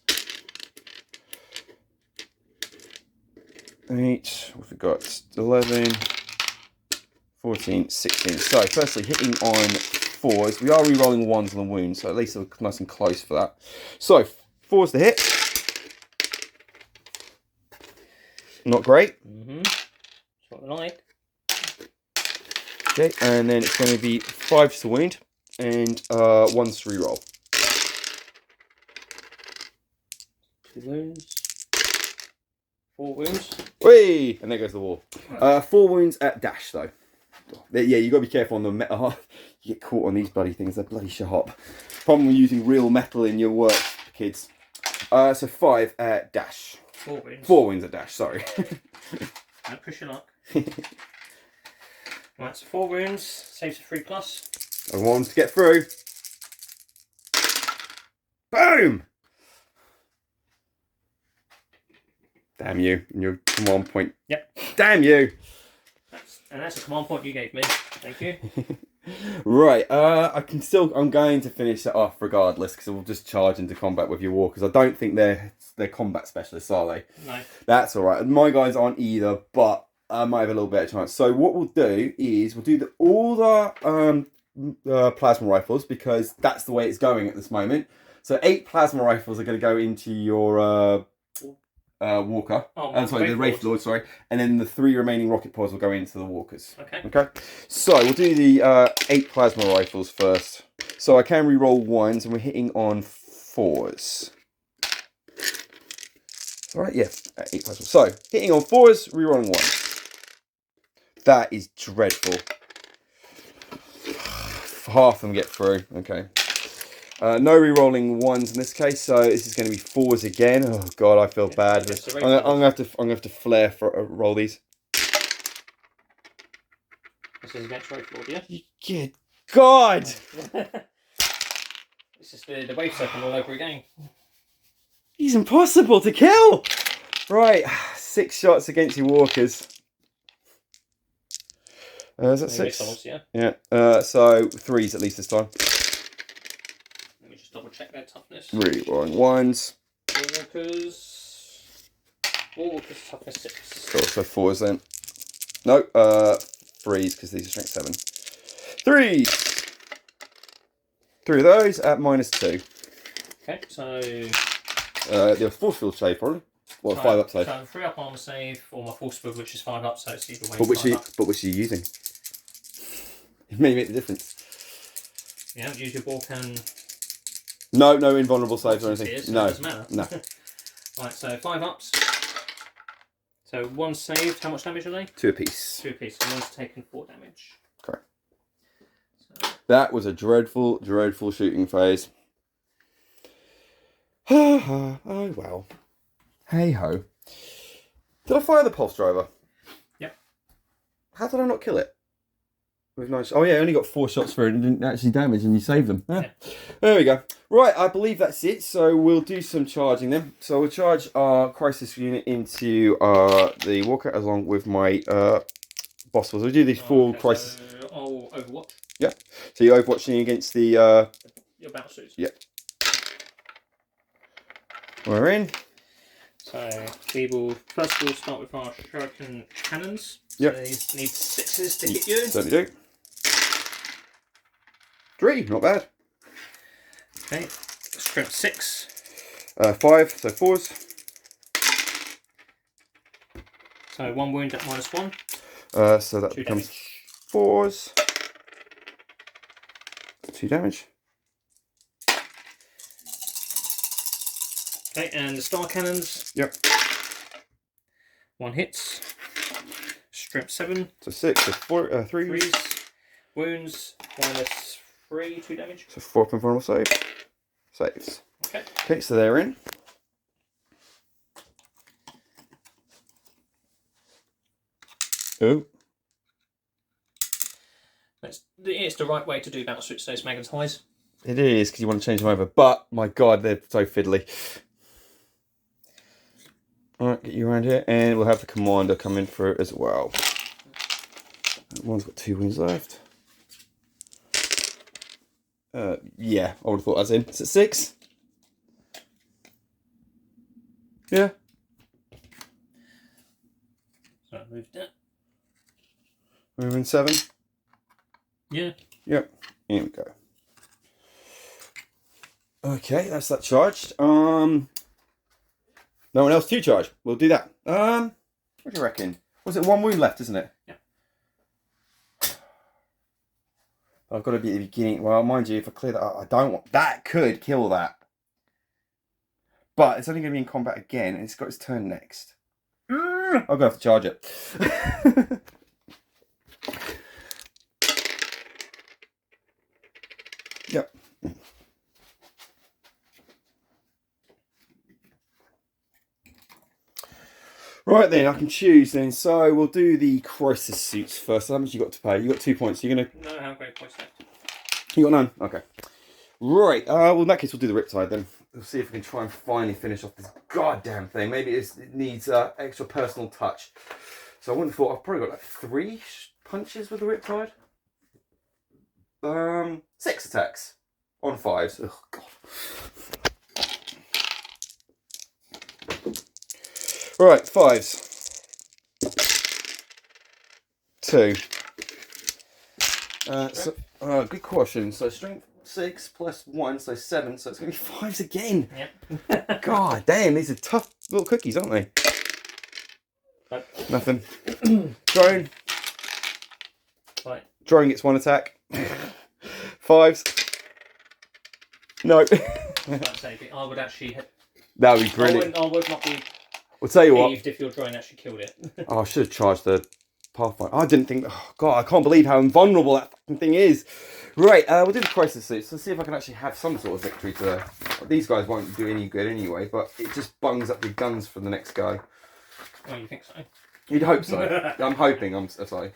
A: 8. What have we got? 11. 14, 16. So, firstly, hitting on 4s. We are re-rolling 1s on the wound, so at least we're nice and close for that. So, 4s to hit. Not great.
B: That's what I like.
A: Okay, and then it's going to be 5s to wound, and 1s to re-roll.
B: 2 wounds. 4 wounds.
A: Whee! And there goes the wall. 4 wounds at dash, though. Yeah, you got to be careful on the metal. You get caught on these bloody things. They're bloody sharp. Problem with using real metal in your work, kids. So 5 at dash.
B: 4 wounds.
A: 4 wounds at dash, sorry.
B: Don't push your luck. Right, so 4 wounds. Saves a 3+.
A: I want to get through. Boom! Damn you. And your command point.
B: Yep.
A: Damn you!
B: And that's a command point you gave me. Thank you.
A: Right, I'm going to finish it off regardless because we'll just charge into combat with your walkers. I don't think they're combat specialists, are they?
B: No.
A: That's alright. My guys aren't either, but I might have a little bit of chance. So what we'll do is we'll do all the plasma rifles because that's the way it's going at this moment. So 8 plasma rifles are going to go into your walker. The Wraith Lord, sorry. And then the 3 remaining rocket pods will go into the walkers. Okay. So we'll do the 8 plasma rifles first. So I can re-roll 1s and we're hitting on 4s. Alright, yeah, 8 plasma. So hitting on 4s, re-rolling 1s. That is dreadful. Half of them get through. Okay. No re-rolling 1s in this case, so this is going to be 4s again. Oh God, I feel bad. I'm gonna have to flare for roll these.
B: This is against Wraith Lord, yeah?
A: Good God!
B: This is the wave circle all over again.
A: He's impossible to kill. Right, 6 shots against your walkers. Is that
B: Maybe
A: 6?
B: missiles, yeah.
A: Yeah. So 3s at least this time.
B: Let me just double check their toughness.
A: Rerolling 1s.
B: Warwalkers toughness 6.
A: Cool, so 4s then. No, 3s because these are strength 7. 3s! 3 of those at -2.
B: Okay, so...
A: The force field save probably. Well,
B: so
A: 5 up save.
B: So 3 up armor save, or my force field, which is 5 up, so it's either way.
A: But which are you using? It may make the difference.
B: You haven't used your Balkan...
A: No invulnerable saves or anything.
B: Here, so
A: no.
B: it doesn't matter.
A: No.
B: Right, so 5 ups. So 1 saved, how much damage are they?
A: 2 apiece.
B: 2 apiece, so 1's taken 4 damage.
A: Correct.
B: So.
A: That was a dreadful shooting phase. Oh well. Hey ho. Did I fire the pulse driver?
B: Yep.
A: How did I not kill it? With nice. Oh yeah, I only got 4 shots for it and didn't actually damage, and you saved them. Yeah. There we go. Right, I believe that's it. So we'll do some charging then. So we'll charge our crisis unit into the walker along with my boss. We'll do these 4 crisis.
B: So I'll overwatch.
A: Yeah. So you're overwatching against the.
B: Your battle suits.
A: Yeah. We're in.
B: So we will first of all start with our shuriken cannons.
A: Yep.
B: So these need 6s to hit you.
A: Certainly do. 3, not bad.
B: Okay. Strength 6.
A: 5, so 4s.
B: So 1 wound at -1.
A: So that
B: 2
A: becomes
B: damage.
A: 4s. 2 damage.
B: Okay, and the star cannons.
A: Yep.
B: 1 hits. Strength 7.
A: So 6, so 4, 3s.
B: 3s. Wounds -3, 2 damage.
A: So 4 point vulnerable save. Saves.
B: Okay.
A: Okay, so they're in. Oh.
B: It's the right way to do battle suits, those magnetize.
A: It is, because you want to change them over. But, my god, they're so fiddly. Alright, get you around here. And we'll have the commander come in for it as well. One's got 2 wounds left. Yeah, I would have thought that's in. Is it 6? Yeah.
B: So move that.
A: Moving 7.
B: Yeah.
A: Yep. Here we go. Okay, that's that charged. No one else to charge. We'll do that. What do you reckon? Was it 1 wound left, isn't it?
B: Yeah.
A: I've got to be at the beginning. Well, mind you, if I clear that up, I don't want... That could kill that. But it's only going to be in combat again, and it's got its turn next. I'm going to have to charge it. Yep. Right then, I can choose then. So we'll do the crisis suits first. How much you got to pay? You got 2 points. You're gonna.
B: No, I haven't got any points left.
A: You got none. Okay. Right. Well, in that case, we'll do the Riptide then. We'll see if we can try and finally finish off this goddamn thing. Maybe it needs extra personal touch. So I wouldn't have thought I've probably got like 3 punches with the Riptide. 6 attacks on 5s. Oh god. Right, 5s. 2. Good question. So strength 6 plus 1, so 7. So it's going to be 5s again.
B: Yep.
A: God damn, these are tough little cookies, aren't they?
B: Right.
A: Nothing. Drone.
B: Right.
A: Drone gets 1 attack. 5s. No.
B: I would actually.
A: That would be brilliant.
B: I would not be.
A: We'll tell you what.
B: If your drone actually killed it.
A: Oh, I should have charged the Pathfinder. I didn't think. Oh god, I can't believe how invulnerable that fucking thing is. Right, we'll do the crisis suits. Let's see if I can actually have some sort of victory to. These guys won't do any good anyway, but it just bungs up your guns for the next guy.
B: Oh, you think so?
A: You'd hope so. I'm hoping. I'm sorry.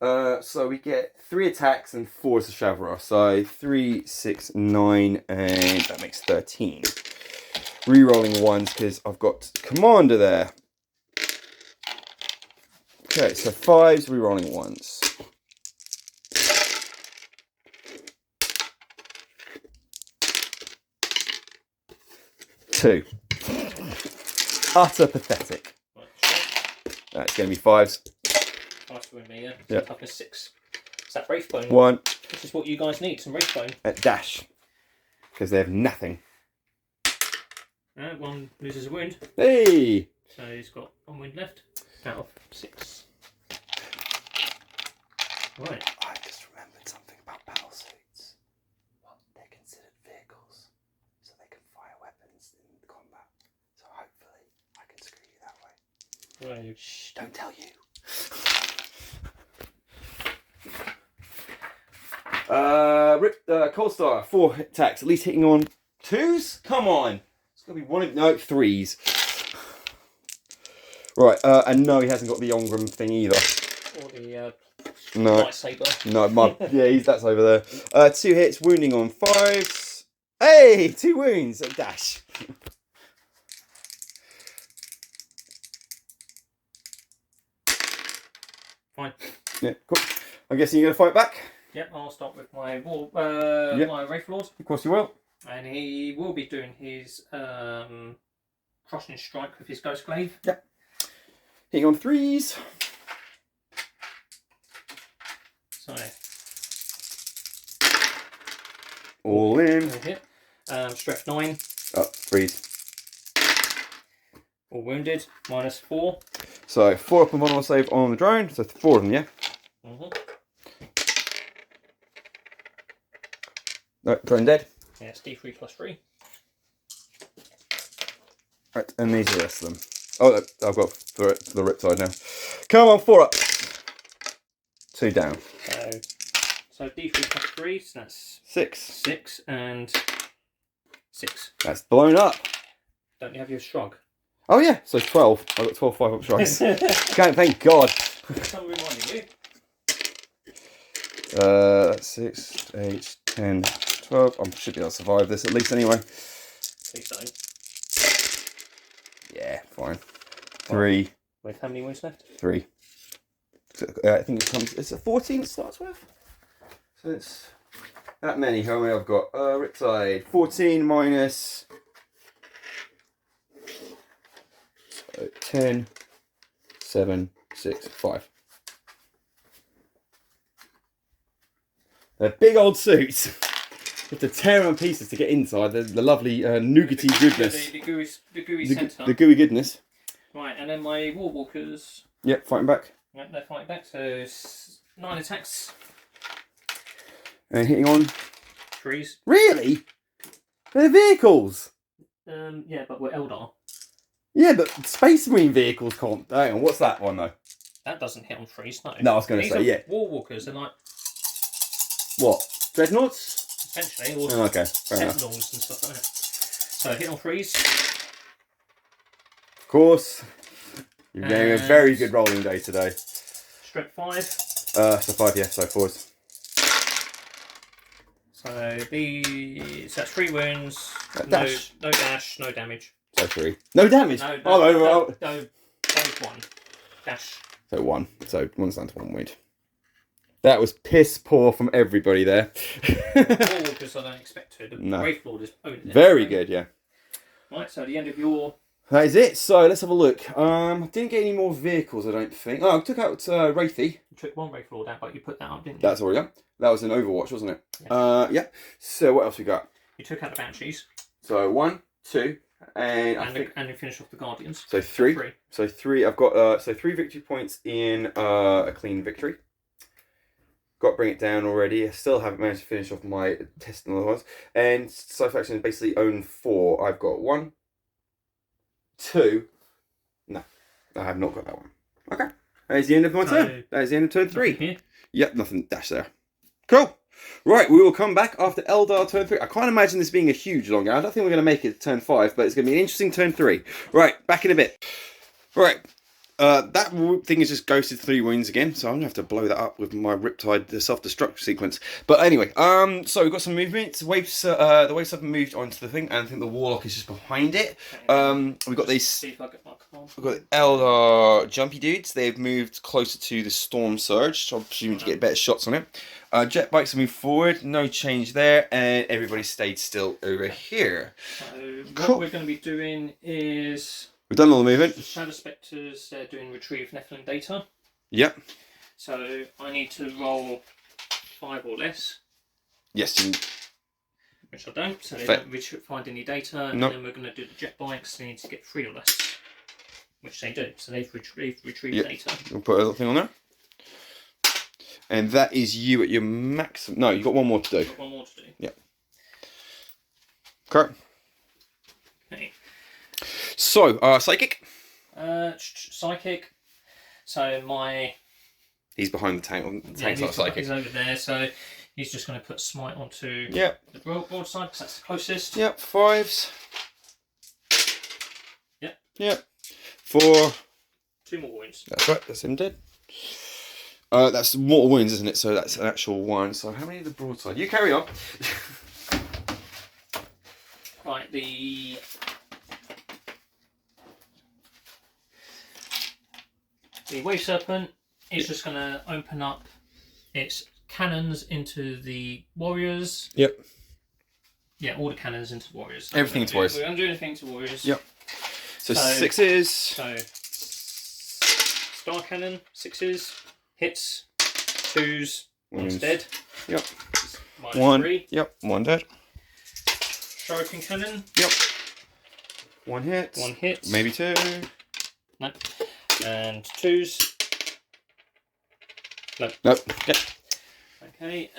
A: So we get 3 attacks and 4 as a Shavra. So 3, 6, 9, and that makes 13. Rerolling 1s because I've got Commander there. Okay, so 5s, re-rolling once. 2. Utter pathetic.
B: Right,
A: That's going to be 5s.
B: nice to win me, yeah.
A: Yep.
B: Toughness 6. Is that Wraith Bone?
A: 1.
B: This is what you guys need, some Wraith Bone.
A: At dash. Because they have nothing.
B: One loses a wound.
A: Hey!
B: So he's got 1 wound left out of 6. Right.
A: I just remembered something about battle suits. Well, they're considered vehicles, so they can fire weapons in combat. So hopefully I can screw you that way.
B: Right.
A: Shh, don't tell you. Cold Star, 4 attacks, at least hitting on 2s? Come on! It's gonna be 3s. Right, and no, he hasn't got the Ongram thing either.
B: Or the
A: No.
B: lightsaber.
A: No, that's over there. 2 hits, wounding on 5s. Hey, 2 wounds at dash.
B: Fine.
A: Yeah, cool. I'm guessing you're gonna fight back.
B: Yep, I'll start with my my Wraith Lord.
A: Of course you will.
B: And he will be doing his crushing strike with his Ghost Glaive.
A: Yep. Hitting on 3s.
B: So
A: All in.
B: no hit. Strength 9.
A: Up 3s.
B: All wounded. -4.
A: So 4 up and 1 on save on the drone. So 4 of them, yeah. No, drone dead.
B: Yeah, it's D3 +3.
A: Right, and these are the rest of them. Oh, I've got for the riptide now. Come on, 4 up. 2 down.
B: So D3 +3, so that's
A: 6.
B: 6 and 6.
A: That's blown up.
B: Don't you have your shrug?
A: Oh yeah, so 12. I've got 12 5-up strikes. Okay, thank God.
B: Someone reminding you.
A: 6, 8, 10, 12. I should be able to survive this at least anyway.
B: Please don't.
A: Yeah, fine. 3.
B: With how many wounds left?
A: 3. I think it comes. It's a 14 it starts with. So it's that many. How many I've got? Riptide. 14 minus 10, 7, 6, 5. They're big old suits. You have to tear them to pieces to get inside. The lovely nougaty goodness.
B: The gooey centre.
A: The gooey goodness.
B: Right, and then my Warwalkers.
A: Yep, fighting back.
B: Yep, they're fighting back. So 9 attacks.
A: And hitting on.
B: 3s.
A: Really? They're vehicles.
B: Yeah, but we're Eldar.
A: Yeah, but Space Marine vehicles can't. Hang on, what's that one though?
B: That doesn't hit on 3s, no.
A: No, I was going to say, yeah.
B: Warwalkers are like.
A: What? Dreadnoughts?
B: Essentially, or
A: Oh, okay, fair enough.
B: Sentinels and stuff like that. So hit on 3s.
A: Of course. You're getting a very good rolling day today.
B: Strength 5.
A: So 5, yeah, so 4s.
B: So that's 3 wounds.
A: Dash.
B: No dash, no damage.
A: So 3. No damage?
B: No,
A: both
B: 1. Dash.
A: So 1. So 1's down to 1 wound. That was piss poor from everybody there.
B: Warwalkers I don't expect to. The
A: No.
B: Wraith Lord is owned it.
A: Very good, yeah.
B: Right, so the end of your.
A: That is it. So let's have a look. Didn't get any more vehicles, I don't think. Oh, I took out Wraithy.
B: You took 1 Wraith Lord out, but you put that up, didn't you?
A: That's already done. That was an Overwatch, wasn't it?
B: Yeah.
A: Yeah. So what else we got?
B: You took out the Banshees.
A: So 1, 2, and I think
B: And you finished off the Guardians.
A: so 3.
B: 3.
A: So 3. I've got 3 victory points in a clean victory. Got to bring it down already. I still haven't managed to finish off my test and other ones. And Sci-Faction basically own 4. I've got 1, 2. No, I have not got that one. Okay. That is the end of my turn. That is the end of turn 3.
B: Here.
A: Yep, nothing dash there. Cool. Right, we will come back after Eldar turn 3. I can't imagine this being a huge long round. I don't think we're going to make it to turn 5, but it's going to be an interesting turn 3. Right, back in a bit. Right. That thing is just ghosted 3 wounds again, so I'm gonna have to blow that up with my Riptide self-destruct sequence. But anyway, so we've got some movement. The waves have moved onto the thing, and I think the Warlock is just behind it. We've got these.
B: See if I get my card.
A: We've got Eldar jumpy dudes. They've moved closer to the storm surge, so I'm presuming to get better shots on it. Jet bikes have moved forward, no change there, and everybody stayed still over here.
B: So what we're going to be doing is
A: we've done all the movement.
B: The Shadow Spectres, they're doing retrieve Nephilim data.
A: Yep.
B: So I need to roll 5 or less.
A: Yes, you.
B: Which I don't, so they don't find any data. And
A: nope.
B: then we're going to do the jet bikes. They need to get 3 or less, which they do. So they've retrieved data.
A: We'll put a little thing on there. And that is you at your maximum. No, you've got one more to do.
B: I've got one more to do.
A: Yep. Correct.
B: Okay.
A: So, psychic.
B: Psychic. So my.
A: He's behind the tank. The tank's not psychic.
B: He's over there. So he's just going to put smite onto
A: the
B: broadside because that's the closest.
A: Yep. 5s.
B: Yep.
A: Yep. 4.
B: 2 more wounds.
A: That's right. That's him dead. That's mortal wounds, isn't it? So that's an actual 1. So how many of the broadside? You carry on.
B: Right. The wave serpent is just going to open up its cannons into the warriors.
A: Yep.
B: Yeah, all the cannons into the warriors.
A: Everything into warriors.
B: We're going to do anything to warriors.
A: Yep. So 6s.
B: So star cannon, 6s, hits, 2s, one's dead.
A: Yep.
B: Minus
A: 1.
B: 3.
A: Yep. 1 dead.
B: Shuriken cannon.
A: Yep. 1 hit.
B: 1 hit.
A: Maybe 2.
B: No. And 2s. No.
A: Nope. Yep.
B: Okay.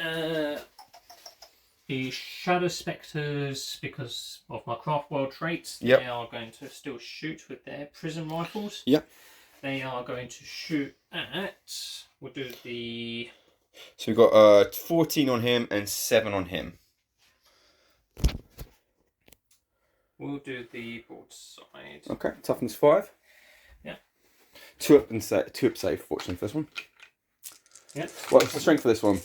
B: The Shadow Spectres, because of my Craft World traits,
A: yep.
B: They are going to still shoot with their prism rifles.
A: Yep.
B: They are going to shoot at. We'll do the.
A: So we've got 14 on him and 7 on him.
B: We'll do the broadside.
A: Okay. Toughness 5.
B: Yeah.
A: 2 up save, fortunately, for this one.
B: Yep.
A: What's the strength for this one?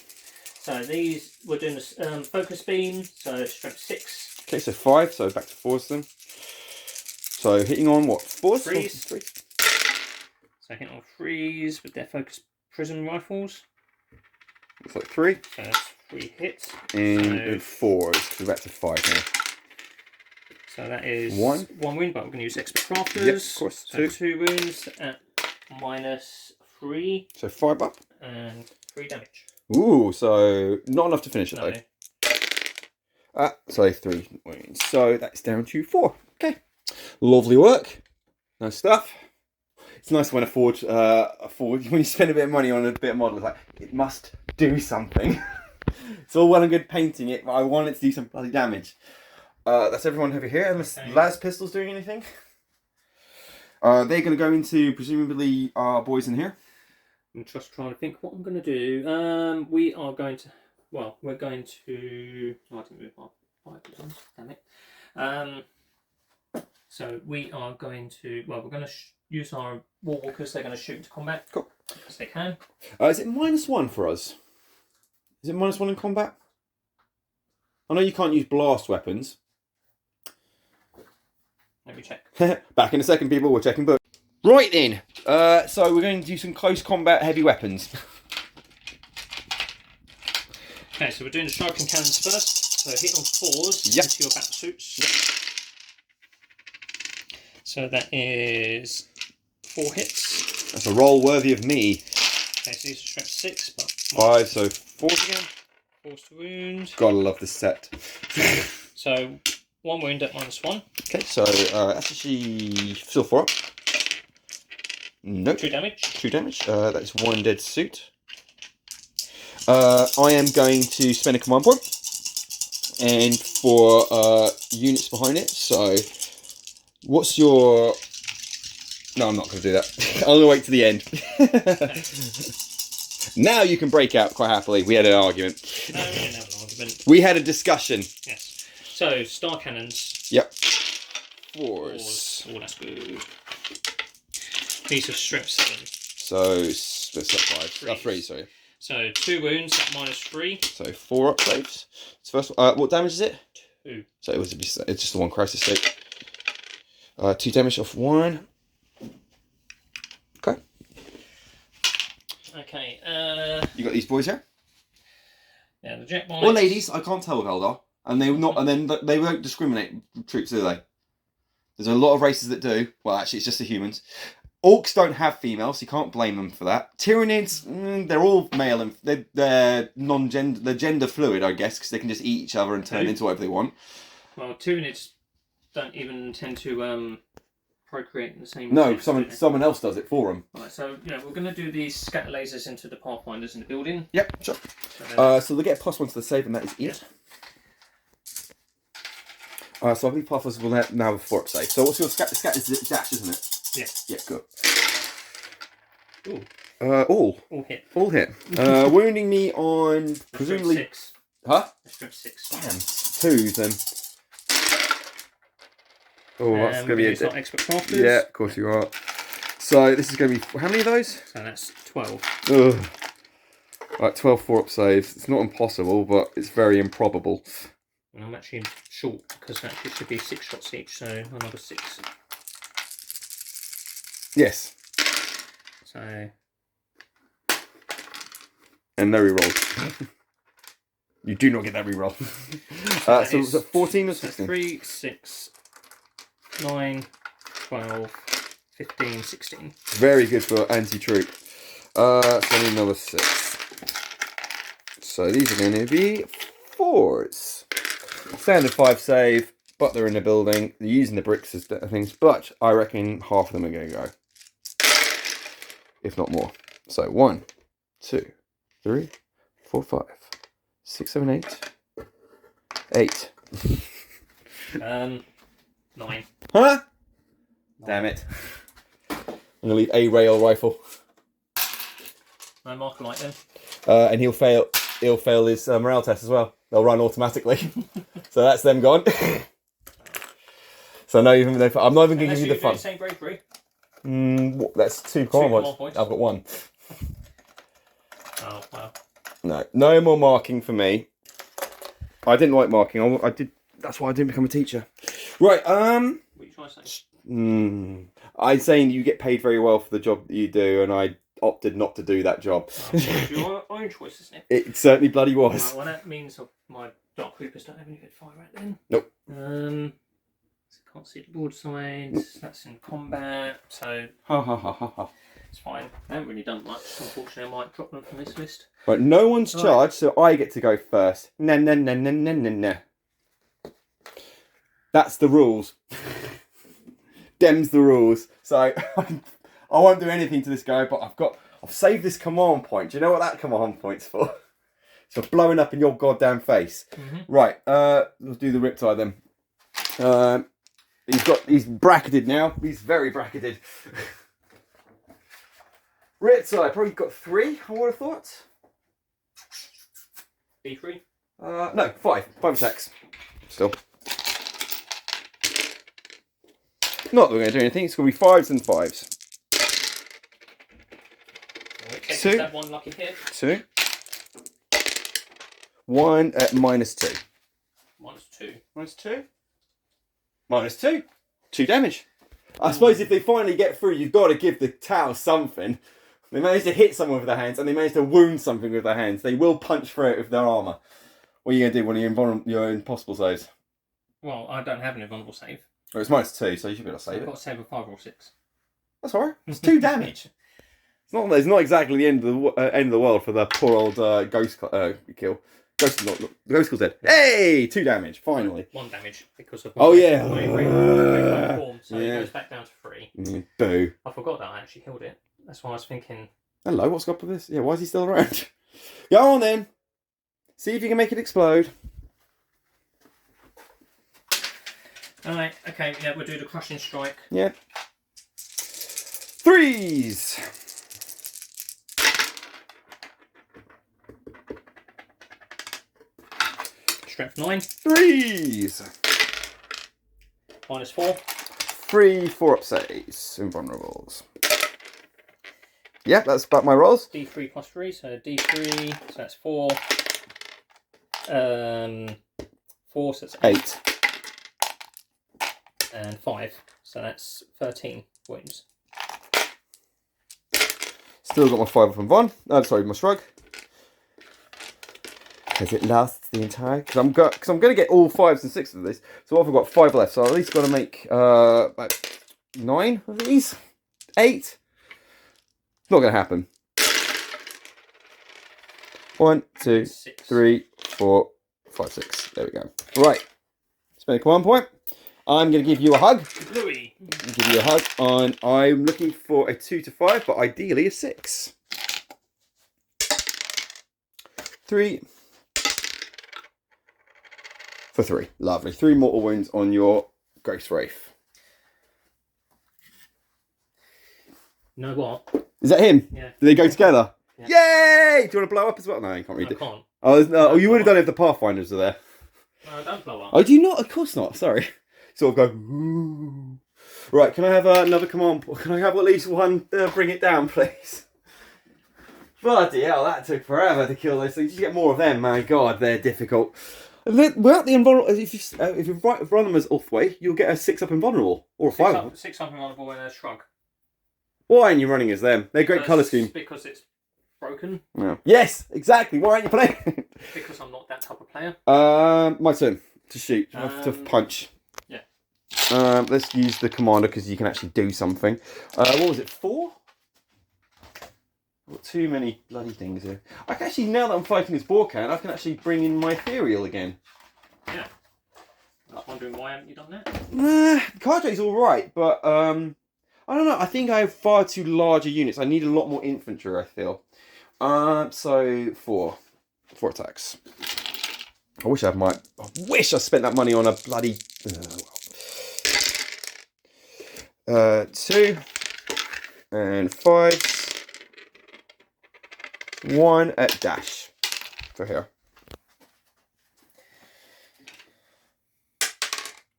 B: So these, we're doing this focus beam, so strength 6.
A: Okay, so 5, so back to 4s then. So hitting on what? 4s?
B: 3s.
A: 3.
B: So hitting on 3s with their focus prism rifles.
A: Looks like 3.
B: So that's 3 hits.
A: And 4s, so back to 5 now.
B: So that is
A: 1
B: wound, but we're going to use expert crafters.
A: Yep, of course.
B: So 2 wounds at minus 3.
A: So 5 up.
B: And 3 damage.
A: Ooh, so not enough to finish it
B: No.
A: though. So 3 wounds. So that's down to 4. Okay. Lovely work. Nice stuff. It's nice when when you spend a bit of money on a bit of model, it's like, it must do something. It's all well and good painting it, but I want it to do some bloody damage. That's everyone over here, unless Las Pistol's doing anything. They're going to go into, presumably, our boys in here.
B: I'm just trying to think what I'm going to do. We are going to... Well, we're going to... Oh, I didn't move my items. Damn it. So we are going to... Well, we're going to use our war walkers. They're going to shoot into combat.
A: Cool.
B: Because they can.
A: Is it -1 for us? Is it -1 in combat? I know you can't use blast weapons.
B: Let me check.
A: Back in a second, people. We're checking books. Right then. So we're going to do some close combat heavy weapons.
B: Okay, so we're doing the sharpening cannons first. So hit on 4s
A: yep.
B: into your battle suits.
A: Yep.
B: So that is 4 hits.
A: That's a roll worthy of me.
B: Okay, so these are strength 6, but
A: 5, so 4s again.
B: 4s to wound.
A: Gotta love this set.
B: So 1 wound at -1.
A: Okay, so that's actually still 4 up. Nope.
B: 2 damage.
A: 2 damage. That's 1 dead suit. I am going to spend a command point, and for units behind it. So, what's your? No, I'm not going to do that. I'm going to wait to the end. Now you can break out quite happily. We had an argument.
B: No, we didn't have an argument.
A: We had a discussion.
B: Yes. So star cannons.
A: Yep. 4s.
B: Oh, that's good. These are strength 7.
A: So that's not 5. 3, sorry.
B: So 2 wounds at -3.
A: So 4 up saves. So first, what damage is it?
B: 2.
A: So it's just the 1 crisis state. 2 damage off 1.
B: Okay.
A: You got these boys here?
B: Yeah, the jet bikes.
A: Or ladies, I can't tell with Eldar. And they not, and then they won't discriminate troops, do they? There's a lot of races that do. Well, actually, it's just the humans. Orcs don't have females, so you can't blame them for that. Tyranids, they're all male and they're non-gender, they're gender fluid, I guess, because they can just eat each other and turn into whatever they want.
B: Well, Tyranids don't even tend to procreate in the same.
A: No, someone else does it for them.
B: Right, so yeah, we're going to do these scatter lasers into the pathfinders in the building.
A: Yep, sure. So they get a +1 to the save, and that is it. So I believe pathfinders will now have a 4-up save. So what's your scat? Scat is dash, isn't it?
B: Yeah.
A: Yeah, good.
B: Ooh. All hit.
A: All hit. Wounding me on presumably
B: 6.
A: Huh?
B: Strength 6.
A: Damn. 2s then. Oh, that's going to be
B: a expert crafters.
A: Yeah, of course you are. So this is going to be how many of those?
B: So that's 12.
A: Ugh. Right, 12 4-up saves. It's not impossible, but it's very improbable.
B: And I'm actually short because actually should be 6 shots each, so another 6.
A: Yes.
B: So.
A: And no reroll. You do not get that reroll. So was it 14 or 16?
B: 3, 6, 9, 12, 15, 16.
A: Very good for anti-troop. So I need another 6. So these are going to be 4s. Standard 5 save, but they're in the building. They're using the bricks as things, but I reckon half of them are going to go. If not more. So 1, 2, 3, 4, 5, 6, 7, 8. 8.
B: 9.
A: Huh? Damn it. I'm going to leave a rail rifle.
B: No marker light then.
A: And he'll fail his morale test as well. They'll run automatically. So that's them gone. So no, even though I'm not even going to give you the fun.
B: Same bravery.
A: That's 2 command points. I've got 1.
B: Oh wow.
A: No more marking for me. I didn't like marking. I did. That's why I didn't become a teacher. Right.
B: What are you trying to say?
A: I'm saying you get paid very well for the job that you do, and I opted not to do that job.
B: It's your own choice, isn't it?
A: It certainly bloody was.
B: Right, well, that means my Dark Reapers don't have any good fire right then.
A: Nope.
B: So can't see the board sides. Nope. That's in combat, so it's fine. I haven't really done much. Unfortunately, I might drop them from this list.
A: Right, no one's charged, so I get to go first. No. That's the rules. Dem's the rules. So I won't do anything to this guy, but I've saved this command point. Do you know what that command point's for? It's for blowing up in your goddamn face. Right, let's do the Riptide then. He's bracketed now. He's very bracketed. Riptide, probably got 3, I would have thought.
B: D3?
A: No, 5. 5 attacks. Still. Not that we're going to do anything. It's going to be 5s and 5s. 2.
B: That one lucky hit.
A: 2. 1 at -2.
B: -2.
A: -2. -2. 2 damage. I suppose if they finally get through, you've got to give the Tau something. They managed to hit someone with their hands, and they managed to wound something with their hands. They will punch through it with their armour. What are you going to do when your impossible saves?
B: Well, I don't have an invulnerable save.
A: Oh, it's -2, so you should be able to save
B: I've
A: it.
B: got to save a 5 or 6.
A: That's alright. It's 2 damage. It's not exactly the end of the world for the poor old ghost kill. The ghost kill's dead. Hey, 2 damage. Finally.
B: 1 damage because of
A: oh yeah.
B: Form, so it goes back down to 3.
A: Boo.
B: I forgot that I actually killed it. That's why I was thinking.
A: Hello, what's up with this? Yeah, why is he still around? Go on then. See if you can make it explode.
B: Alright, okay, yeah, we'll do the crushing strike.
A: Yeah. 3s.
B: Strength 9.
A: 3s.
B: -4.
A: 3 4-up saves. Invulnerables. Yeah, that's about my rolls.
B: D3 plus 3, so D3, so that's 4. 4, so that's 8. And 5, so that's 13 wounds.
A: Still got my 5 up and Von. Sorry, my Shrug. Because it lasts the entire... Because I'm going to get all 5s and 6s of this. So I've got 5 left. So I've at least got to make about 9 of these. 8. Not going to happen. 1, 2, 3, 4, 5, 6. There we go. Right. Spend a command point. I'm going to give you a hug.
B: Louis.
A: Give you a hug on. I'm looking for a 2 to 5, but ideally a 6. 3. For 3. Lovely. 3 mortal wounds on your Ghost Wraith.
B: You know what?
A: Is that him?
B: Yeah.
A: Do they go together?
B: Yeah.
A: Yay! Do you want to blow up as well? No, you can't read it.
B: I can't.
A: Oh, no, you would have done it if the Pathfinders were there.
B: No, don't blow up.
A: Oh, do you not? Of course not. Sorry. Sort of go. Ooh. Right, can I have another command? Can I have at least one? Bring it down, please. Bloody hell, that took forever to kill those things. You get more of them. My God, they're difficult. Without the invulnerable, if you run them as Ulthway, you'll get a 6 up invulnerable or a 5 up.
B: 6 up invulnerable and a Shrug.
A: Why aren't you running as them? They're a great colour scheme.
B: Because it's broken.
A: Yeah. Yes, exactly. Why aren't you playing?
B: Because I'm not that type of player.
A: My turn to shoot, to punch.
B: Yeah.
A: Let's use the commander because you can actually do something. What was it? 4? I've got too many bloody things here. I can actually, now that I'm fighting this Borkan, I can actually bring in my Ethereal again.
B: Yeah. I was wondering why haven't you done that?
A: Card rate's alright, but I don't know. I think I have far too larger units. I need a lot more infantry, I feel. So 4 attacks. I wish I spent that money on a bloody 2 and 5. 1 at dash for here.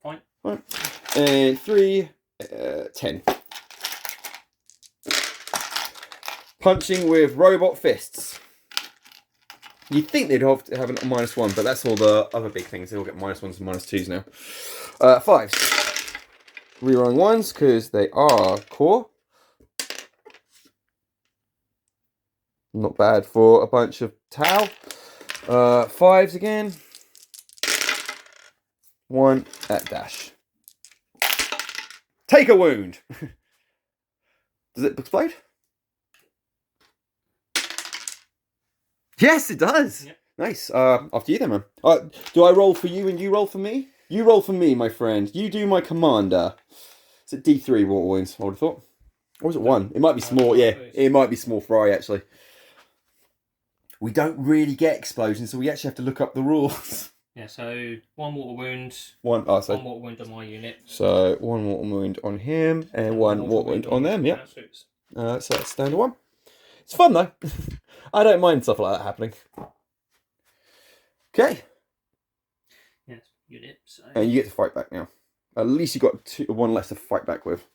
B: Point.
A: And 3, 10. Punching with robot fists. You'd think they'd have a -1, but that's all the other big things. They all get -1s and -2s now. 5s. Rerolling 1s because they are core. Not bad for a bunch of Tau. 5s again. 1 at dash. Take a wound. Does it explode? Yes, it does. Yep. Nice. After you then, man. Do I roll for you and you roll for me? You roll for me, my friend. You do my commander. It's at D3 water wounds, I would have thought. Or was it 1? It might be small, yeah. It might be small fry, actually. We don't really get explosions, so we actually have to look up the rules.
B: Yeah, so 1 mortal wound.
A: One mortal
B: wound on my unit.
A: So 1 mortal wound on him, and 1 mortal wound on them, yeah. So that's standard 1. It's fun, though. I don't mind stuff like that happening. Okay.
B: Yes, unit. So.
A: And you get to fight back now. At least you got 1 less to fight back with.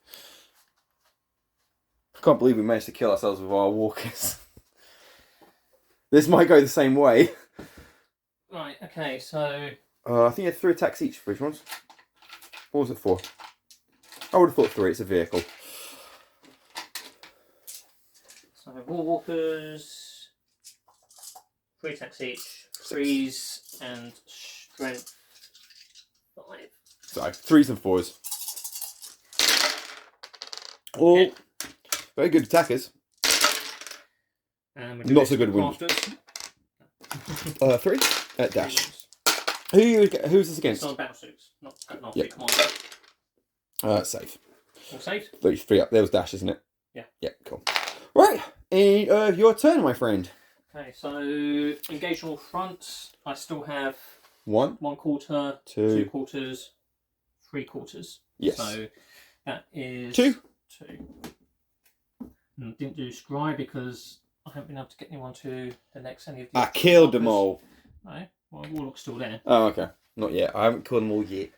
A: I can't believe we managed to kill ourselves with our walkers. This might go the same way.
B: Right, okay, so...
A: I think you had 3 attacks each for each ones. What was it for? I would have thought 3, it's a vehicle.
B: So, Warwalkers, 3 attacks each, 3s and strength 5.
A: So, 3s and 4s. All okay. Very good attackers. Not so good wounded. 3 at dash. Who's this against?
B: It's on battle suits, not
A: yep.
B: commander.
A: Safe.
B: All safe?
A: 3 up. There was dash, isn't it?
B: Yeah.
A: Yeah, cool. Right, and your turn, my friend.
B: Okay, so engage all fronts. I still have
A: 1
B: quarter,
A: 2
B: quarters, 3 quarters.
A: Yes.
B: So that is
A: 2.
B: And didn't do scry because I haven't been able to get anyone to the next any of the.
A: I killed them all.
B: No, well, Warlock's still there.
A: Oh, okay. Not yet. I haven't killed them all yet.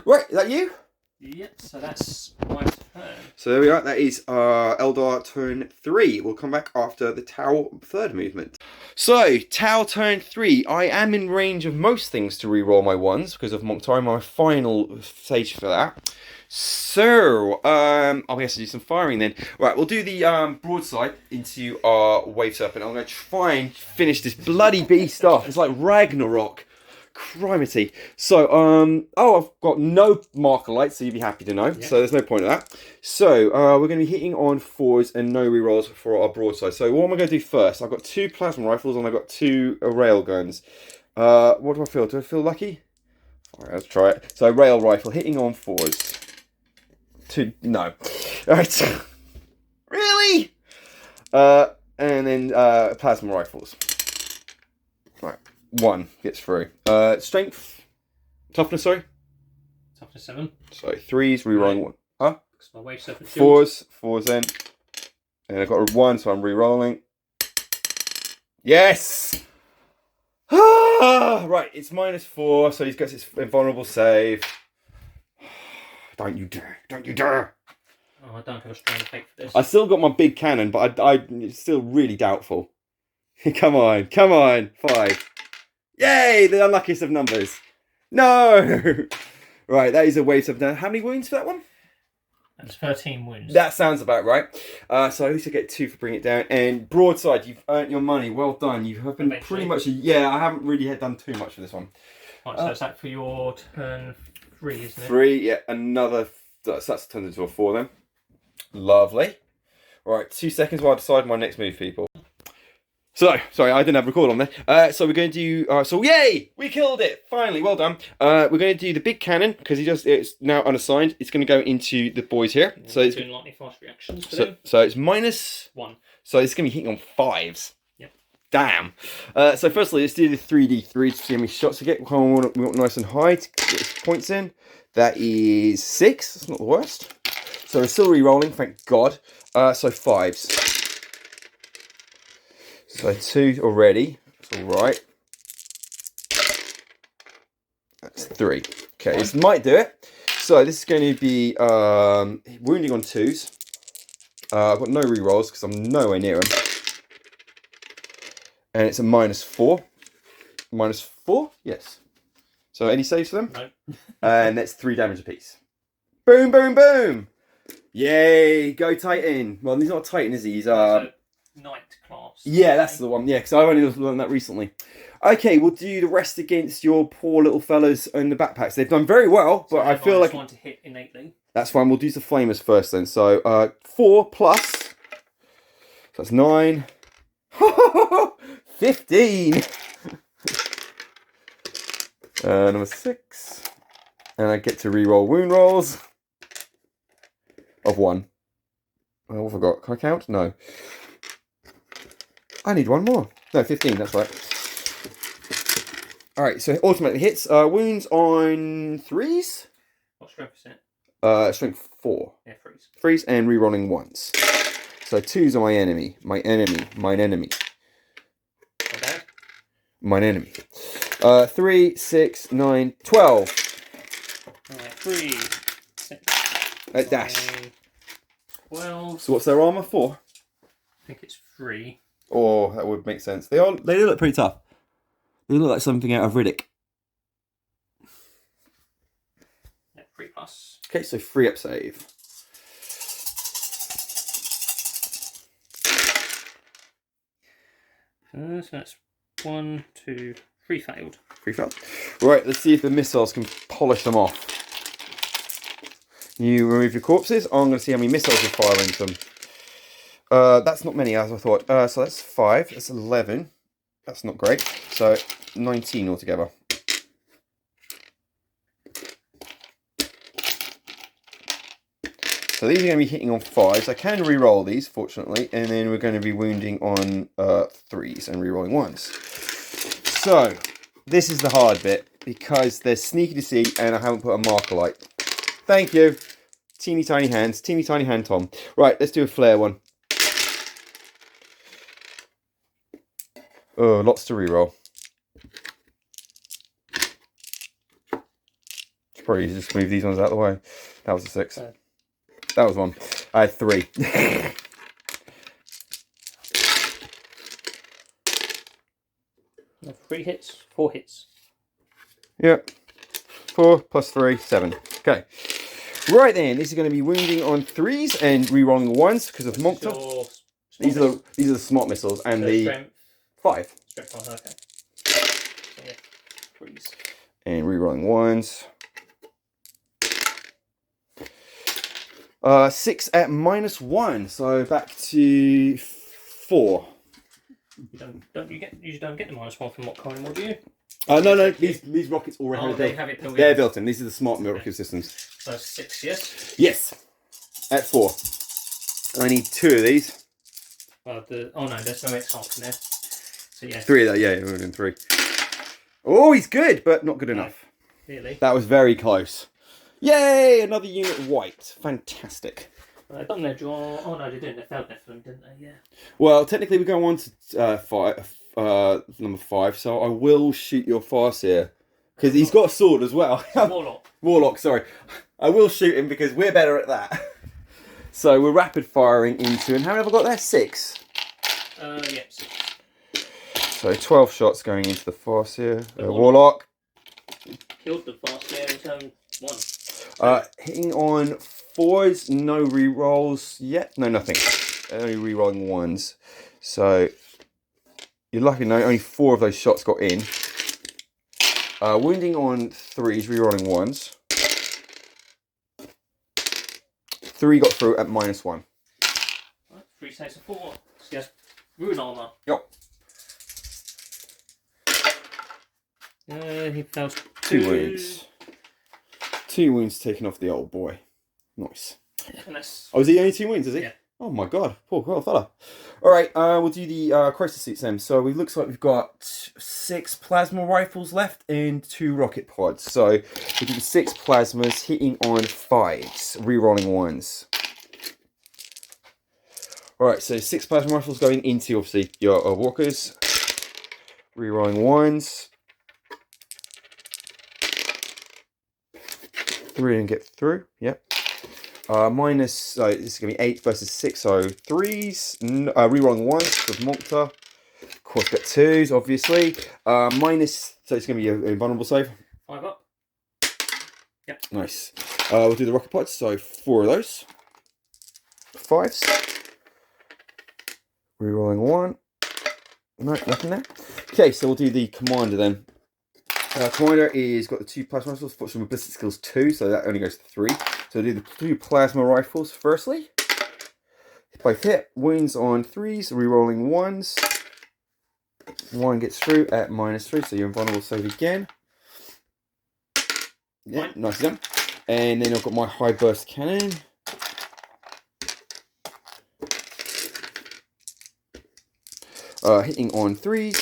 A: Right, is that you?
B: Yep, so that's my turn.
A: So there we are. That is Eldar turn 3. We'll come back after the Tau third movement. So, Tau turn 3. I am in range of most things to reroll my 1s because of Mokhtari, my final stage for that. So, I guess I'll do some firing then. Right, we'll do the broadside into our wave serpent. I'm going to try and finish this bloody beast off. It's like Ragnarok. Crimety. So, oh, I've got no marker lights, so you'd be happy to know. Yeah. So there's no point of that. So, we're going to be hitting on 4s and no rerolls for our broadside. So what am I going to do first? I've got 2 plasma rifles and I've got 2 rail guns. What do I feel? Do I feel lucky? Alright, let's try it. So, rail rifle, hitting on 4s. 2, no. Alright. Really? And then, plasma rifles. Right. 1 gets through. Strength, toughness, sorry.
B: Toughness 7.
A: So 3s, rerolling 1. Huh?
B: My wave serpent shield.
A: 4s then. And I've got a 1, so I'm rerolling. Yes! Ah, right, it's -4, so he gets his invulnerable save. Don't you dare! Don't you dare!
B: Oh, I don't have a strong effect for this.
A: I still got my big cannon, but it's still really doubtful. Come on, come on, 5. Yay, the unluckiest of numbers. No! Right, that is a wave serpent. How many wounds for that one?
B: That's 13 wounds.
A: That sounds about right. So at least I get 2 for bringing it down. And broadside, you've earned your money. Well done. You have been pretty much... Yeah, I haven't really done too much for this one.
B: Right, so is that for your turn 3, isn't it?
A: 3, yeah. Another... So that's turned into a 4 then. Lovely. Right, 2 seconds while I decide my next move, people. So, sorry, I didn't have record on there. So we're going to do, so yay! We killed it! Finally, well done. We're going to do the big cannon, because it's now unassigned. It's going to go into the boys here.
B: Yeah,
A: so it's
B: doing lightning fast reactions for them.
A: So it's -1. So it's going to be hitting on 5s.
B: Yep.
A: Damn. So firstly, let's do the 3d3 to see how many shots we get. We want nice and high to get his points in. That is 6. That's not the worst. So we're still re-rolling, thank God. So 5s. So 2 already. That's alright. That's 3. Okay, this might do it. So this is going to be wounding on 2s. I've got no re-rolls because I'm nowhere near them. And it's a -4. -4? Yes. So any saves for them?
B: No.
A: And that's 3 damage apiece. Boom, boom, boom! Yay! Go Titan! Well, he's not a Titan, is he? He's
B: Knight class.
A: Yeah, that's the one. Yeah, because I've only learned that recently. Okay, we'll do the rest against your poor little fellas in the backpacks. They've done very well, but I feel like...
B: one to hit innately.
A: That's fine. We'll do the flamers first then. So 4 plus. So that's 9. 15. Number 6. And I get to re-roll wound rolls of 1. Oh, I forgot. Can I count? No. I need 1 more. No, 15, that's right. Alright, so ultimately hits. Wounds on 3s?
B: What strength is it?
A: Strength 4.
B: Yeah, 3s.
A: 3s and re-rolling 1s. So 2s are my enemy. My enemy. Mine enemy.
B: Not bad.
A: Mine enemy. 3, 6, 9, 12.
B: Alright, 3, 6,
A: Dash.
B: 12.
A: So what's their armor for?
B: I think it's 3.
A: Oh, that would make sense. They look pretty tough. They look like something out of Riddick.
B: Yeah, 3 plus.
A: Okay, so 3 up save.
B: So that's 1, 2, 3 failed.
A: 3 failed. Right, let's see if the missiles can polish them off. You remove your corpses. I'm going to see how many missiles you're firing to them. That's not many as I thought. So that's 5. That's 11. That's not great. So 19 altogether. So these are going to be hitting on 5s. I can re-roll these, fortunately. And then we're going to be wounding on 3s and re-rolling 1s. So this is the hard bit because they're sneaky to see and I haven't put a marker light. Thank you. Teeny tiny hands. Teeny tiny hand, Tom. Right, let's do a flare one. Oh, lots to re-roll. Should probably just move these ones out of the way. That was a 6. That was 1. I had 3.
B: 3 hits, 4 hits.
A: Yep. 4 plus 3, 7. Okay. Right then, this is going to be wounding on 3s and re-rolling 1s because of Moncta. These are the smart missiles and
B: so
A: the
B: strength
A: 5.
B: Strength 5, okay. So, yeah, 3s.
A: And re-rolling 1s. 6 at -1, so back to 4.
B: You usually don't get the -1 from what kind mod do you?
A: No, these rockets already have
B: they
A: built.
B: have it built in.
A: They're built in. These are the smart rocket systems.
B: So 6, yes?
A: Yes, at 4. I need 2 of these.
B: Well, oh no, there's no X-Half in there. So yeah.
A: 3 of that, yeah, we're doing 3. Oh, he's good, but not good enough.
B: Really?
A: That was very close. Yay, another unit wiped. Fantastic.
B: They've done their draw. Oh no, they didn't. They failed their film, didn't they? Yeah.
A: Well, technically we're going on to number 5, so I will shoot your Farseer. Because he's got a sword as well.
B: Warlock.
A: Warlock, sorry. I will shoot him because we're better at that. So we're rapid firing into him. How many have I got there? 6.
B: Yep. 6.
A: So 12 shots going into the Farseer. Warlock.
B: Killed the Farseer in turn 1.
A: Hitting on 4s, no re-rolls yet. No, nothing. Only re-rolling 1s. So you're lucky, no, only 4 of those shots got in. Wounding on 3s, re-rolling 1s. 3 got through at -1.
B: 3 takes a 4. So yes, rune armor.
A: Yep.
B: He fails
A: 2 wounds. 2 wounds taken off the old boy. Nice. Oh, is he only 2 wounds, is he?
B: Yeah.
A: Oh my god, poor fella. Alright, we'll do the crisis suits then. So it looks like we've got 6 plasma rifles left and 2 rocket pods. So we'll do the 6 plasmas, hitting on 5s, re-rolling 1s. Alright, so 6 plasma rifles going into obviously your walkers. Re-rolling 1s. 3 and get through, yep. So this is going to be 8 versus 6, so 3s, re-rolling 1s with Moncta. Of course, got 2s, obviously. So it's going to be a vulnerable save.
B: 5 up. Yep.
A: Nice. We'll do the rocket pods, so 4 of those. 5s. Re-rolling 1. No, nothing there. Okay, so we'll do the commander then. Commander is got the 2 plasma rifles, fortunately with ballistic skills 2, so that only goes to 3. So we'll do the 2 plasma rifles firstly. Both hit, wounds on 3s, re-rolling 1s. 1 gets through at -3, so you're invulnerable save again. Yeah, nice done. And then I've got my high burst cannon. Hitting on 3s.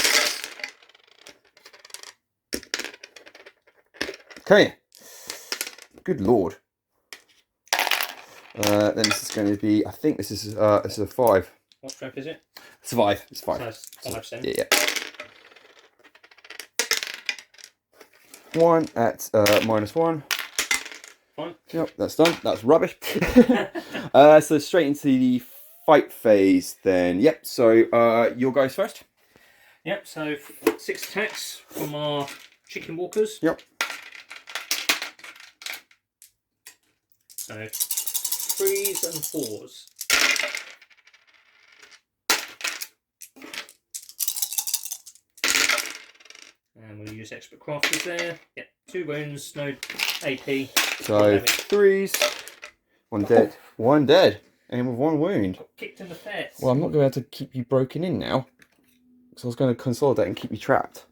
A: Okay. Good lord. Then this is going to be, I think this is a 5.
B: What strength is it?
A: It's a 5. It's 5.
B: So it's 5%.
A: Yeah. 1 at -1.
B: Fine.
A: Yep, that's done. That's rubbish. So straight into the fight phase then. Yep, so your guys first.
B: Yep, so 6 attacks from our chicken walkers.
A: Yep.
B: So 3s and 4s. And we'll use expert crafters there. Yep, 2 wounds, no AP.
A: So 3s, 1 dead, 1 dead, and with 1 wound.
B: Kicked in the face.
A: Well, I'm not going to have to keep you broken in now, so I was going to consolidate and keep you trapped.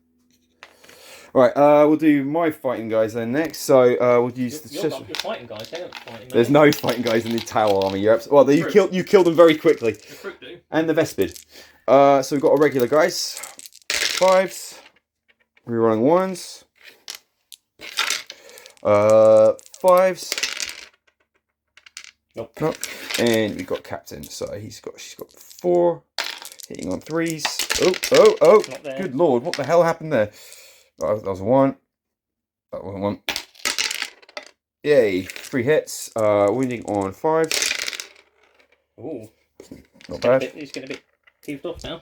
A: Alright, we'll do my fighting guys then next. So we'll use
B: you're fighting guys, they don't fight.
A: There's no fighting guys in the tower army. Well, you killed them very quickly.
B: The fruit do.
A: And the Vespid. So we've got our regular guys. 5s. Rerolling 1s. 5s. Nope. And we've got Captain. So she's got 4. Hitting on 3s. Oh. Good lord, what the hell happened there? That was 1. That wasn't 1. Yay, 3 hits. Wounding on 5s.
B: Ooh.
A: Not bad.
B: He's getting a bit heaved off now.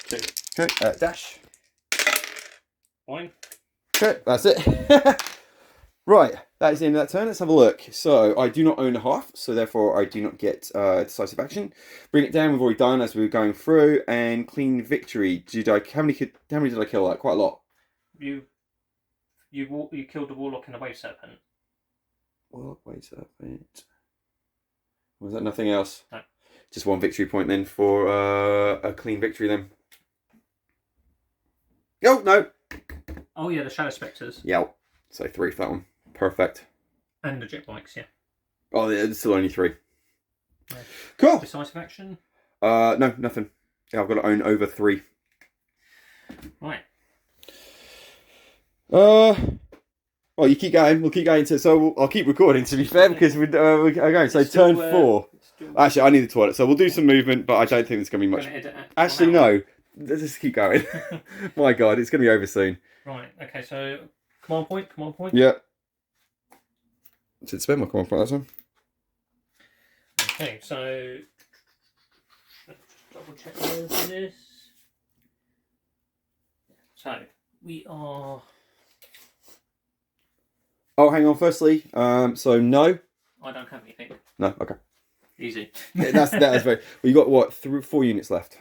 B: 2.
A: Okay, dash.
B: Fine.
A: Okay, that's it. Right, That is the end of that turn. Let's have a look. So I do not own a half, so therefore I do not get decisive action. Bring it down. We've already done as we were going through, and clean victory. How many did I kill? Like quite a lot.
B: You killed the warlock and the wave serpent.
A: Warlock, wave serpent. Was that nothing else?
B: No.
A: Just one victory point then for a clean victory then. Oh no.
B: Oh yeah, the shadow spectres.
A: Yeah. So 3 for that one. Perfect.
B: And the jet bikes, yeah.
A: Oh, there's still only 3.
B: No.
A: Cool.
B: Decisive action?
A: No, nothing. Yeah, I've got to own over 3.
B: Right.
A: Well, you keep going. We'll keep going. I'll keep recording, to be fair, because we're going. So turn 4. Actually, I need the toilet. So we'll do some movement, but I don't think there's going to be much. Actually, no. Let's just keep going. My God, it's going to be over soon.
B: Right. Okay, so command point.
A: Yeah. Did spend my command point that time?
B: Okay, so let's just double check this. So we are.
A: Oh, hang on. Firstly, so no.
B: I don't have anything.
A: No. Okay.
B: Easy.
A: Yeah, that's very. Well, you got what? 4 units left.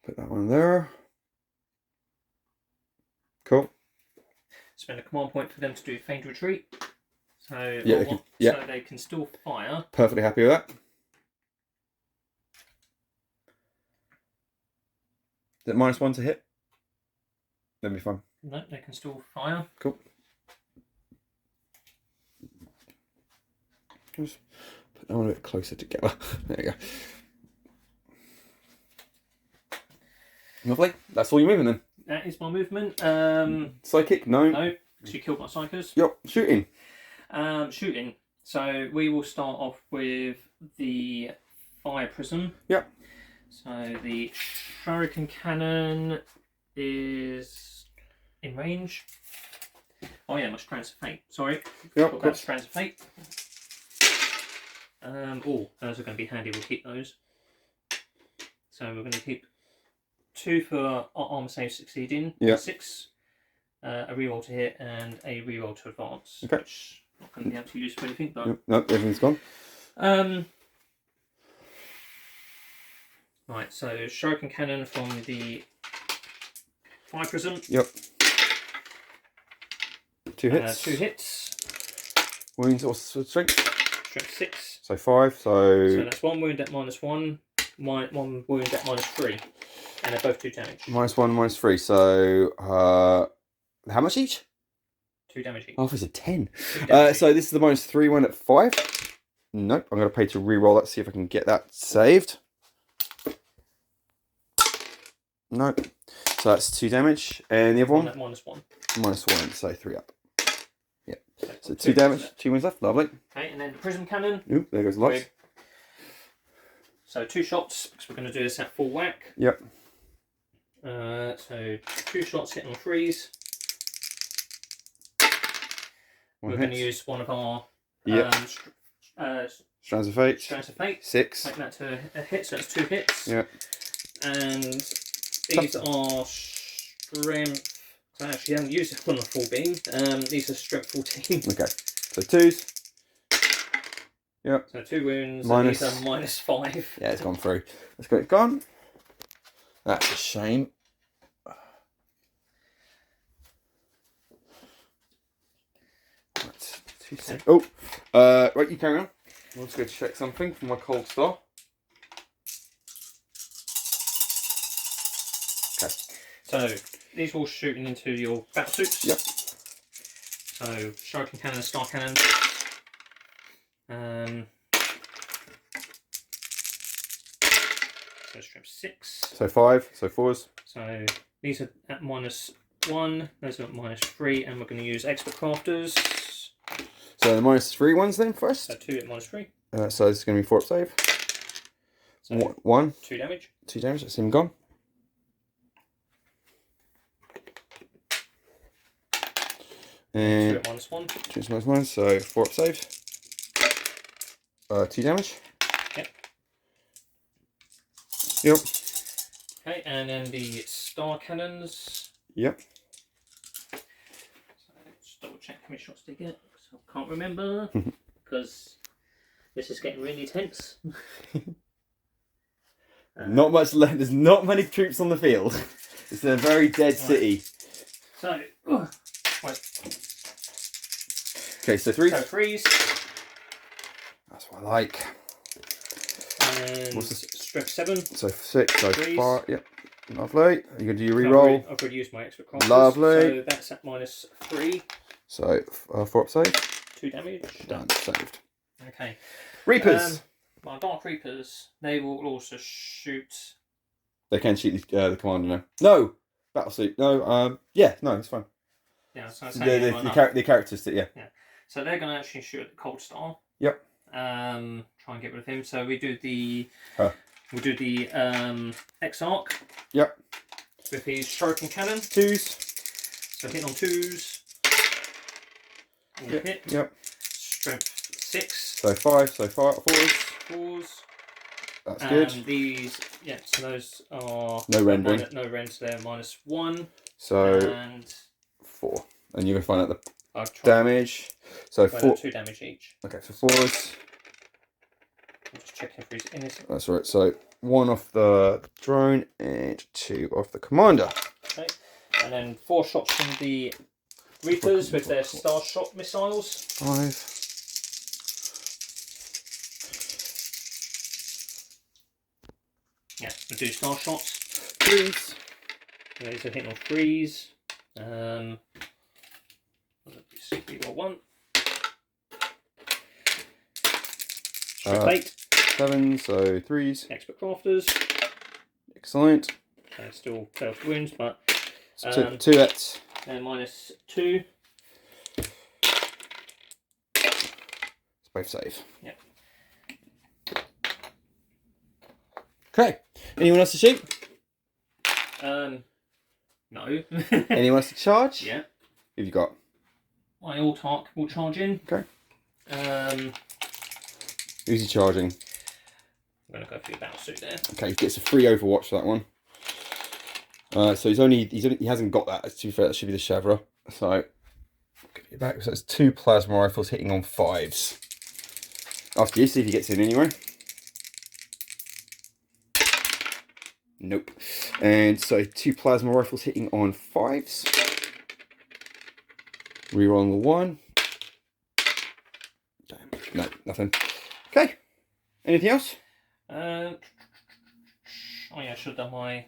A: Put that one there. Cool.
B: Spend a command point for them to do feigned retreat. So
A: yeah,
B: so they can still fire.
A: Perfectly happy with that. Is it -1 to hit? That'd be fine.
B: No, they can still fire.
A: Cool. Just put that one a bit closer together. There you go. Lovely. That's all your movement then.
B: That is my movement.
A: Psychic? No.
B: No, because you killed my psychers.
A: Yep. Shooting.
B: Shooting. So we will start off with the fire prism.
A: Yep.
B: So the shuriken cannon is in range. Oh yeah, my strands of fate. Sorry.
A: Yep.
B: Got strands of fate. Oh, those are going to be handy. We'll keep those. So we're going to keep 2 for armor save succeeding.
A: Yeah.
B: 6. A reroll to hit and a reroll to advance.
A: Okay.
B: Which I'm not going to be able to use for anything, but.
A: No, everything's gone.
B: Right, so shuriken cannon from the fire prism.
A: Yep. 2 hits.
B: 2 hits.
A: Wounds or strength.
B: Strength 6.
A: So 5.
B: So that's 1 wound at -1. 1 wound at -3. And they're both 2 damage.
A: -1, -3. So how much each?
B: 2 damage each.
A: Oh, it's a 10.
B: 2 damage
A: So this is the -3 one at 5. Nope. I'm going to pay to re-roll that, see if I can get that saved. Nope. So that's 2 damage. And the other one?
B: At -1.
A: -1. So 3 up. Yeah. So 2 damage. 2 wounds left. Lovely.
B: Okay, and then the prism cannon.
A: Oop, there goes the lights.
B: So 2 shots, because we're going to do this at full whack.
A: Yep.
B: So 2 shots hitting on 3s. We're going to use one of our
A: Strands of Fate.
B: Strands of Fate.
A: 6.
B: Make that to a hit, so that's 2 hits.
A: Yeah.
B: And these are strength. I actually haven't used it on the full beam. These are strength 14.
A: Okay. So 2s. Yep.
B: So 2 wounds.
A: Minus.
B: And these are -5.
A: Yeah, it's gone through. Let's go. It's gone. That's a shame. Right, 2 seconds. Oh, right, you carry on. I'll just go check something from my cold star. Okay.
B: So these are all shooting into your battle suits.
A: Yep.
B: So shuriken cannon and star cannon. So strength 6.
A: So 5. So 4s.
B: So these are at -1. Those are at -3, and we're going to use expert crafters.
A: So the -3 ones then first.
B: So 2 at -3.
A: So this is going to be 4 up save.
B: So
A: 1.
B: 2 damage.
A: 2 damage. That's him gone. And
B: 2 at -1.
A: 2 at -1. So 4 up save. 2 damage.
B: Yep.
A: Yep.
B: Okay, and then the star cannons.
A: Yep.
B: So check how many shots they get. So I can't remember because this is getting really tense.
A: Not much left. There's not many troops on the field. It's a very dead city.
B: So,
A: okay, so 3s.
B: So 3s.
A: That's what I like.
B: And what's this? Strength 7.
A: So 6, so
B: 3s.
A: 5. Yep. Lovely. You're going to do your reroll.
B: I've already used my expert crafters.
A: Lovely.
B: So that's at -3.
A: So 4 up save.
B: 2 damage.
A: Done. Saved.
B: Okay.
A: Reapers.
B: My Dark Reapers, they will also shoot.
A: They can shoot the commander now. No! Battlesuit. No, yeah, no, it's fine.
B: Yeah, so
A: the characters, yeah.
B: So they're going to actually shoot at the Cold Star.
A: Yep.
B: Try and get rid of him. So we do the Exarch.
A: Yep.
B: With his shuriken cannon.
A: 2s.
B: So hitting on 2s.
A: Yep.
B: Hit.
A: Yep.
B: Strength 6.
A: So 5, so 4s.
B: 4s.
A: That's good.
B: These, so those are
A: no rendering.
B: No rend, so they're -1.
A: So
B: and
A: 4. And you're going to find out the
B: the
A: damage. So 4.
B: 2 damage each.
A: Okay, so 4s.
B: I'm just checking if he's in this.
A: That's right. So 1 off the drone and 2 off the commander.
B: Okay. And then 4 shots from the Reapers with their Star Shot missiles.
A: 5.
B: Yeah, we do Star Shots.
A: 3s.
B: These are hitting on 3s. We got 1. Strength 8.
A: 7, so 3s.
B: Expert Crafters.
A: Excellent.
B: Still failed to wounds, but.
A: So 2 hits.
B: And -2.
A: It's both save.
B: Yep.
A: Okay. Anyone else to shoot?
B: No.
A: Anyone else to charge?
B: Yeah.
A: Who've you got?
B: My Autarch will charge in.
A: Okay. Who's he charging?
B: I'm going to go for your battle suit there.
A: Okay, he gets a free Overwatch for that one. So he hasn't got that. To be fair, that should be the Chevra. So give it back. So it's 2 plasma rifles hitting on 5s. After you, see if he gets in anyway. Nope. And so 2 plasma rifles hitting on 5s. Rerolling the 1. Damn. No, nothing. Okay. Anything else?
B: Oh yeah, I should have done my.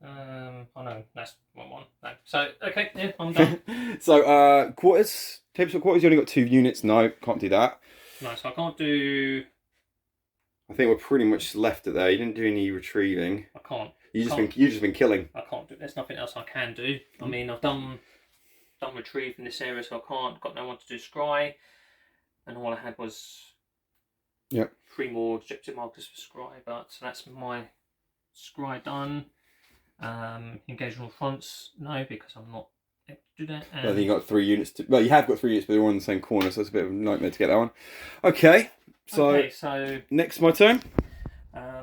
B: Oh no, that's one. No. So okay, yeah, I'm done.
A: So quarters, tabletop quarters. You only got 2 units. No, can't do that.
B: No, so I can't do.
A: I think we're pretty much left it there. You didn't do any retrieving.
B: I can't.
A: You've just been killing.
B: I can't do. There's nothing else I can do. I mean, I've done retrieve in this area, so I can't. Got no one to do scry, and all I had was.
A: Yep.
B: 3 more objective markers for scry, but so that's my scry done. Engage on fronts, no, because I'm not able to do that.
A: I think you got 3 units. Well, you have got 3 units, but they're all in the same corner, so it's a bit of a nightmare to get that one. Okay, so
B: next
A: my turn.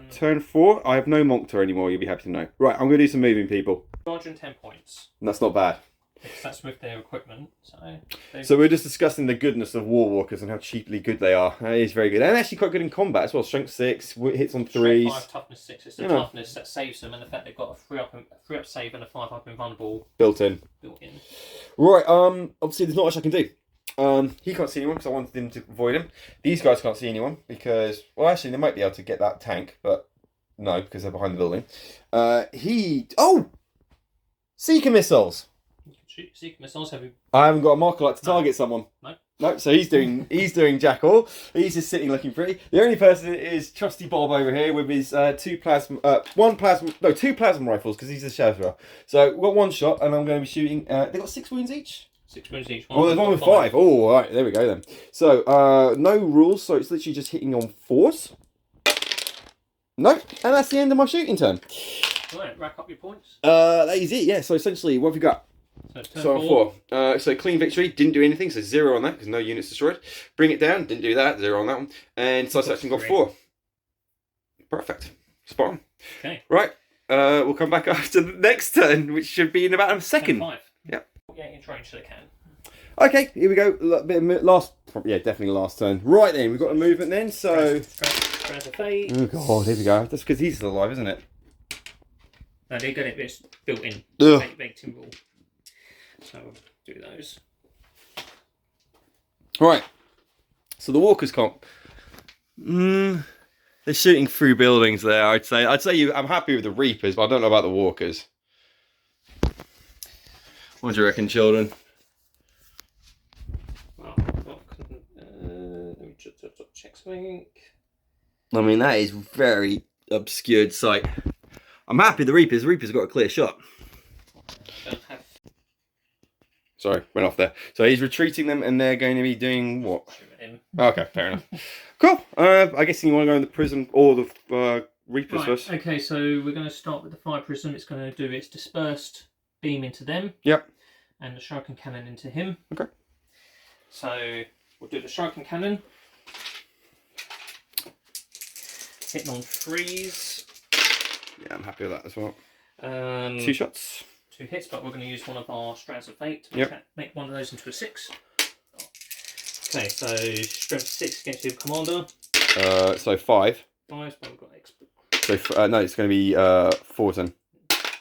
A: Turn 4. I have no Monctor anymore. You'll be happy to know. Right, I'm going to do some moving, people.
B: 210 points.
A: And that's not bad.
B: Because that's with their equipment.
A: So we're just discussing the goodness of Warwalkers and how cheaply good they are. It is very good, and actually quite good in combat as well. Strength 6, hits on 3s.
B: Strength 5, toughness 6. It's the toughness that saves them, and the fact they've got a 3 up save and a 5 up invulnerable
A: built in. Right. Obviously, there's not much I can do. He can't see anyone because I wanted him to avoid him. These guys can't see anyone because, well, actually, they might be able to get that tank, but no, because they're behind the building. Seeker missiles.
B: Seeker missiles, have you?
A: I haven't got a marker light to target someone. No, so he's doing jack all. He's just sitting looking pretty. The only person is Trusty Bob over here with his 2 plasma rifles because he's a Chevra. So we've got 1 shot and I'm going to be shooting. They've got 6 wounds each.
B: 6 wounds each.
A: Oh, there's one with 5. Oh, all right, there we go then. So no rules, so it's literally just hitting on 4s. No, and that's the end of my shooting turn.
B: Right, rack up your points.
A: That is it. Yeah. So essentially, what have we got? So 4. So clean victory, didn't do anything, so 0 on that because no units destroyed. Bring it down, didn't do that, 0 on that one. And side action got 4. Perfect. Spot on.
B: Okay.
A: Right. We'll come back after the next turn, which should be in about a second.
B: 5.
A: Yep.
B: Yeah, into range so they can.
A: Okay, here we go. Last, yeah, definitely last turn. Right then, we've got a movement then. So,
B: Strands of Fate.
A: oh god, here we go. That's because he's still alive, isn't it?
B: No, they're good. It's built in, baked in rule. So we'll do those.
A: Right. So the walkers can't. They're shooting through buildings there. I'd say I'm happy with the reapers, but I don't know about the walkers. What do you reckon, children?
B: Well, let me just check something.
A: I mean, that is very obscured sight. I'm happy the reapers. The reapers got a clear shot. Sorry, went off there. So he's retreating them, and they're going to be doing what? Okay, fair enough. Cool. I guess you want to go in the prism or the reapers first.
B: Okay, so we're going to start with the fire prism. It's going to do its dispersed beam into them.
A: Yep.
B: And the shuriken cannon into him.
A: Okay.
B: So we'll do the shuriken cannon. Hitting on 3s.
A: Yeah, I'm happy with that as well.
B: 2
A: shots.
B: 2 hits, but we're going to use one of our strands of fate to make one of those into a 6. Okay, so strength 6 against your commander.
A: So 5.
B: 5, but we've got expert.
A: So no, it's going to be 4 then.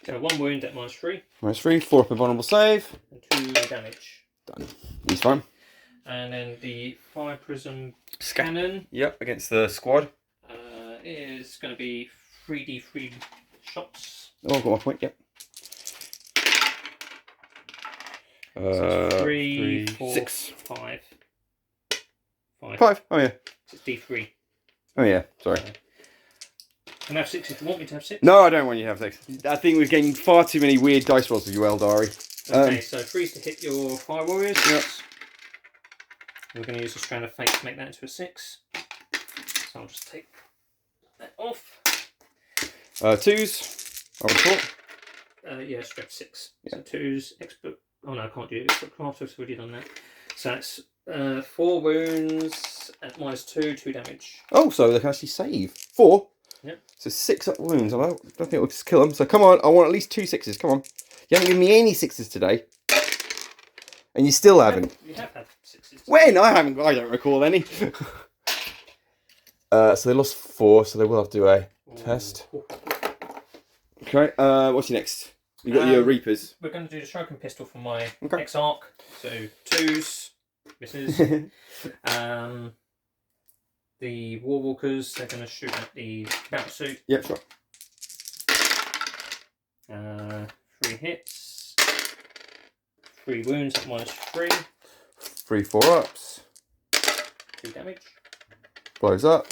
B: So 1 wound at -3.
A: -3, 4 up a vulnerable save.
B: And 2 damage.
A: Done. He's fine.
B: And then the fire prism cannon.
A: Yep, against the squad.
B: Is going to be 3d3 shots.
A: Oh, I've got my point. Yep.
B: So 3, 4,
A: 6,
B: 5.
A: 5. Oh yeah.
B: It's D3.
A: Oh yeah. Sorry.
B: Can I have 6 if you want me to have 6?
A: No, I don't want you to have 6. I think we're getting far too many weird dice rolls with you, Aeldari.
B: Okay, so 3's to hit your fire warriors.
A: Yep.
B: We're going to use a strand of fate to make that into a 6. So I'll just take that off.
A: 2s. I would thought.
B: Yeah, strength 6.
A: Yeah.
B: So 2s, expert. Oh no, I can't do it. Expert craft, I've already done that. So that's 4 wounds at -2, 2 damage.
A: Oh, so they can actually save 4.
B: Yep. So
A: 6 up wounds. I don't think we'll just kill them. So come on, I want at least 2 6s. Come on. You haven't given me any 6s today, and you still haven't.
B: You have had 6s.
A: When? I haven't. I don't recall any. So they lost 4, so they will have to do a test. Okay. What's your next? You got your Reapers.
B: We're going to do the shuriken pistol for my
A: Okay.
B: X-Arc. So 2s, misses. The Warwalkers, they're going to shoot at the battle suit.
A: Yeah, sure.
B: 3 hits. 3 wounds at -3.
A: 3 4-ups.
B: 2 damage.
A: Blows up.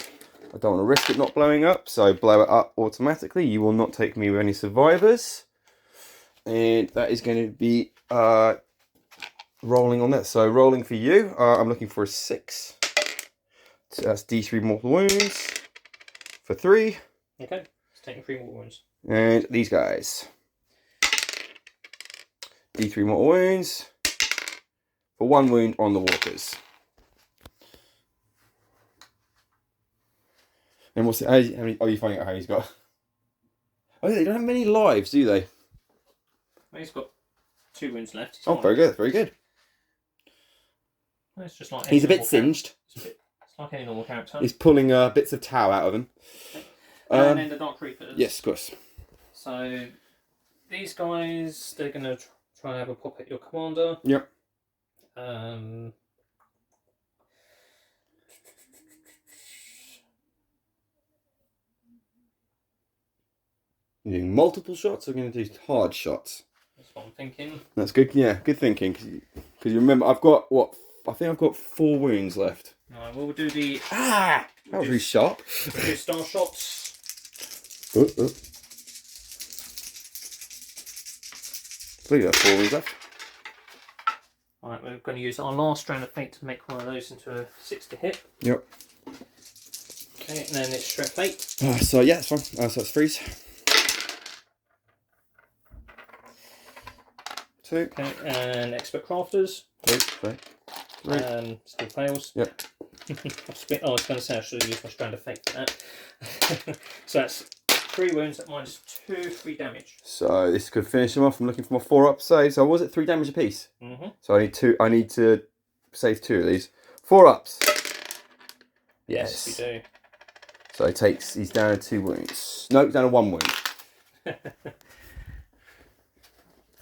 A: I don't want to risk it not blowing up, so blow it up automatically. You will not take me with any survivors. And that is going to be rolling on that. So rolling for you, I'm looking for a 6. So that's D3 mortal wounds for 3.
B: Okay, it's taking 3 more wounds.
A: And these guys. D3 mortal wounds for 1 wound on the walkers. And what's it? How many? Oh, you finding out how he's got? Oh, they don't have many lives, do they?
B: Well, he's got 2 wounds left. He's
A: Oh,
B: fine.
A: very good, very good.
B: Well, it's just like
A: He's a
B: any
A: bit
B: normal
A: singed.
B: It's like any normal character.
A: He's pulling bits of towel out of him.
B: And then the Dark Reapers.
A: Yes, of course.
B: So these guys, they're going to try and have a pop at your commander.
A: Yep. You're doing multiple shots, or are going to do hard shots?
B: That's what I'm thinking.
A: That's good. Yeah, good thinking. Because you remember, I've got what? I think I've got 4 wounds left.
B: Alright, well, we'll do the.
A: That was really sharp.
B: We'll do star shots.
A: So you have 4 wounds left.
B: Alright, we're going to use our last strand of fate to make one of those into a 6 to hit.
A: Yep.
B: Okay, and then it's strength 8.
A: So yeah, that's fine. So that's freeze. 2.
B: Okay, and expert crafters.
A: 3. 3.
B: Still fails.
A: Yep.
B: I was going to say I should have used my strand of fate for that. So that's 3 wounds at -2, 3 damage.
A: So this could finish him off. I'm looking for my 4-up save. So was it 3 damage apiece?
B: Mm-hmm.
A: So I need to save 2 of these. 4-ups.
B: Yes, you do.
A: So he's down to 2 wounds. No, down to 1 wound.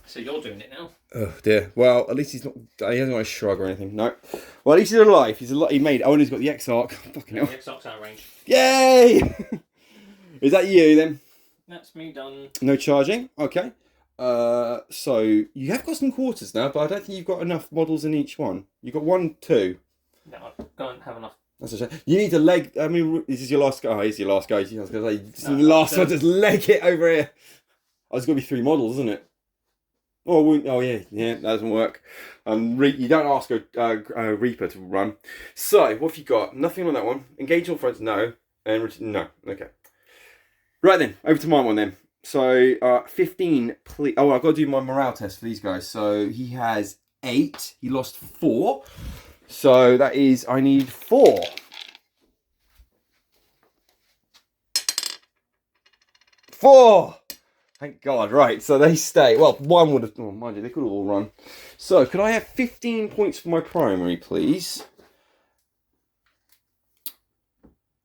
B: So you're doing it now.
A: Oh dear. Well, at least he hasn't got a shrug or anything. No. Well, at least he's alive. He's alive. He made it. Oh, and he's got the X-Arc. Fucking hell.
B: The X-Arc's out of range.
A: Yay! Is that you then?
B: That's me done.
A: No charging. Okay. So you have got some quarters now, but I don't think you've got enough models in each one. You've got 1, 2.
B: No, I don't have enough.
A: That's a shame. You need to leg. I mean, this is your last go. Oh, it's your last go. I was going to say, this is
B: No,
A: the last one. Just leg it over here. Oh, it's got to be 3 models, isn't it? Oh, yeah, that doesn't work. You don't ask a Reaper to run. So, what have you got? Nothing on that one. Engage all fronts, no. And no, okay. Right then, over to my one then. So, 15, please. Oh, I've got to do my morale test for these guys. So, he has 8. He lost 4. So, that is, I need 4. Thank God. Right, so they stay. Well, 1 would have... Oh, mind you, they could all run. So, could I have 15 points for my primary, please?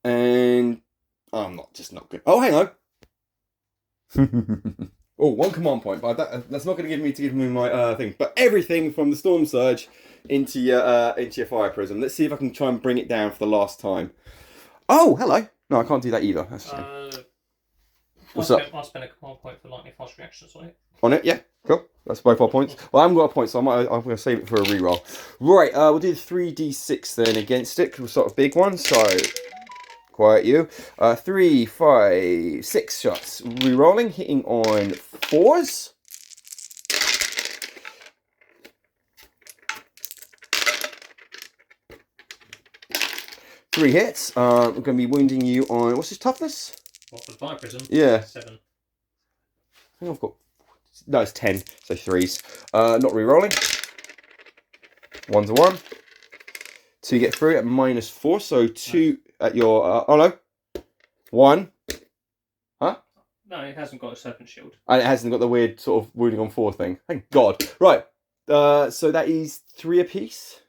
A: And... I'm not good. Oh, hang on. Oh, 1 command point, but that's not going to give me my thing. But everything from the Storm Surge into your Fire Prism. Let's see if I can try and bring it down for the last time. Oh, hello. No, I can't do that either. That's a shame. What's up?
B: I'll spend a command point for lightning fast reactions on it.
A: On it, yeah. Cool. That's both our points. Well, I haven't got a point, so I'm going to save it for a reroll. Right, we'll do the 3d6 then against it, because we'll start with big one. So, quiet you. 3, 5, 6 shots. Rerolling, hitting on 4s. Three hits. I'm going to be wounding you on... What's his toughness?
B: What, for the Fire Prism?
A: Yeah.
B: 7.
A: I think I've got... No, it's 10. So 3s. Not re-rolling. 1 to 1. 2 get through at -4. So 2 at your... oh, no. 1. Huh?
B: No, it hasn't got a Serpent Shield.
A: And it hasn't got the weird sort of wounding on 4 thing. Thank God. Right. So that is 3 apiece.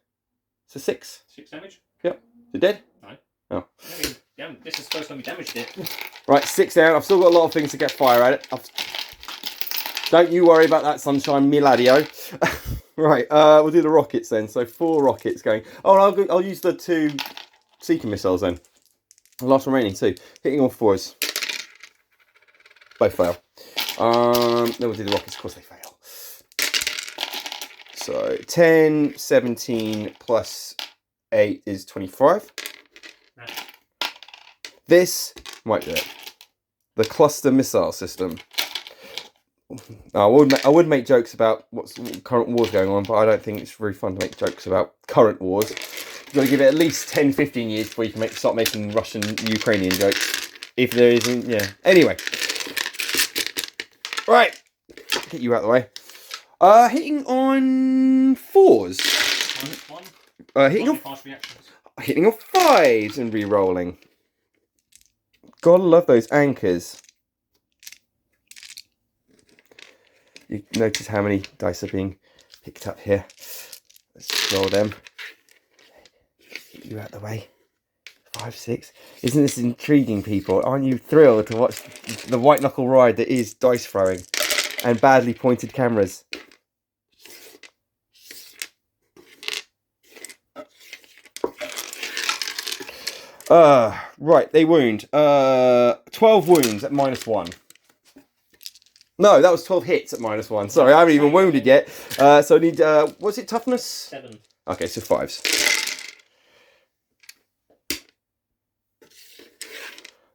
A: So 6.
B: 6 damage?
A: Yep. Is it dead?
B: No.
A: Oh.
B: Yeah, this is the first time we damaged it.
A: Right, 6 down. I've still got a lot of things to get fire at it. Don't you worry about that, Sunshine Miladio. Right, we'll do the rockets then. So 4 rockets going. Oh, I'll use the 2 Seeker missiles then. The last remaining 2. Hitting all 4s. Both fail. Then we'll do the rockets. Of course they fail. So 10, 17 plus 8 is 25.
B: No.
A: This might do it. The cluster missile system. I would make jokes about what's current wars going on, but I don't think it's very fun to make jokes about current wars. You've got to give it at least 10, 15 years before you can start making Russian, Ukrainian jokes. If there isn't, yeah. Anyway. Right. Get you out of the way. Hitting on 4s. Hitting on 5s and re-rolling. Gotta love those anchors. You notice how many dice are being picked up here. Let's roll them. Get you out of the way. 5, 6. Isn't this intriguing, people? Aren't you thrilled to watch the white knuckle ride that is dice throwing and badly pointed cameras? Right, they wound. 12 wounds at -1. No, that was 12 hits at -1. Sorry, I haven't even wounded yet. So I need, what's it, toughness?
B: 7.
A: Okay, so 5s.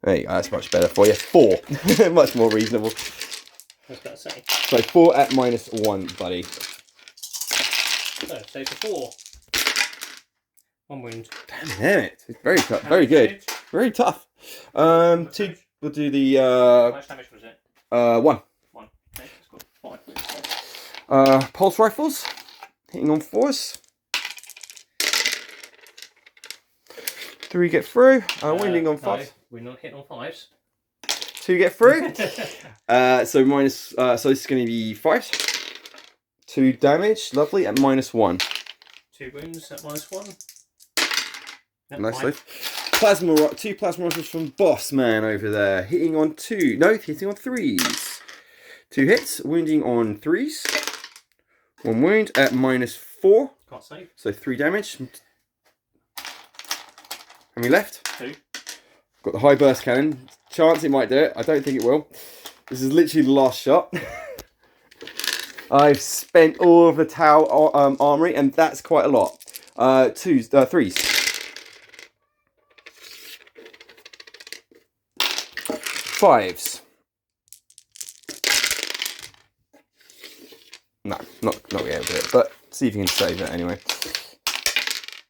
A: There you go, that's much better for you. 4. Much more reasonable.
B: I was about to say.
A: So 4 at -1, buddy.
B: So, save for 4. 1 wound.
A: Damn it. It's very tough. Very good. Very tough. 2, we'll do the,
B: how much damage was it?
A: 1.
B: 1. Okay, that's good. 5.
A: Pulse rifles. Hitting on 4s. 3 get through. Wounding on 5s.
B: No, we're not hitting on 5s.
A: to get through. So minus. So this is going to be 5. 2 damage, lovely, at -1.
B: 2 wounds at -1. Yep,
A: Nice
B: fine.
A: save. 2 plasma rifles from Boss Man over there, hitting on 2. No, hitting on 3s. 2 hits, wounding on 3s. 1 wound at -4.
B: Can't save.
A: So 3 damage. How many left?
B: 2.
A: Got the high burst cannon. Chance it might do it. I don't think it will. This is literally the last shot. I've spent all of the Tau armory, and that's quite a lot. 3s. 5s. No, not be able to do it, but see if you can save it anyway.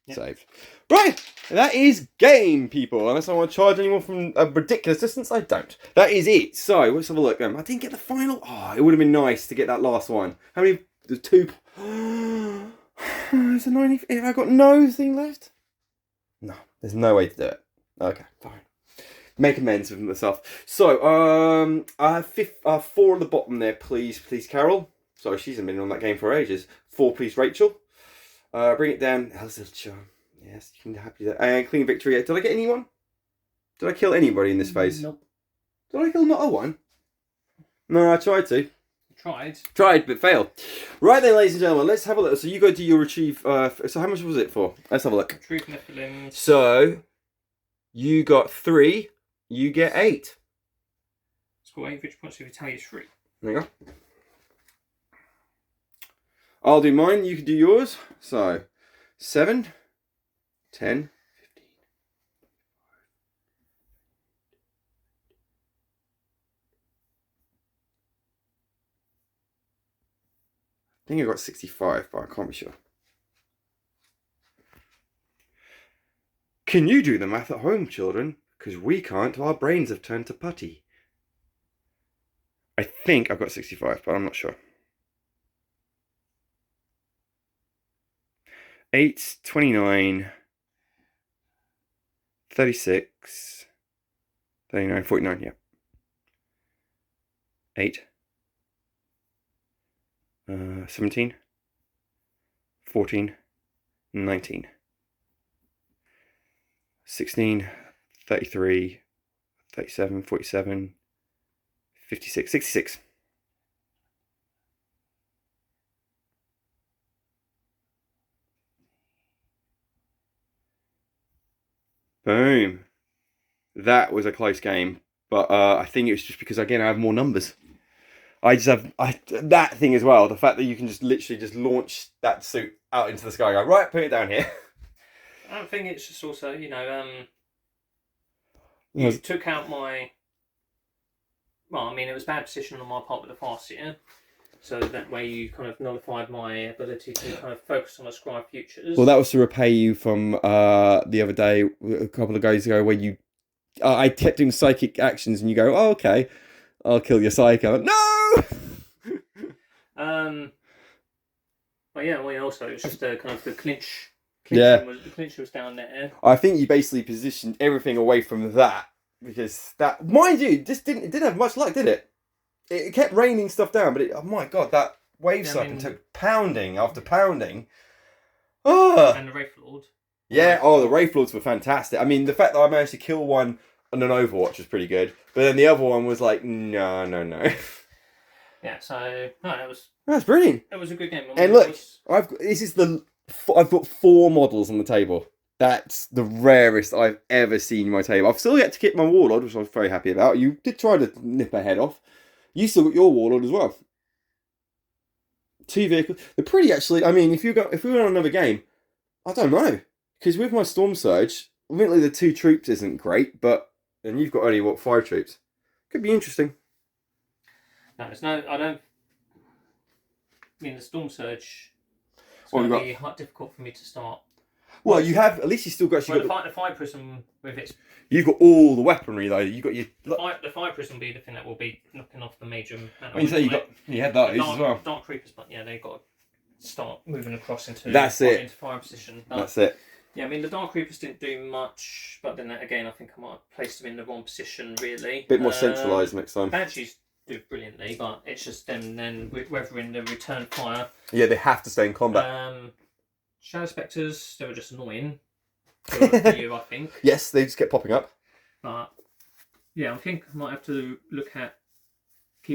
A: Yep. Saved. Right, that is game, people. Unless I want to charge anyone from a ridiculous distance, I don't. That is it. So, let's have a look. I didn't get the final. Oh, it would have been nice to get that last one. How many? There's 2. Is there 90? Have I got no thing left? No, there's no way to do it. Okay, fine. Make amends with myself. So, I have 4 at the bottom there, please, Carol. Sorry, she's been on that game for ages. 4, please, Rachel. Bring it down. Yes, you can happy that. And clean victory. Did I get anyone? Did I kill anybody in this phase?
B: Nope.
A: Did I kill not a one? No, I tried to. Tried, but failed. Right then, ladies and gentlemen, let's have a look. So you go do your retrieve. So how much was it for? Let's have a look.
B: Retrieve Nephilim.
A: So you got 3. You get 8.
B: Score 8 victory points if you tally 3.
A: There you go. I'll do mine. You can do yours. So 7, 10, 15. I think I got 65, but I can't be sure. Can you do the math at home, children? Because we can't. Our brains have turned to putty. I think I've got 65, but I'm not sure. 8, 29, 36, 39, 49, yeah. 8, 17, 14, 19, 16, 33, 37, 47, 56, 66. Boom. That was a close game, but I think it was just because, again, I have more numbers. I just have that thing as well. The fact that you can just literally just launch that suit out into the sky. Go, right, put it down here.
B: I don't think it's just also, you took out my... Well, I mean, it was bad position on my part with the Farseer. So that way you kind of nullified my ability to kind of focus on the Scribe Futures.
A: Well, that was to repay you from the other day, a couple of days ago, where you... I kept doing psychic actions and you go, oh, okay, I'll kill your psycho. No!
B: But yeah, well, also, it was just kind of the clinch.
A: The
B: clinch was down there.
A: I think you basically positioned everything away from that. Because that... Mind you, it didn't have much luck, did it? It kept raining stuff down, but oh my god, that wave serpent took pounding after pounding. Oh.
B: And the Wraith Lord.
A: Yeah, the Wraith Lords were fantastic. I mean, the fact that I managed to kill one on an Overwatch was pretty good, but then the other one was like, no.
B: Yeah, so no,
A: that's brilliant.
B: It was a good game.
A: And look, I've got 4 models on the table. That's the rarest I've ever seen in my table. I've still yet to get my Warlord, which I was very happy about. You did try to nip her head off. You still got your Warlord as well. 2 vehicles. They're pretty, actually. I mean, if we were on another game, I don't know. Because with my Storm Surge, admittedly the 2 troops isn't great, and you've got only, 5 troops? Could be interesting.
B: No, I don't... I mean, the Storm Surge... It's going to be difficult for me to start.
A: Well, you have... At least you still got...
B: the Fire Prism with its...
A: You've got all the weaponry, though. You've got your...
B: The Fire Prism will be the thing that will be knocking off the major...
A: you say you had those as well.
B: Dark Creepers, but yeah, they've got to start moving across into...
A: That's it.
B: Into fire position.
A: That's it.
B: Yeah, I mean the Dark Reapers didn't do much, but then again I think I might have placed them in the wrong position really.
A: Bit more centralised next time.
B: Banshees do brilliantly, but it's just them then whether in the return fire.
A: Yeah, they have to stay in combat.
B: Shadow Spectres, they were just annoying for you, I think.
A: Yes, they just kept popping up.
B: But yeah, I think I might have to look at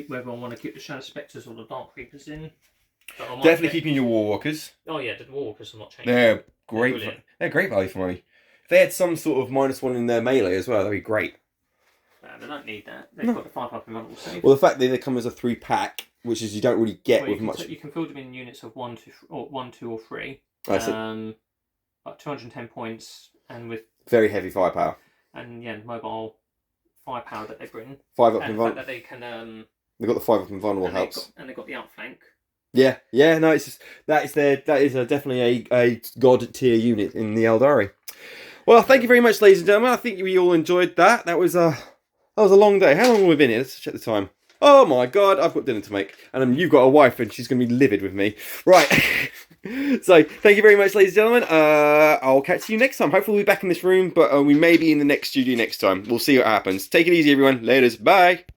B: whether I want to keep the Shadow Spectres or the Dark Reapers in.
A: Definitely keeping your Warwalkers.
B: Oh yeah, the Warwalkers are not changing.
A: They're great. They're great value for money. If they had some sort of -1 in their melee as well, that'd be great.
B: They don't need that. They've got the 5+ invulnerable save.
A: Well, the fact that they come as a 3-pack, which is you don't really get with much.
B: You can field them in units of 1, 2, or 3.
A: I see.
B: Like 210 points, and with
A: very heavy firepower.
B: And yeah, mobile firepower that they bring.
A: 5+
B: and the fact that they can.
A: They've got the 5+ invulnerable helps.
B: And they've got the outflank.
A: Yeah, no, it's just that is definitely a god tier unit in the Aeldari. Well, thank you very much, ladies and gentlemen. I think we all enjoyed that. That was a long day. How long have we been here? Let's check the time. Oh my god, I've got dinner to make, and you've got a wife, and she's going to be livid with me. Right. So, thank you very much, ladies and gentlemen. I'll catch you next time. Hopefully, we'll be back in this room, but we may be in the next studio next time. We'll see what happens. Take it easy, everyone. Laters. Bye.